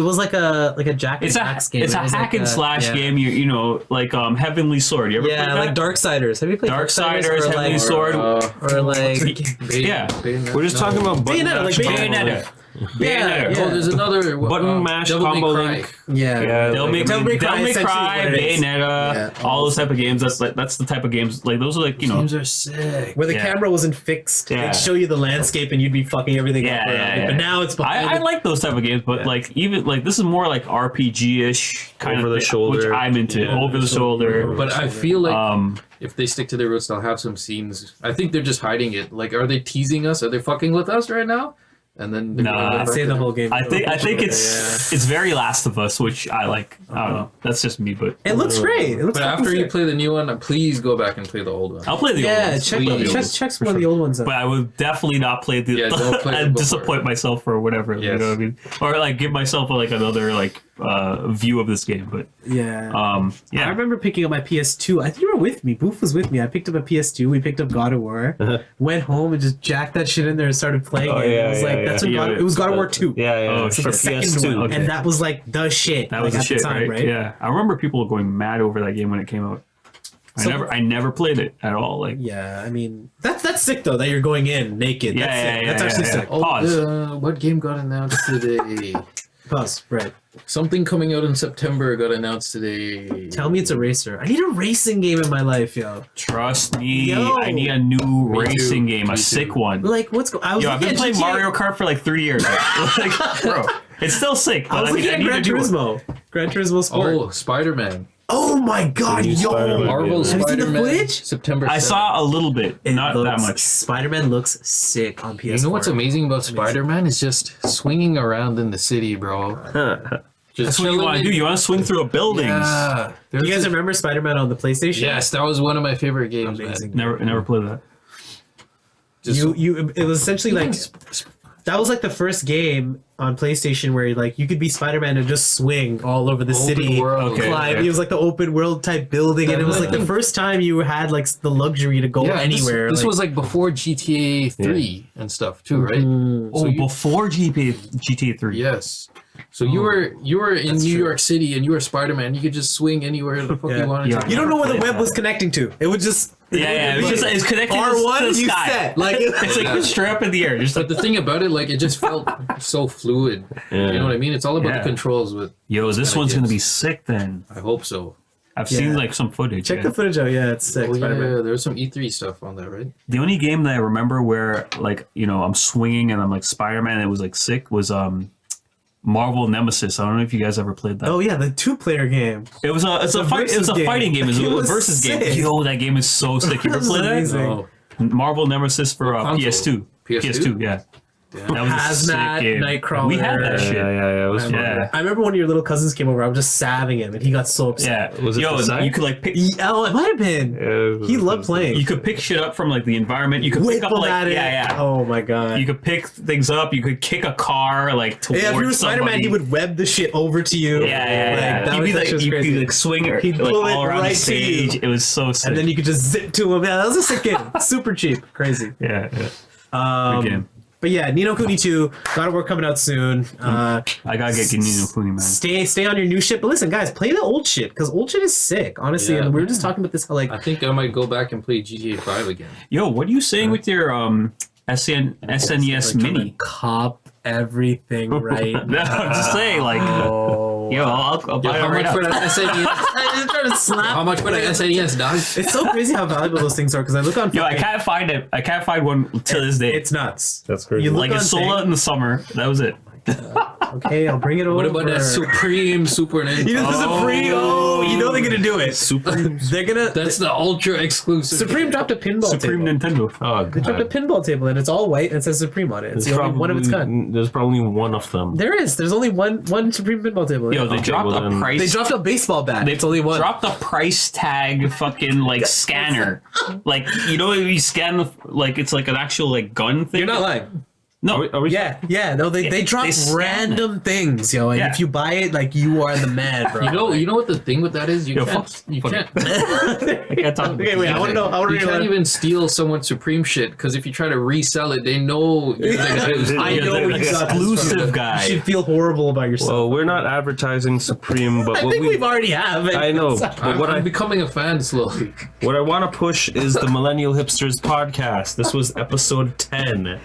Speaker 3: Jack and
Speaker 5: It's a
Speaker 3: Dax game.
Speaker 5: it's a
Speaker 3: It was
Speaker 5: hack
Speaker 3: like
Speaker 5: and slash
Speaker 3: yeah.
Speaker 5: game. You know like Heavenly Sword. You ever played
Speaker 3: Yeah,
Speaker 5: that?
Speaker 3: like Darksiders. Have you played
Speaker 5: Darksiders,
Speaker 3: or
Speaker 5: Heavenly
Speaker 3: like,
Speaker 5: Sword.
Speaker 3: or like
Speaker 5: Yeah.
Speaker 1: We're just talking about button
Speaker 3: Bayonetta, like
Speaker 1: mash
Speaker 3: Bayonetta.
Speaker 1: combo.
Speaker 3: Yeah,
Speaker 5: Bayonetta.
Speaker 2: Oh, there's another
Speaker 1: Button mash combo link.
Speaker 3: yeah.
Speaker 1: Yeah,
Speaker 5: Devil May
Speaker 3: Devil May
Speaker 5: Cry,
Speaker 3: Cry, essentially what it is.
Speaker 5: Bayonetta,
Speaker 3: Yeah.
Speaker 5: all those type of games. That's the type of games. Like those are like
Speaker 2: Games are sick.
Speaker 3: Where the
Speaker 5: Yeah.
Speaker 3: camera wasn't fixed,
Speaker 5: Yeah.
Speaker 3: they'd show you the landscape and you'd be fucking everything
Speaker 5: Yeah,
Speaker 3: up around
Speaker 5: yeah,
Speaker 3: it.
Speaker 5: yeah.
Speaker 3: But now it's behind.
Speaker 5: I like those type of games, but like even like this is more like RPG-ish kind
Speaker 1: Over
Speaker 5: of
Speaker 1: the
Speaker 5: thing,
Speaker 1: shoulder.
Speaker 5: which I'm into.
Speaker 1: Yeah.
Speaker 5: Over the shoulder.
Speaker 2: But I feel like
Speaker 5: Um,
Speaker 2: if they stick to their roots, they'll have some scenes. I think they're just hiding it. Like, are they teasing us? Are they fucking with us right now? And then they're
Speaker 5: Nah.
Speaker 2: gonna go
Speaker 3: I'd
Speaker 2: back
Speaker 3: say
Speaker 2: to
Speaker 3: the
Speaker 2: it.
Speaker 3: whole game.
Speaker 5: I think it's very Last of Us, which I like. I don't know. That's just me, but
Speaker 3: It looks great. It looks
Speaker 2: But
Speaker 3: fucking
Speaker 2: after you
Speaker 3: sick.
Speaker 2: play the new one, please go back and play the old one.
Speaker 5: I'll play the old
Speaker 3: Yeah,
Speaker 5: ones.
Speaker 3: check
Speaker 5: I'll play the
Speaker 2: please.
Speaker 5: old
Speaker 3: check
Speaker 5: ones.
Speaker 3: check some of the old ones out.
Speaker 5: But I would definitely not play the
Speaker 2: Yeah, don't play it
Speaker 5: and
Speaker 2: before.
Speaker 5: disappoint myself or whatever. You
Speaker 2: Yes.
Speaker 5: know what I mean? Or like give myself like another like view of this game. But
Speaker 3: Yeah.
Speaker 5: um,
Speaker 3: I
Speaker 5: yeah.
Speaker 3: remember picking up my PS2. I think you were with me. Boof was with me. I picked up a PS2. We picked up God of War. Went home and just jacked that shit in there and started playing
Speaker 1: Oh,
Speaker 3: it.
Speaker 1: yeah,
Speaker 3: it was like
Speaker 1: yeah,
Speaker 3: that's
Speaker 1: yeah.
Speaker 3: when
Speaker 5: Yeah.
Speaker 3: it was God of War 2.
Speaker 1: Yeah, yeah.
Speaker 5: Oh,
Speaker 3: So
Speaker 5: shit.
Speaker 3: the second
Speaker 1: PS2.
Speaker 3: one,
Speaker 5: Okay.
Speaker 3: and that was like the shit.
Speaker 5: That was
Speaker 3: like,
Speaker 5: the
Speaker 3: at
Speaker 5: shit,
Speaker 3: the time,
Speaker 5: right? Yeah, I remember people going mad over that game when it came out.
Speaker 3: So-
Speaker 5: I never played it at all. Like,
Speaker 3: Yeah, I mean that's sick though that you're going in naked.
Speaker 5: Yeah,
Speaker 3: That's
Speaker 5: yeah,
Speaker 3: sick.
Speaker 5: yeah,
Speaker 3: That's
Speaker 5: yeah,
Speaker 3: actually
Speaker 5: yeah.
Speaker 3: sick.
Speaker 2: Oh,
Speaker 5: Pause.
Speaker 2: what game got announced today?
Speaker 3: Pause. Right.
Speaker 2: Something coming out in September got announced today.
Speaker 3: Tell me it's a racer. I need a racing game in my life, yo.
Speaker 5: trust me,
Speaker 3: Yo.
Speaker 5: I need a new
Speaker 2: Me
Speaker 5: racing
Speaker 2: too.
Speaker 5: game, a
Speaker 2: Me
Speaker 5: sick
Speaker 2: too.
Speaker 5: one.
Speaker 3: Like what's I was
Speaker 5: Yo, I've
Speaker 3: looking
Speaker 5: been
Speaker 3: at
Speaker 5: playing
Speaker 3: GTA
Speaker 5: Mario Kart for like 3 years. Like, bro, it's still sick.
Speaker 3: I
Speaker 5: But
Speaker 3: was
Speaker 5: I mean,
Speaker 3: looking
Speaker 5: I
Speaker 3: at
Speaker 5: need
Speaker 3: Gran
Speaker 5: to do it.
Speaker 3: Turismo. Gran Turismo Sport.
Speaker 2: Oh, Spider-Man.
Speaker 3: Oh my god, yo!
Speaker 1: Spider-Man.
Speaker 2: Marvel
Speaker 1: Have you
Speaker 3: seen the
Speaker 2: Spider-Man.
Speaker 3: footage?
Speaker 2: September.
Speaker 5: I
Speaker 2: 7th.
Speaker 5: saw a little bit,
Speaker 3: It
Speaker 5: not that
Speaker 3: looks-
Speaker 5: much.
Speaker 3: Spider-Man looks sick on PS4.
Speaker 2: You know what's amazing about Spider-Man is just swinging around in the city, bro. Just
Speaker 5: That's what you
Speaker 2: chilling
Speaker 5: want to
Speaker 2: in-
Speaker 5: do. You want to swing through a building.
Speaker 2: Yeah.
Speaker 3: Do you guys remember Spider-Man on the PlayStation?
Speaker 2: Yes, that was one of my favorite games.
Speaker 3: Amazing.
Speaker 2: Man.
Speaker 5: Never played that.
Speaker 2: Just
Speaker 3: It was essentially like that was like the first game on PlayStation where like you could be Spider-Man and just swing all over the
Speaker 2: Open
Speaker 3: city.
Speaker 2: world.
Speaker 5: Okay.
Speaker 3: Climb. It was like the open world type building, and it was like the first time you had like the luxury to go
Speaker 2: yeah,
Speaker 3: anywhere.
Speaker 2: This
Speaker 3: like,
Speaker 2: was like before GTA 3 and stuff too, right?
Speaker 5: Oh,
Speaker 2: you-
Speaker 5: before GTA 3.
Speaker 2: Yes. So you were in New York City and you were Spider-Man. You could just swing anywhere the fuck
Speaker 3: Yeah.
Speaker 2: you wanted
Speaker 5: Yeah.
Speaker 2: to.
Speaker 3: you don't know where the
Speaker 5: played
Speaker 3: web
Speaker 5: that.
Speaker 3: was connecting to. It would just
Speaker 5: Yeah, it's connected
Speaker 3: R1
Speaker 5: to the
Speaker 3: you
Speaker 5: sky.
Speaker 3: set like
Speaker 5: It's like
Speaker 2: Yeah.
Speaker 5: straight up in the air. Just
Speaker 2: But
Speaker 5: like,
Speaker 2: the thing about it, like, it just felt so fluid.
Speaker 1: Yeah.
Speaker 2: You know what I mean? It's all about
Speaker 5: Yeah.
Speaker 2: the controls. With
Speaker 5: yo, this
Speaker 2: kinda
Speaker 5: one's gonna
Speaker 2: games.
Speaker 5: be sick. Then
Speaker 2: I hope so.
Speaker 5: I've
Speaker 3: Yeah.
Speaker 5: seen like some footage.
Speaker 3: check
Speaker 5: yeah.
Speaker 3: the footage out. Yeah, it's sick.
Speaker 2: Oh
Speaker 3: Spider-Man.
Speaker 2: yeah, there was some E3 stuff on that, right?
Speaker 5: The only game that I remember where like I'm swinging and I'm like Spider-Man. It was like sick. Was Marvel Nemesis. I don't know if you guys ever played that.
Speaker 3: Oh yeah, the 2-player game.
Speaker 5: It was a
Speaker 3: a
Speaker 5: fight. It was
Speaker 3: versus
Speaker 5: a
Speaker 3: game.
Speaker 5: fighting game. It was
Speaker 3: It
Speaker 5: a
Speaker 3: was
Speaker 5: versus game.
Speaker 3: sick.
Speaker 5: Yo, that game is so sick. You ever
Speaker 3: That was
Speaker 5: play that?
Speaker 3: amazing.
Speaker 2: No.
Speaker 5: Marvel Nemesis for
Speaker 2: What console?
Speaker 5: PS2.
Speaker 2: PS2?
Speaker 5: yeah.
Speaker 2: Damn.
Speaker 5: That was a sick
Speaker 3: Hazmat,
Speaker 5: game.
Speaker 3: Nightcrawler.
Speaker 5: We had that
Speaker 1: Yeah,
Speaker 5: shit.
Speaker 1: yeah. It was fun.
Speaker 5: Yeah.
Speaker 3: I remember one of your little cousins came over. I was just salving him, and he got so upset.
Speaker 5: Yeah.
Speaker 1: Was it
Speaker 5: Yo,
Speaker 1: the side?
Speaker 5: you could like pick.
Speaker 3: Oh, it might have been.
Speaker 1: Yeah,
Speaker 3: He loved playing.
Speaker 5: You could pick shit up from like the environment. You could
Speaker 3: Whip
Speaker 5: pick up
Speaker 3: them
Speaker 5: like
Speaker 3: at it.
Speaker 5: yeah.
Speaker 3: Oh my god.
Speaker 5: You could pick things up. You could kick a car like towards
Speaker 3: Yeah, if you were Spider-Man,
Speaker 5: somebody.
Speaker 3: he would web the shit over to you.
Speaker 5: Yeah.
Speaker 3: That
Speaker 5: He'd
Speaker 3: was,
Speaker 5: be
Speaker 3: that
Speaker 5: like,
Speaker 3: shit was
Speaker 5: you'd
Speaker 3: crazy.
Speaker 5: be like swing or
Speaker 3: He'd
Speaker 5: like
Speaker 3: pull it
Speaker 5: all around
Speaker 3: right
Speaker 5: the
Speaker 3: to
Speaker 5: stage.
Speaker 3: you.
Speaker 5: It was so sick.
Speaker 3: And then you could just zip to him. Yeah, that was a sick game. Super cheap. Crazy.
Speaker 5: yeah. Good game.
Speaker 3: But yeah, Ni no Kuni 2, God of War coming out soon.
Speaker 5: I gotta get Ni no Kuni, man.
Speaker 3: Stay on your new shit. But listen, guys, play the old shit, because old shit is sick, honestly.
Speaker 2: Yeah.
Speaker 3: And we were just talking about this, how, like,
Speaker 2: I think I might go back and play GTA 5 again.
Speaker 5: Yo, what are you saying with your SNES
Speaker 3: like, trying
Speaker 5: Mini?
Speaker 3: to cop everything right
Speaker 5: No, I'm just saying, like,
Speaker 3: Oh.
Speaker 5: yo, I'll buy it
Speaker 2: How
Speaker 5: right
Speaker 2: much for
Speaker 5: now.
Speaker 2: that SNES?
Speaker 3: I just trying to slap.
Speaker 2: How much for that SNES, dog?
Speaker 3: It's so crazy how valuable those things are, because I look on.
Speaker 5: Yo, I
Speaker 3: fucking-
Speaker 5: can't find it. I can't find one to this day.
Speaker 3: It's nuts.
Speaker 1: That's crazy.
Speaker 3: You look
Speaker 5: like
Speaker 3: on
Speaker 5: it sold
Speaker 3: thing-
Speaker 5: out in the summer. That was it.
Speaker 3: Okay, I'll bring it over.
Speaker 2: What about that Supreme Super Nintendo?
Speaker 3: You know the Supreme. Oh, you know they're gonna do it.
Speaker 1: Supreme.
Speaker 3: They're gonna.
Speaker 2: That's the ultra exclusive.
Speaker 3: Supreme dropped a pinball
Speaker 5: Supreme
Speaker 3: table.
Speaker 5: Nintendo.
Speaker 1: Oh,
Speaker 3: They dropped a
Speaker 1: God.
Speaker 3: pinball table and it's all white and it says Supreme on it. It's the only one of its kind.
Speaker 1: There's probably one of them.
Speaker 3: There is. There's only one Supreme pinball table.
Speaker 5: Yo, they
Speaker 1: Okay,
Speaker 5: dropped
Speaker 1: well
Speaker 5: a
Speaker 1: then-
Speaker 5: price.
Speaker 3: They dropped a baseball bat.
Speaker 5: They
Speaker 3: It's only one.
Speaker 5: dropped the price tag fucking like scanner. Like you know you scan the like it's like an actual like gun thing.
Speaker 3: You're not lying.
Speaker 5: No.
Speaker 1: Are we
Speaker 3: Yeah. No, they drop
Speaker 5: they scan
Speaker 3: random things, yo. And
Speaker 5: Yeah.
Speaker 3: if you buy it, like you are the man, bro.
Speaker 2: You know what the thing with that is? You
Speaker 5: Yo,
Speaker 2: can't.
Speaker 5: fuck-
Speaker 2: You
Speaker 5: fuck
Speaker 2: can't.
Speaker 5: I can't talk.
Speaker 3: Okay, wait. I want to know. I want
Speaker 2: You
Speaker 3: to
Speaker 2: can't
Speaker 3: know.
Speaker 2: even steal someoone's Supreme shit because if you try to resell it, they know. You're the guy who's
Speaker 3: I know
Speaker 5: the
Speaker 3: where you got this
Speaker 5: exclusive
Speaker 3: from.
Speaker 5: guy.
Speaker 3: You should feel horrible about yourself.
Speaker 1: Well, we're not advertising Supreme, but
Speaker 3: I
Speaker 1: what
Speaker 3: think
Speaker 1: we
Speaker 3: we've already have.
Speaker 1: I know, but
Speaker 2: I'm becoming a fan slowly.
Speaker 1: what I want to push is the Millennial Hipsters podcast. This was episode 10, and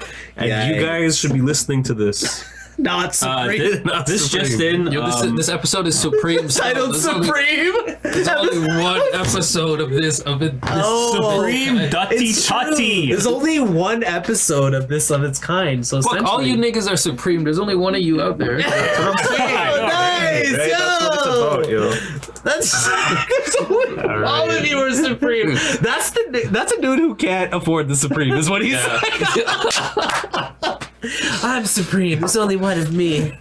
Speaker 3: Yikes.
Speaker 1: you guys should be listening to this.
Speaker 3: Not Supreme.
Speaker 5: This just in.
Speaker 2: Yo, this episode is Supreme.
Speaker 3: Titled
Speaker 2: There's only-
Speaker 3: Supreme.
Speaker 2: There's only one episode of this.
Speaker 3: Oh.
Speaker 5: Supreme Dutty
Speaker 3: It's true.
Speaker 5: Tutty.
Speaker 3: There's only one episode of this of its kind. So
Speaker 2: Fuck, all you
Speaker 3: essentially-
Speaker 2: niggas are Supreme. There's only one of you out there.
Speaker 3: Oh, nice,
Speaker 1: Right? That's what it's about, yo.
Speaker 3: That's all of you are Supreme. That's a dude who can't afford the Supreme. Is what he's saying. I'm Supreme. There's only one of me.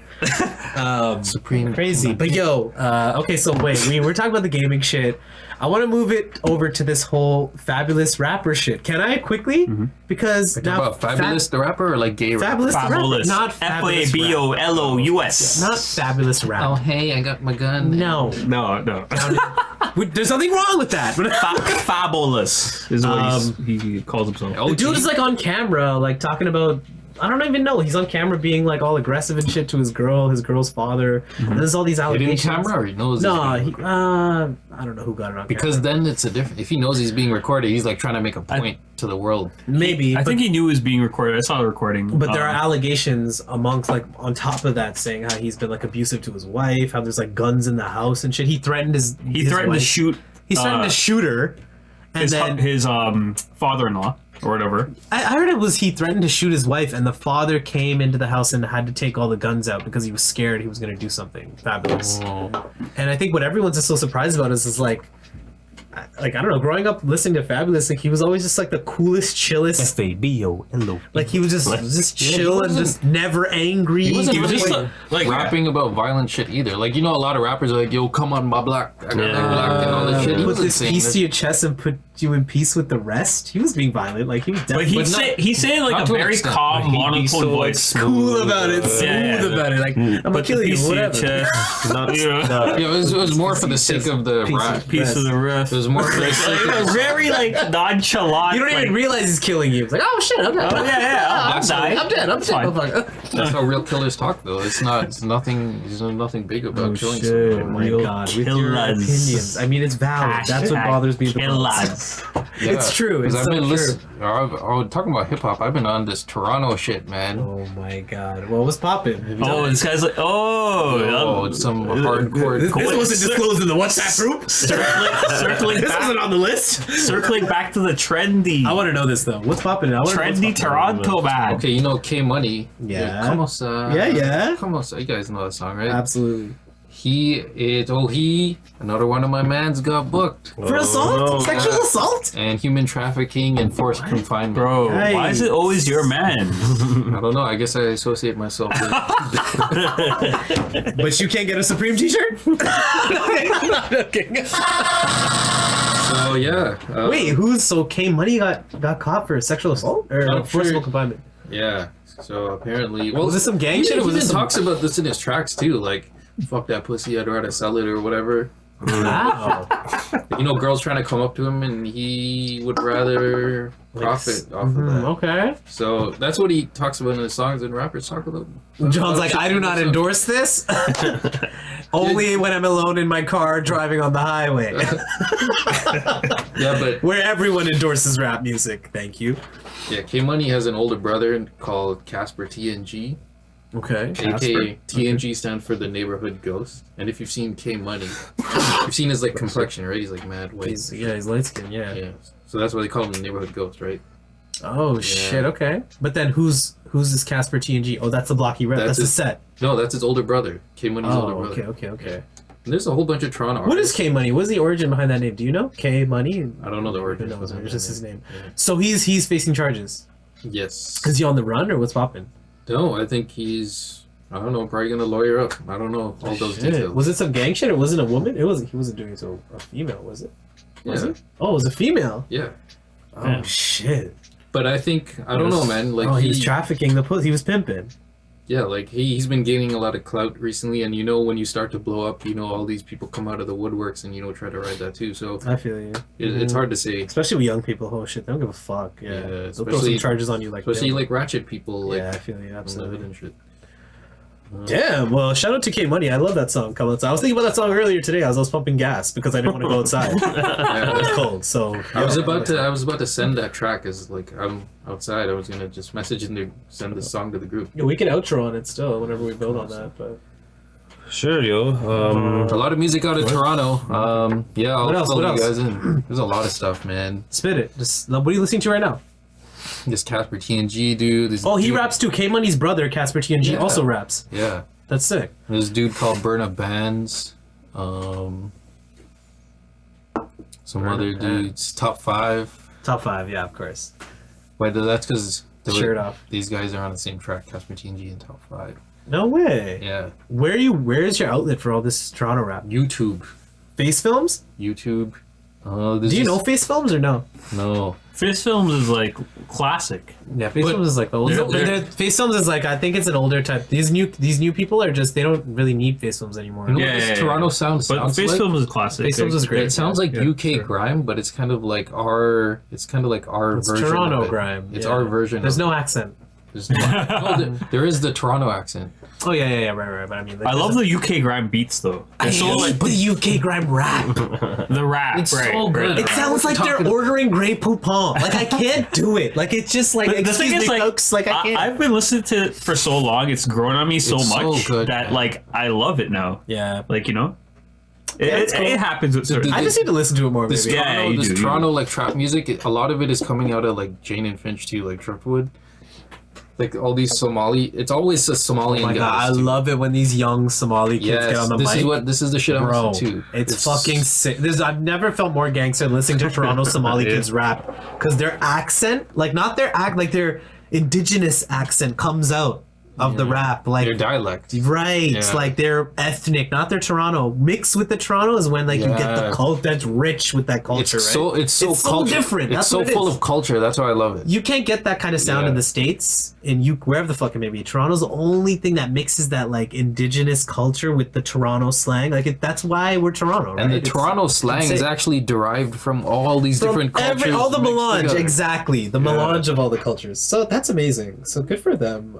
Speaker 2: Supreme.
Speaker 3: Crazy, but yo, okay. So wait, we're talking about the gaming shit. I want to move it over to this whole fabulous rapper shit. Can I quickly? Because
Speaker 2: Talk
Speaker 3: now
Speaker 2: about Fabulous the rapper or like gay rapper?
Speaker 3: Fabulous, the rapper,
Speaker 5: Fabulous.
Speaker 3: not fabulous,
Speaker 5: FABOLOUS.
Speaker 3: not fabulous
Speaker 2: Oh
Speaker 3: rap.
Speaker 2: hey, I got my gun.
Speaker 3: No,
Speaker 5: No.
Speaker 3: there's nothing wrong with that.
Speaker 5: Fabulous is what he calls himself.
Speaker 3: The dude is like on camera, like talking about. I don't even know. He's on camera being like all aggressive and shit to his girl's father. And there's all these
Speaker 2: Hidden
Speaker 3: allegations.
Speaker 2: camera or he knows?
Speaker 3: No,
Speaker 2: he's
Speaker 3: he,
Speaker 2: being
Speaker 3: I don't know who got it on
Speaker 2: because then it's a different. If he knows he's being recorded, he's like trying to make a point to the world.
Speaker 3: camera. Maybe.
Speaker 5: I think he knew it was being recorded. I saw the recording.
Speaker 3: But there are allegations amongst like on top of that saying how he's been like abusive to his wife, how there's like guns in the house and shit. He threatened his
Speaker 5: to
Speaker 3: wife.
Speaker 5: shoot.
Speaker 3: He threatened to shoot her, and
Speaker 5: his father-in-law or whatever.
Speaker 3: I heard it was he threatened to shoot his wife, and the father came into the house and had to take all the guns out because he was scared he was going to do something fabulous. And I think what everyone's just so surprised about is like I don't know, growing up listening to Fabulous, like he was always just like the coolest, chillest.
Speaker 1: FABOLO.
Speaker 3: Like he was just chill and just never angry.
Speaker 2: He wasn't
Speaker 5: He was
Speaker 2: really
Speaker 5: just like
Speaker 2: rapping about violent shit either. Like you know, a lot of rappers are like, "Yo, come on, my black, I got that black," and all that shit. He
Speaker 3: put
Speaker 2: wasn't
Speaker 3: this
Speaker 2: saying
Speaker 3: piece
Speaker 2: that.
Speaker 3: to your chest and put you in peace with the rest. He was being violent. Like he was
Speaker 5: But
Speaker 3: definitely
Speaker 5: he's saying like
Speaker 2: not
Speaker 5: a
Speaker 2: to an
Speaker 5: very
Speaker 2: extent.
Speaker 5: calm,
Speaker 1: He'd be
Speaker 5: monotone
Speaker 1: so, like,
Speaker 5: voice.
Speaker 3: cool about it, smooth
Speaker 5: Yeah, yeah.
Speaker 3: about it. Like I'm gonna
Speaker 5: Put
Speaker 3: kill
Speaker 5: the
Speaker 3: you,
Speaker 5: piece to your
Speaker 3: whatever.
Speaker 5: chest.
Speaker 1: Not,
Speaker 5: Yeah.
Speaker 2: Yeah, it was more for the sake of the
Speaker 3: Piece of-
Speaker 2: rap.
Speaker 5: Piece of the rest.
Speaker 2: It was more for the sake
Speaker 5: It
Speaker 2: of
Speaker 5: was very like nonchalant.
Speaker 3: You don't even
Speaker 5: like,
Speaker 3: realize he's killing you. It's like, oh shit, I'm dead.
Speaker 5: Oh yeah.
Speaker 2: That's
Speaker 5: I'm
Speaker 2: how-
Speaker 5: dead.
Speaker 3: I'm dead.
Speaker 5: Fine.
Speaker 3: Oh, fuck.
Speaker 2: That's how real killers talk, though. It's not. It's nothing. There's nothing big about killing
Speaker 1: shit.
Speaker 2: someone.
Speaker 3: Oh my
Speaker 5: Real
Speaker 3: god, with your
Speaker 5: killers.
Speaker 3: opinions. I mean, it's valid. That's what
Speaker 5: Hashtag
Speaker 3: bothers me the most.
Speaker 5: killers.
Speaker 2: Yeah,
Speaker 3: It's true,
Speaker 2: 'cause
Speaker 3: it's
Speaker 2: I've
Speaker 3: so
Speaker 2: been
Speaker 3: true.
Speaker 2: listening. Talking about hip hop. I've been on this Toronto shit, man.
Speaker 3: Oh my god, what was popping?
Speaker 5: Oh, this guy's like,
Speaker 2: Oh, it's some hardcore.
Speaker 3: This wasn't disclosed in the WhatsApp group.
Speaker 5: circling
Speaker 3: This
Speaker 5: back,
Speaker 3: wasn't on the list.
Speaker 5: circling back to the trendy,
Speaker 3: I want to know this though. What's popping? I wanna know what's
Speaker 5: trendy
Speaker 3: poppin'.
Speaker 5: Toronto man.
Speaker 2: Okay, you know K Money.
Speaker 3: Yeah.
Speaker 2: Como sa?
Speaker 3: Yeah.
Speaker 2: Como sa? You guys know that song, right?
Speaker 3: Absolutely.
Speaker 2: Another one of my mans got booked.
Speaker 3: For assault?
Speaker 1: no.
Speaker 3: Sexual assault?
Speaker 2: And human trafficking and forced confinement.
Speaker 5: Bro,
Speaker 3: Hey.
Speaker 5: why is it always your man?
Speaker 2: I don't know. I guess I associate myself with
Speaker 3: But you can't get a Supreme t-shirt? Okay.
Speaker 2: So yeah.
Speaker 3: Wait, so K Money got caught for sexual assault or
Speaker 2: Oh,
Speaker 3: forcible
Speaker 2: sure.
Speaker 3: confinement?
Speaker 2: Yeah. So apparently,
Speaker 3: Was this some gang shit?
Speaker 2: He
Speaker 3: Or was
Speaker 2: even
Speaker 3: this some...
Speaker 2: talks about this in his tracks too. Like, fuck that pussy, I'd rather sell it or whatever.
Speaker 3: Wow.
Speaker 2: You know, girls trying to come up to him, and he would rather profit off of that.
Speaker 3: Okay.
Speaker 2: So that's what he talks about in his songs, and rappers talk about.
Speaker 3: John's like, I do not endorse this. Only when I'm alone in my car driving on the highway,
Speaker 2: Yeah, but
Speaker 3: where everyone endorses rap music. Thank you.
Speaker 2: yeah, K Money has an older brother called Casper TNG.
Speaker 3: Okay.
Speaker 2: AKA TNG stands for the neighborhood ghost. And if you've seen K Money, you've seen his like complexion, right? He's like mad white.
Speaker 3: He's light skinned, yeah.
Speaker 2: Yeah. So that's why they call him the neighborhood ghost, right?
Speaker 3: Oh shit. Okay. But then who's this Casper TNG? Oh, that's the blocky rep. That's the
Speaker 2: his-
Speaker 3: set.
Speaker 2: No, that's his older brother. K Money's older
Speaker 3: Oh,
Speaker 2: brother.
Speaker 3: okay.
Speaker 2: And there's a whole bunch of Toronto
Speaker 3: What is
Speaker 2: artists.
Speaker 3: K Money? What's the origin behind that name? Do you know? K Money?
Speaker 2: I don't know the origin.
Speaker 3: No, it's
Speaker 2: behind
Speaker 3: just
Speaker 2: that
Speaker 3: his name.
Speaker 2: Yeah.
Speaker 3: So he's facing charges.
Speaker 2: Yes.
Speaker 3: Is he on the run or what's popping?
Speaker 2: No, I think he's. I don't know. Probably gonna lawyer up. I don't know all those
Speaker 3: Shit.
Speaker 2: details.
Speaker 3: Was it some gang shit or was it a woman? It wasn't. He wasn't doing it to a female, was it? Was
Speaker 2: Yeah.
Speaker 3: it? Oh, it was a female.
Speaker 2: Yeah.
Speaker 3: Oh
Speaker 5: Yeah.
Speaker 3: shit.
Speaker 2: But I think I don't know, man. Like
Speaker 3: Oh, he was trafficking the pussy. He was pimping.
Speaker 2: yeah, like he's been gaining a lot of clout recently, and you know when you start to blow up, you know all these people come out of the woodworks and try to ride that too. So
Speaker 3: I feel you.
Speaker 2: it's hard to say,
Speaker 3: Especially with young people. Oh shit, they don't give a fuck. Yeah.
Speaker 2: Yeah,
Speaker 3: They'll throw some
Speaker 2: especially-
Speaker 3: charges on you like
Speaker 2: especially
Speaker 3: that.
Speaker 2: like ratchet people. Like
Speaker 3: Yeah, I feel you.
Speaker 2: livid
Speaker 3: Absolutely.
Speaker 2: and shit.
Speaker 3: Damn. Well, shout out to K Money. I love that song. Come outside. I was thinking about that song earlier today as I was pumping gas because I didn't want to go outside.
Speaker 2: Yeah,
Speaker 3: It was cold. So
Speaker 2: I was about to send that track as like I'm outside. I was gonna just message and send the song to the group.
Speaker 3: Yeah, we can outro on it still whenever we build on that. But
Speaker 1: Sure, yo.
Speaker 2: A lot of music out of Toronto. Yeah, I'll
Speaker 3: What else?
Speaker 2: fill
Speaker 3: What
Speaker 2: you
Speaker 3: else?
Speaker 2: guys in. There's a lot of stuff, man.
Speaker 3: spit it. Just what are you listening to right now?
Speaker 2: This Casper TNG dude. This
Speaker 3: Oh, he
Speaker 2: dude,
Speaker 3: raps too. K Money's brother, Casper TNG,
Speaker 2: Yeah.
Speaker 3: also raps.
Speaker 2: Yeah,
Speaker 3: That's sick.
Speaker 2: this dude called Burna Bands. Some
Speaker 3: Burna
Speaker 2: other
Speaker 3: Bands.
Speaker 2: dudes. Top 5.
Speaker 3: Top 5, yeah, of course.
Speaker 2: Wait, that's because
Speaker 3: Shirt off.
Speaker 2: these guys are on the same track. Casper TNG and Top 5.
Speaker 3: No way.
Speaker 2: Yeah,
Speaker 3: Where's your outlet for all this Toronto rap?
Speaker 2: YouTube.
Speaker 3: Face Films?
Speaker 2: YouTube.
Speaker 3: Do you know Face Films or no?
Speaker 2: No.
Speaker 5: Face Films is like classic.
Speaker 3: Yeah, Face
Speaker 2: But
Speaker 3: Films is like the old.
Speaker 2: they're-
Speaker 3: Face Films is like I think it's an older type. These new people are just they don't really need Face Films anymore.
Speaker 2: You know
Speaker 5: Yeah,
Speaker 2: what this
Speaker 5: yeah, yeah.
Speaker 2: Toronto sound
Speaker 5: But
Speaker 2: sounds
Speaker 5: Face
Speaker 2: like?
Speaker 5: Films is classic.
Speaker 3: Face Films is great.
Speaker 2: It sounds like
Speaker 3: Yeah,
Speaker 2: UK
Speaker 3: sure.
Speaker 2: grime, but it's kind of like our. It's kind of like our
Speaker 3: It's
Speaker 2: version.
Speaker 3: Toronto
Speaker 2: of it.
Speaker 3: grime.
Speaker 2: It's
Speaker 3: yeah.
Speaker 2: our version.
Speaker 3: There's
Speaker 2: of
Speaker 3: no accent.
Speaker 2: There's there is the Toronto accent.
Speaker 3: Oh yeah, right. But I mean, like,
Speaker 5: I love the UK grime beats though.
Speaker 3: I
Speaker 5: It's so like
Speaker 3: hate the UK grime rap.
Speaker 5: the rap.
Speaker 2: It's
Speaker 5: right,
Speaker 2: so good.
Speaker 5: right.
Speaker 3: It sounds like they're ordering Grey Poupon. Like I can't do it. Like it's just like
Speaker 5: The
Speaker 3: excuse
Speaker 5: thing
Speaker 3: me,
Speaker 5: is, like,
Speaker 3: folks. Like I can't.
Speaker 5: I've been listening to it for so long. It's grown on me so
Speaker 2: It's so
Speaker 5: much
Speaker 2: good,
Speaker 5: that
Speaker 2: man.
Speaker 5: like I love it now.
Speaker 3: yeah.
Speaker 5: Like
Speaker 3: it's cool.
Speaker 5: it happens with certain.
Speaker 3: I just need to listen to it more.
Speaker 2: This
Speaker 3: Maybe.
Speaker 5: Yeah,
Speaker 2: Toronto,
Speaker 5: you
Speaker 2: this
Speaker 5: do, you
Speaker 2: Toronto like trap music. A lot of it is coming out of like Jane and Finch too, like Driftwood. Like all these Somali. It's always a Somalian
Speaker 3: Oh my god, I
Speaker 2: guys. too.
Speaker 3: love it when these young Somali kids get on the
Speaker 2: this
Speaker 3: mic.
Speaker 2: this is the shit I'm
Speaker 3: Bro,
Speaker 2: listening to.
Speaker 3: it's fucking sick. I've never felt more gangster than listening to Toronto Somali kids rap because their accent, like not their like their indigenous accent comes out of the rap, like
Speaker 2: their dialect.
Speaker 3: right,
Speaker 2: Yeah.
Speaker 3: like they're ethnic, not their Toronto. Mixed with the Toronto is when like you get the
Speaker 2: Yeah.
Speaker 3: cult that's rich with that culture.
Speaker 2: It's
Speaker 3: right?
Speaker 2: it's so culture.
Speaker 3: different.
Speaker 2: It's
Speaker 3: That's
Speaker 2: so
Speaker 3: what it
Speaker 2: full
Speaker 3: is.
Speaker 2: of culture. That's why I love it.
Speaker 3: You can't get that kind of sound
Speaker 2: Yeah.
Speaker 3: in the States, and you wherever the fuck it may be. Toronto's the only thing that mixes that like indigenous culture with the Toronto slang. Like that's why we're Toronto, right?
Speaker 2: And the
Speaker 3: It's-
Speaker 2: Toronto slang is
Speaker 3: insane.
Speaker 2: actually derived from all these
Speaker 3: from
Speaker 2: different cultures.
Speaker 3: all the
Speaker 2: mixed
Speaker 3: melange,
Speaker 2: together.
Speaker 3: exactly. The melange of all the cultures. So that's amazing. So good for them.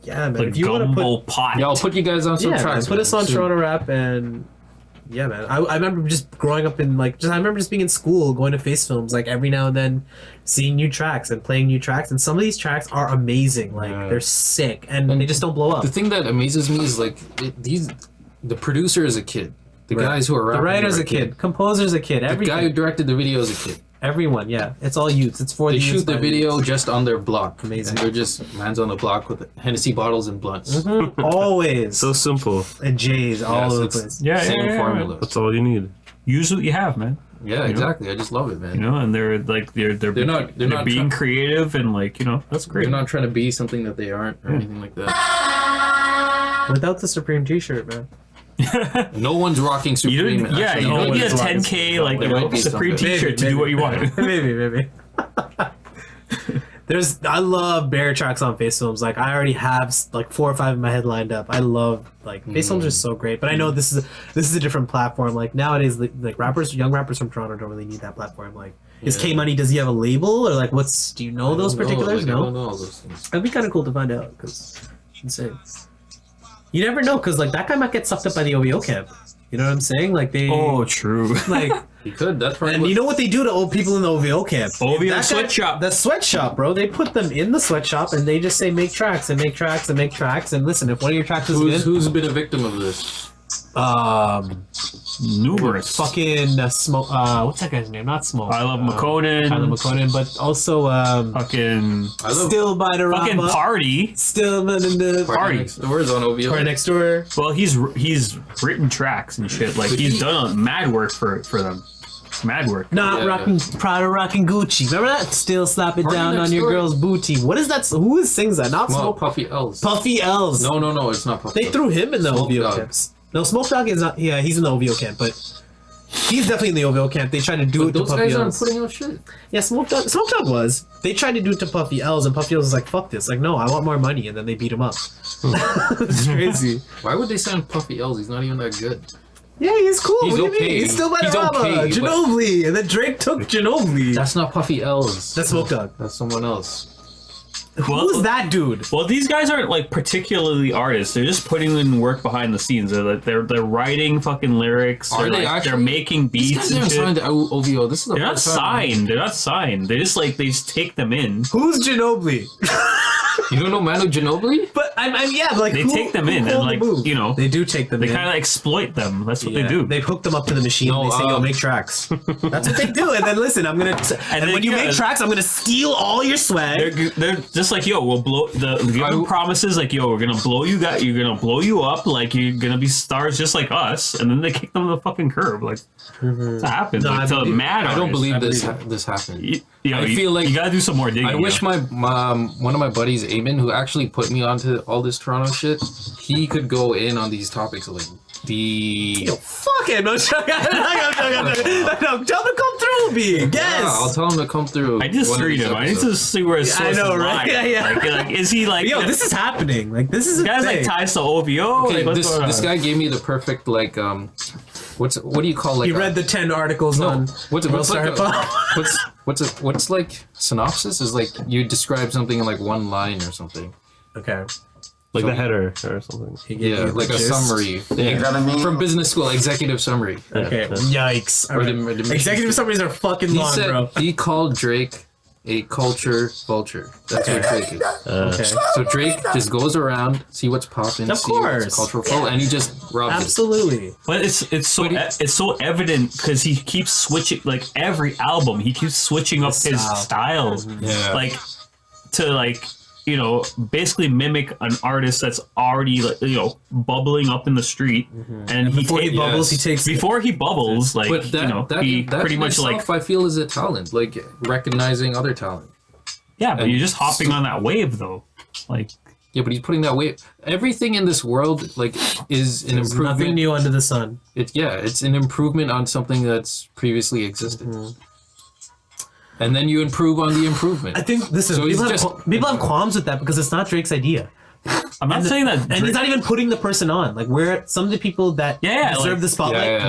Speaker 3: Yeah, man.
Speaker 5: like
Speaker 3: if you want to
Speaker 5: gumbo
Speaker 3: put,
Speaker 5: pot.
Speaker 2: Yeah, I'll put you guys on some
Speaker 3: yeah, man,
Speaker 2: tracks.
Speaker 3: put us on
Speaker 2: soon.
Speaker 3: Toronto rap and. Yeah, man. I remember just growing up in like I remember just being in school, going to Face Films like every now and then, seeing new tracks and playing new tracks, and some of these tracks are amazing. Like
Speaker 2: Yeah.
Speaker 3: they're sick, and they just don't blow up.
Speaker 2: The thing that amazes me is like the producer is a kid. The
Speaker 3: Right.
Speaker 2: guys who are
Speaker 3: The
Speaker 2: rapping
Speaker 3: writer's
Speaker 2: are
Speaker 3: a kid, composer's a kid,
Speaker 2: The guy who directed the video is a kid.
Speaker 3: everyone. Yeah, it's all youths. It's for
Speaker 2: They
Speaker 3: the
Speaker 2: shoot
Speaker 3: youths
Speaker 2: the
Speaker 3: by
Speaker 2: video
Speaker 3: youths.
Speaker 2: just on their block.
Speaker 3: Amazing.
Speaker 2: And they're just man's on the block with Hennessy bottles and blunts.
Speaker 3: Always
Speaker 1: So simple.
Speaker 3: and J's all
Speaker 2: Yes,
Speaker 3: over the
Speaker 2: it's
Speaker 3: place.
Speaker 5: Yeah,
Speaker 2: same
Speaker 5: yeah,
Speaker 2: formula.
Speaker 1: That's all you need.
Speaker 5: Use what you have, man.
Speaker 2: Yeah, exactly. I just love it, man.
Speaker 5: You know, and they're like they're
Speaker 2: not- they're not
Speaker 5: being
Speaker 2: try-
Speaker 5: creative and like that's great.
Speaker 2: They're not trying to be something that they aren't or anything like that.
Speaker 3: Without the Supreme T-shirt, man.
Speaker 2: No one's rocking
Speaker 5: You
Speaker 2: Supreme.
Speaker 5: don't, yeah,
Speaker 2: actually.
Speaker 5: you
Speaker 3: no
Speaker 5: don't
Speaker 3: one
Speaker 5: need a
Speaker 3: is rocking
Speaker 5: 10K like
Speaker 2: There might be
Speaker 5: Supreme
Speaker 2: something.
Speaker 5: T-shirt to do what you want.
Speaker 3: maybe. I love Bear tracks on Face Films. Like I already have like 4 or 5 in my head lined up. I love like Face Films are so great, but I know this is a different platform. Like nowadays, like young rappers from Toronto don't really need that platform. Like, is
Speaker 2: Yeah.
Speaker 3: K Money? Does he have a label or like what's? Do you know those particulars?
Speaker 2: I
Speaker 3: No.
Speaker 2: don't know all those things.
Speaker 3: That'd be kind of cool to find out because insane. You never know because like that guy might get sucked up by the OVO camp. You know what I'm saying? Like they
Speaker 5: Oh, true.
Speaker 3: like.
Speaker 2: You could. That's probably.
Speaker 3: And you know what they do to old people in the OVO camp?
Speaker 5: OVO
Speaker 3: That guy-
Speaker 5: sweatshop.
Speaker 3: The sweatshop, bro. They put them in the sweatshop and they just say make tracks and make tracks and make tracks. And listen, if one of your tracks is
Speaker 2: who's
Speaker 3: good,
Speaker 2: been a victim of this?
Speaker 5: numerous.
Speaker 3: Fucking Smoke. What's that guy's name? Not Smoke.
Speaker 5: I love McConan.
Speaker 3: I love McConan, but also
Speaker 5: Fucking
Speaker 3: Still by the
Speaker 5: fucking
Speaker 3: Rama.
Speaker 5: Party.
Speaker 3: Still in the
Speaker 5: Party.
Speaker 2: Next door is on OVO.
Speaker 3: Party next door.
Speaker 5: Well, he's written tracks and shit. Like he's done mad work for them. Mad work.
Speaker 3: Not
Speaker 2: Yeah,
Speaker 3: rocking Prada, rocking Gucci. Remember that? Still slap it
Speaker 2: Party
Speaker 3: down
Speaker 2: Next
Speaker 3: on your
Speaker 2: Door.
Speaker 3: girl's booty. What is that? Who sings that? Not
Speaker 2: Well,
Speaker 3: Smoke.
Speaker 2: Puffy L's.
Speaker 3: Puffy L's.
Speaker 2: No, it's not Puffy.
Speaker 3: They threw him in the
Speaker 2: Smoke
Speaker 3: OVO
Speaker 2: Dog.
Speaker 3: camps. No, Smoke Dog is not. Yeah, he's in the OVO camp, but he's definitely in the OVO camp. They tried to do it to
Speaker 2: Those
Speaker 3: Puffy
Speaker 2: guys aren't
Speaker 3: L's.
Speaker 2: putting out shit.
Speaker 3: Yeah, Smoke Dog was. They tried to do it to Puffy L's, and Puffy L's was like, "Fuck this!" Like, no, I want more money, and then they beat him up. It's crazy.
Speaker 2: Why would they sign Puffy L's? He's not even that good.
Speaker 3: Yeah, he's cool.
Speaker 2: He's
Speaker 3: what do you
Speaker 2: okay.
Speaker 3: mean? He's still by the
Speaker 2: He's
Speaker 3: Rama.
Speaker 2: okay, but-
Speaker 3: Ginobili, and then Drake took Ginobili.
Speaker 2: That's not Puffy L's.
Speaker 3: That's Smoke Dog.
Speaker 2: That's someone else.
Speaker 3: Who's that dude?
Speaker 5: Well, these guys aren't like particularly artists. They're just putting in work behind the scenes. They're writing fucking lyrics.
Speaker 2: Are
Speaker 5: They're,
Speaker 2: they
Speaker 5: like,
Speaker 2: actually?
Speaker 5: they're making
Speaker 2: These
Speaker 5: beats
Speaker 2: guys
Speaker 5: and
Speaker 2: haven't
Speaker 5: shit.
Speaker 2: signed to OVO. This is the
Speaker 5: They're not
Speaker 2: first time.
Speaker 5: signed. They're not signed. They just take them in.
Speaker 3: Who's Ginobili?
Speaker 2: You don't know Manu Ginobili?
Speaker 3: But I'm yeah, but like
Speaker 5: They
Speaker 3: who-
Speaker 5: take them
Speaker 3: who
Speaker 5: in and
Speaker 3: called the
Speaker 5: like
Speaker 3: move?
Speaker 5: you know
Speaker 3: They do take them
Speaker 5: they
Speaker 3: in.
Speaker 5: kind of exploit them. That's what
Speaker 3: Yeah,
Speaker 5: they do.
Speaker 3: They hook them up to the machine.
Speaker 2: No,
Speaker 3: and they say, "Yo, make tracks." That's what they do. And then listen, I'm gonna. And
Speaker 5: then,
Speaker 3: when you
Speaker 5: yeah,
Speaker 3: make tracks, I'm gonna steal all your swag.
Speaker 5: They're just like, yo, we'll blow give them promises like, yo, we're gonna blow you you're gonna blow you up, like you're gonna be stars just like us, and then they kick them to the fucking curb. Like that happens.
Speaker 3: No,
Speaker 5: like,
Speaker 3: I
Speaker 5: to
Speaker 3: believe-
Speaker 5: mad
Speaker 2: I don't
Speaker 5: artists.
Speaker 2: believe
Speaker 3: believe
Speaker 2: this happened.
Speaker 5: I
Speaker 2: feel like-
Speaker 5: you gotta do some more digging.
Speaker 2: I wish my one of my buddies, Eamon, who actually put me onto all this Toronto shit, he could go in on these topics like the.
Speaker 3: Yo, fuck it. No, tell him to come through with me. Yes.
Speaker 2: Yeah, I'll tell him to come through.
Speaker 5: I just
Speaker 2: one of
Speaker 5: read
Speaker 2: these
Speaker 5: him. I need to
Speaker 2: episodes.
Speaker 5: see where his
Speaker 3: I
Speaker 5: sources
Speaker 3: know, right?
Speaker 5: lie.
Speaker 3: Yeah, yeah.
Speaker 5: Like, is he like?
Speaker 3: Yo, this is happening. Like this is a
Speaker 5: guys
Speaker 3: thing.
Speaker 5: like ties to OVO.
Speaker 2: Okay,
Speaker 5: like, what's
Speaker 2: this
Speaker 5: going
Speaker 2: this
Speaker 5: on?
Speaker 2: guy gave me the perfect like what do you call like
Speaker 3: He read the 10 articles on
Speaker 2: what's
Speaker 3: Worldstar
Speaker 2: like
Speaker 3: Hip Hop.
Speaker 2: what's like synopsis is like you describe something in like one line or something.
Speaker 3: Okay.
Speaker 1: Like the header or something.
Speaker 3: He gave
Speaker 2: Yeah,
Speaker 3: you
Speaker 2: like a
Speaker 3: gist.
Speaker 2: summary.
Speaker 4: You know what I mean?
Speaker 2: From business school, executive summary.
Speaker 3: Okay. Yikes. All
Speaker 2: Or
Speaker 3: right.
Speaker 2: the
Speaker 3: Executive summaries are fucking
Speaker 2: He
Speaker 3: long,
Speaker 2: said
Speaker 3: bro.
Speaker 2: he called Drake a culture vulture. That's what Drake is.
Speaker 3: Okay.
Speaker 2: So Drake just goes around, see what's popping,
Speaker 3: Of
Speaker 2: see what's
Speaker 3: course.
Speaker 2: cultural flow, and he just robs it.
Speaker 3: Absolutely.
Speaker 5: But it's so evident because he keeps switching. Like every album, he keeps switching up his style.
Speaker 2: Yeah.
Speaker 5: Like to like you know basically mimic an artist that's already like you know bubbling up in the street, and
Speaker 3: Before he
Speaker 5: ta-
Speaker 3: bubbles,
Speaker 2: yes.
Speaker 3: he takes.
Speaker 5: before he bubbles, like
Speaker 2: But that,
Speaker 5: you know
Speaker 2: that,
Speaker 5: he
Speaker 2: that
Speaker 5: pretty much
Speaker 2: itself,
Speaker 5: like
Speaker 2: I feel is a talent, like recognizing other talent.
Speaker 5: yeah, but
Speaker 2: and
Speaker 5: you're just hopping on that wave though, like.
Speaker 2: Yeah, but he's putting that weight. Everything in this world, like, is an
Speaker 3: There's nothing
Speaker 2: improvement.
Speaker 3: new under the sun.
Speaker 2: It's an improvement on something that's previously existed, and then you improve on the improvement.
Speaker 3: I think this is
Speaker 2: So he's
Speaker 3: people have qualms with that because it's not Drake's idea.
Speaker 5: I'm not saying that.
Speaker 3: And he's not even putting the person on. Like where some of the people that
Speaker 5: Yeah,
Speaker 3: deserve
Speaker 5: like-
Speaker 3: the spotlight
Speaker 2: Yeah.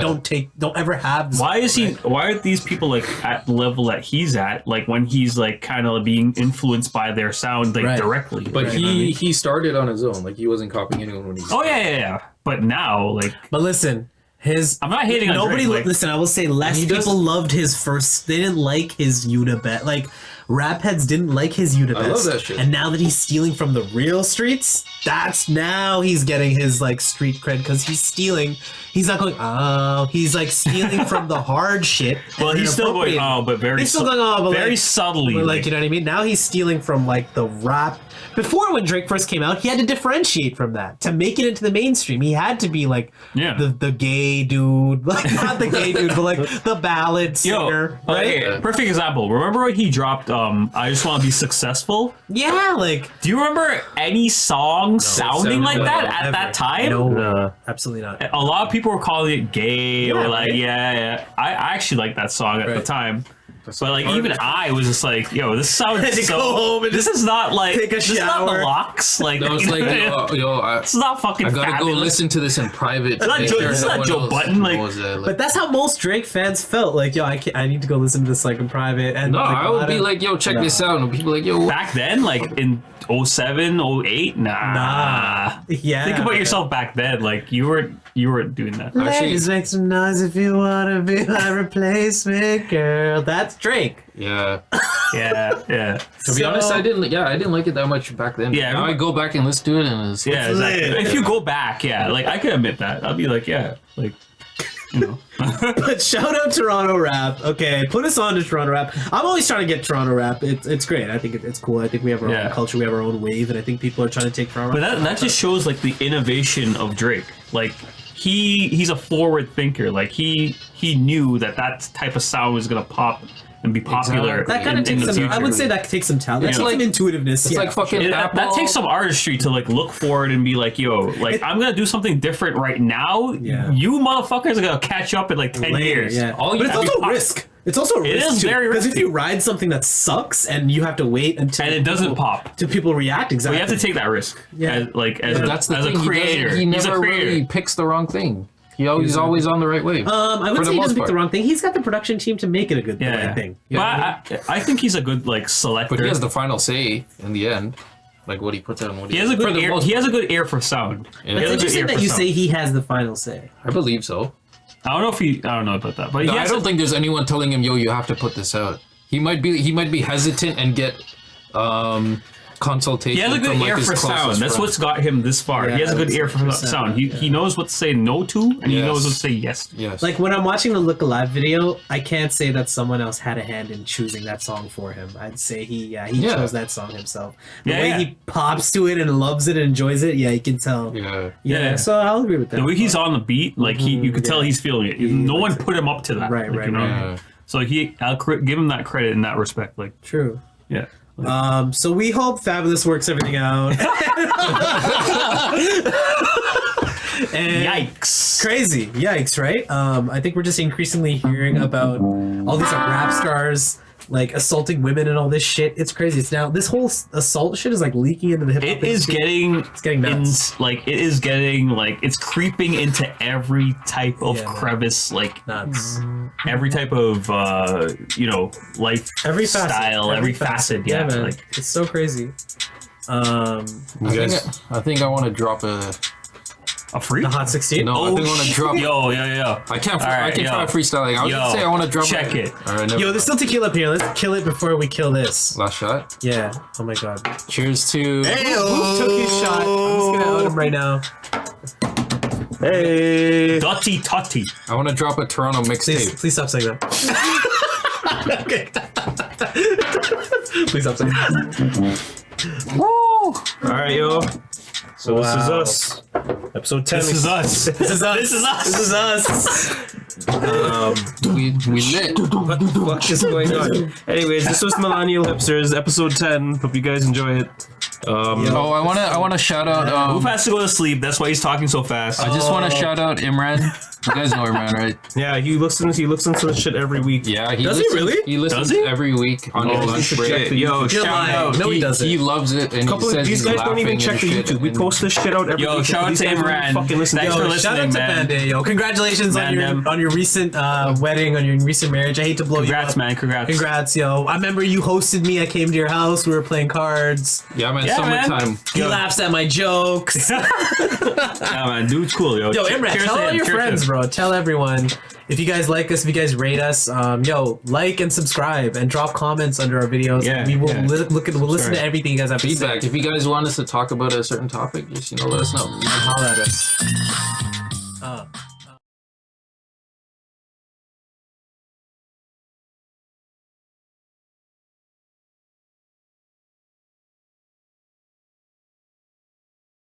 Speaker 3: don't ever have the
Speaker 5: Why is he?
Speaker 3: spotlight.
Speaker 5: Why are these people like at the level that he's at? Like when he's like kind of being influenced by their sound like
Speaker 3: Right.
Speaker 5: directly.
Speaker 2: But
Speaker 5: you know what I mean?
Speaker 2: he started on his own. Like he wasn't copying anyone when he.
Speaker 5: Oh yeah. But now like
Speaker 3: But listen, his
Speaker 5: I'm not hating on
Speaker 3: nobody
Speaker 5: Drake, like-
Speaker 3: listen, I will say less
Speaker 2: he
Speaker 3: people
Speaker 2: doesn't-
Speaker 3: loved his first they didn't like his Yuda bet. Like rap heads didn't like his Yuda
Speaker 2: I love
Speaker 3: best.
Speaker 2: that shit.
Speaker 3: And now that he's stealing from the real streets, that's now he's getting his like street cred because he's stealing. He's not going, oh, he's like stealing from the hard shit.
Speaker 5: Well,
Speaker 3: and
Speaker 5: he's still going
Speaker 3: appropriating.
Speaker 5: but very
Speaker 3: He's still going, oh, but
Speaker 5: very
Speaker 3: like-
Speaker 5: subtly.
Speaker 3: But, like,
Speaker 5: like,
Speaker 3: you know what I mean? Now he's stealing from like the rap. Before, when Drake first came out, he had to differentiate from that to make it into the mainstream. He had to be like
Speaker 5: Yeah.
Speaker 3: the gay dude, like not the gay dude, but like the ballad singer, right?
Speaker 5: okay, perfect example. Remember when he dropped I Just Want to Be Successful?
Speaker 3: Yeah, like
Speaker 5: Do you remember any song sounding like
Speaker 2: no,
Speaker 5: that at that time?
Speaker 3: no, absolutely not.
Speaker 5: A lot of people were calling it gay or
Speaker 3: Yeah,
Speaker 5: like
Speaker 3: right?
Speaker 5: yeah. I actually liked that song at the
Speaker 3: Right.
Speaker 5: time. But like even I was just like, yo, this sounds
Speaker 3: Had to
Speaker 5: so.
Speaker 3: go home and
Speaker 5: this
Speaker 3: just
Speaker 5: is not like
Speaker 3: take a
Speaker 5: this is not
Speaker 3: shower.
Speaker 5: the Locks. Like
Speaker 2: No, it's like yo,
Speaker 5: it's not fucking.
Speaker 2: I gotta go
Speaker 5: Fabulous.
Speaker 2: listen to this in private.
Speaker 5: not
Speaker 2: make
Speaker 5: Joe-
Speaker 2: sure
Speaker 5: this is not
Speaker 2: no
Speaker 5: Joe
Speaker 2: one else
Speaker 5: Budden, like-
Speaker 2: knows it,
Speaker 3: But that's how most Drake fans felt. Like, yo, I need to go listen to this like in private. And
Speaker 2: no,
Speaker 3: like,
Speaker 2: I
Speaker 3: a
Speaker 2: would
Speaker 3: lot
Speaker 2: be
Speaker 3: of-
Speaker 2: like, yo, check
Speaker 3: No.
Speaker 2: this out, and people like, yo,
Speaker 5: Back then, like in 07, 08, nah.
Speaker 3: Yeah.
Speaker 5: Think about yourself back then. Like you were doing that.
Speaker 3: Ladies, make some noise if you wanna be my replacement girl. That's Drake.
Speaker 2: yeah.
Speaker 5: Yeah.
Speaker 2: To be honest, I didn't like it that much back then.
Speaker 5: Yeah,
Speaker 2: now I go back and listen to it, and it's
Speaker 5: Yeah, exactly.
Speaker 3: lit.
Speaker 5: If you go back, yeah, like I could admit that. I'll be like, yeah, like you know.
Speaker 3: But shout out Toronto rap. Okay, put us on to Toronto rap. I'm always trying to get Toronto rap. It's great. I think it's cool. I think we have our own culture. We have our own wave, and I think people are trying to take Toronto.
Speaker 5: But that just shows like the innovation of Drake. Like he's a forward thinker. Like he knew that type of sound was gonna pop and be popular.
Speaker 2: Exactly.
Speaker 3: that kind of
Speaker 5: in
Speaker 3: takes
Speaker 5: the
Speaker 3: some.
Speaker 5: future.
Speaker 3: I would say that takes some talent. That
Speaker 2: It's
Speaker 3: takes
Speaker 2: like-
Speaker 3: some intuitiveness.
Speaker 2: It's
Speaker 3: yeah,
Speaker 2: like fucking
Speaker 5: That
Speaker 2: Apple.
Speaker 5: takes some artistry to like look forward and be like, yo, like I'm gonna do something different right now.
Speaker 3: Yeah.
Speaker 5: You motherfuckers are gonna catch up in like 10
Speaker 3: later,
Speaker 5: years.
Speaker 3: Yeah.
Speaker 2: All you
Speaker 3: But it's
Speaker 2: have to
Speaker 3: also
Speaker 5: be-
Speaker 3: risk. It's also a risk.
Speaker 5: is very
Speaker 3: because if
Speaker 5: risky.
Speaker 3: you ride something that sucks and you have to wait until
Speaker 5: And it doesn't
Speaker 3: people,
Speaker 5: pop.
Speaker 3: till people react,
Speaker 5: But
Speaker 3: exactly.
Speaker 5: you have to take that risk.
Speaker 3: Yeah.
Speaker 5: As
Speaker 2: That's the
Speaker 5: as
Speaker 2: thing.
Speaker 5: a creator.
Speaker 2: He
Speaker 5: He's a
Speaker 2: never
Speaker 5: creator.
Speaker 2: really picks the wrong thing. He's always on the right wave.
Speaker 3: I would
Speaker 2: For
Speaker 3: say
Speaker 2: the
Speaker 3: he
Speaker 2: most
Speaker 3: doesn't pick
Speaker 2: part.
Speaker 3: the wrong thing. He's got the production team to make it a good the
Speaker 5: Yeah.
Speaker 3: right thing.
Speaker 5: But I think he's a good like selector.
Speaker 2: But he has the final say in the end, like what he puts out and what
Speaker 5: He has a
Speaker 2: for
Speaker 5: good
Speaker 2: the
Speaker 5: ear.
Speaker 2: most
Speaker 5: He has a
Speaker 2: part.
Speaker 5: good ear for sound.
Speaker 2: Yeah.
Speaker 5: He has
Speaker 3: It's
Speaker 5: a good
Speaker 3: interesting
Speaker 5: ear
Speaker 3: that
Speaker 5: for
Speaker 3: you
Speaker 5: sound.
Speaker 3: say he has the final say.
Speaker 2: I believe so.
Speaker 5: I don't know about that, but
Speaker 2: No,
Speaker 5: he
Speaker 2: I
Speaker 5: has
Speaker 2: don't think there's anyone telling him, "Yo, you have to put this out." He might be hesitant and get consultation.
Speaker 5: He has a good
Speaker 2: from, like,
Speaker 5: ear
Speaker 2: his
Speaker 5: for sound.
Speaker 2: closest
Speaker 5: That's
Speaker 2: friends.
Speaker 5: what's got him this far.
Speaker 3: Yeah,
Speaker 5: He has a good ear for
Speaker 3: 100%,
Speaker 5: sound. He knows what to say no to, and he
Speaker 2: Yes.
Speaker 5: knows what to say yes to.
Speaker 2: Yes.
Speaker 3: Like when I'm watching the Look Alive video, I can't say that someone else had a hand in choosing that song for him. I'd say he
Speaker 2: Yeah.
Speaker 3: chose that song himself. The
Speaker 5: Yeah,
Speaker 3: way
Speaker 5: yeah.
Speaker 3: he pops to it and loves it and enjoys it, yeah, you can tell.
Speaker 2: yeah.
Speaker 5: Yeah.
Speaker 3: So I'll agree with that.
Speaker 5: The way he's on the beat, like you could tell he's feeling it. No one put him up to that.
Speaker 3: Right,
Speaker 5: like,
Speaker 3: right,
Speaker 5: you know?
Speaker 3: right.
Speaker 2: Yeah.
Speaker 5: So I'll give him that credit in that respect. Like,
Speaker 3: True.
Speaker 5: yeah.
Speaker 3: So we hope Fabulous works everything out. And
Speaker 5: Yikes!
Speaker 3: crazy. Yikes, right? I think we're just increasingly hearing about all these rap stars like assaulting women and all this shit. It's crazy. It's now this whole assault shit is like leaking into the hip hop.
Speaker 5: It is getting.
Speaker 3: It's getting nuts.
Speaker 5: It's creeping into every type of
Speaker 3: Yeah, man.
Speaker 5: crevice, like
Speaker 3: nuts.
Speaker 5: every type of life,
Speaker 3: Every facet.
Speaker 5: style, every facet. Yeah,
Speaker 3: man.
Speaker 5: like
Speaker 3: It's so crazy.
Speaker 2: I think I want to drop a.
Speaker 5: a freak.
Speaker 3: The Hot 16.
Speaker 2: No, I think I want to drop.
Speaker 5: Yo.
Speaker 2: I can't.
Speaker 5: All right,
Speaker 2: I can try freestyling. I was gonna
Speaker 5: Yo,
Speaker 2: say I want to drop.
Speaker 5: check it.
Speaker 2: All right.
Speaker 3: Yo, there's still tequila up here. Let's kill it before we kill this.
Speaker 2: Last shot.
Speaker 3: Yeah. Oh my god.
Speaker 2: Cheers to.
Speaker 3: Who took his shot? I'm just gonna out him right now.
Speaker 1: Hey.
Speaker 5: Dotty Totty.
Speaker 2: I want to drop a Toronto
Speaker 3: Please,
Speaker 2: mixtape.
Speaker 3: please stop saying that. Okay. Please stop saying that.
Speaker 1: All right, yo. So this is
Speaker 3: Wow.
Speaker 1: us. Episode 10.
Speaker 5: This is us.
Speaker 3: This is us.
Speaker 5: This is us.
Speaker 3: This is us.
Speaker 2: We lit.
Speaker 1: What the fuck is going on? Anyways, this was Millennial Hipsters, episode 10. Hope you guys enjoy it.
Speaker 2: Oh, I wanna shout out.
Speaker 5: Who has to go to sleep? That's why he's talking so fast.
Speaker 2: I just want to shout out Imran. You guys know Imran, right?
Speaker 1: Yeah, he listens to this shit every week.
Speaker 2: Yeah,
Speaker 3: Does he really?
Speaker 2: He listens
Speaker 5: Does he?
Speaker 2: every week on his
Speaker 1: you
Speaker 2: lunch
Speaker 1: should
Speaker 2: break.
Speaker 1: check the
Speaker 5: Yo,
Speaker 1: YouTube.
Speaker 3: You're
Speaker 5: shout
Speaker 3: lying.
Speaker 5: out.
Speaker 3: No, he doesn't.
Speaker 2: He loves it, and
Speaker 1: Couple
Speaker 2: he
Speaker 1: of
Speaker 2: says
Speaker 1: these
Speaker 2: he's
Speaker 1: guys don't
Speaker 2: laughing
Speaker 1: even check
Speaker 2: and
Speaker 1: the
Speaker 2: shit,
Speaker 1: YouTube. We
Speaker 2: and-
Speaker 1: post this shit out every
Speaker 5: Yo,
Speaker 1: week.
Speaker 5: shout out
Speaker 1: These
Speaker 5: to
Speaker 1: guys don't even
Speaker 5: Imran.
Speaker 1: fucking listen to
Speaker 5: Thanks
Speaker 1: it.
Speaker 5: for
Speaker 3: Yo, shout out to
Speaker 5: man.
Speaker 3: Band-Aid, yo. Congratulations
Speaker 5: Man, them.
Speaker 3: on your recent wedding, on your recent marriage. I hate to blow
Speaker 5: Congrats,
Speaker 3: you up.
Speaker 5: man. Congrats.
Speaker 3: Congrats, yo. I remember you hosted me. I came to your house. We were playing cards.
Speaker 2: Yeah, man.
Speaker 5: Yeah, man.
Speaker 2: Summertime.
Speaker 3: He laughs at my jokes.
Speaker 5: Yeah, man. Dude's cool, yo.
Speaker 3: Yo, Imran,
Speaker 5: Cheers
Speaker 3: tell
Speaker 5: to
Speaker 3: all
Speaker 5: him.
Speaker 3: your
Speaker 5: Cheers to
Speaker 3: friends,
Speaker 5: him.
Speaker 3: bro. Tell everyone. If you guys like us, if you guys rate us, yo, like and subscribe and drop comments under our videos.
Speaker 5: Yeah,
Speaker 3: we will
Speaker 5: yeah.
Speaker 3: we'll listen to everything you guys have to
Speaker 2: Feedback.
Speaker 3: say.
Speaker 2: If you guys want us to talk about a certain topic, just let us know.
Speaker 3: And holler at us.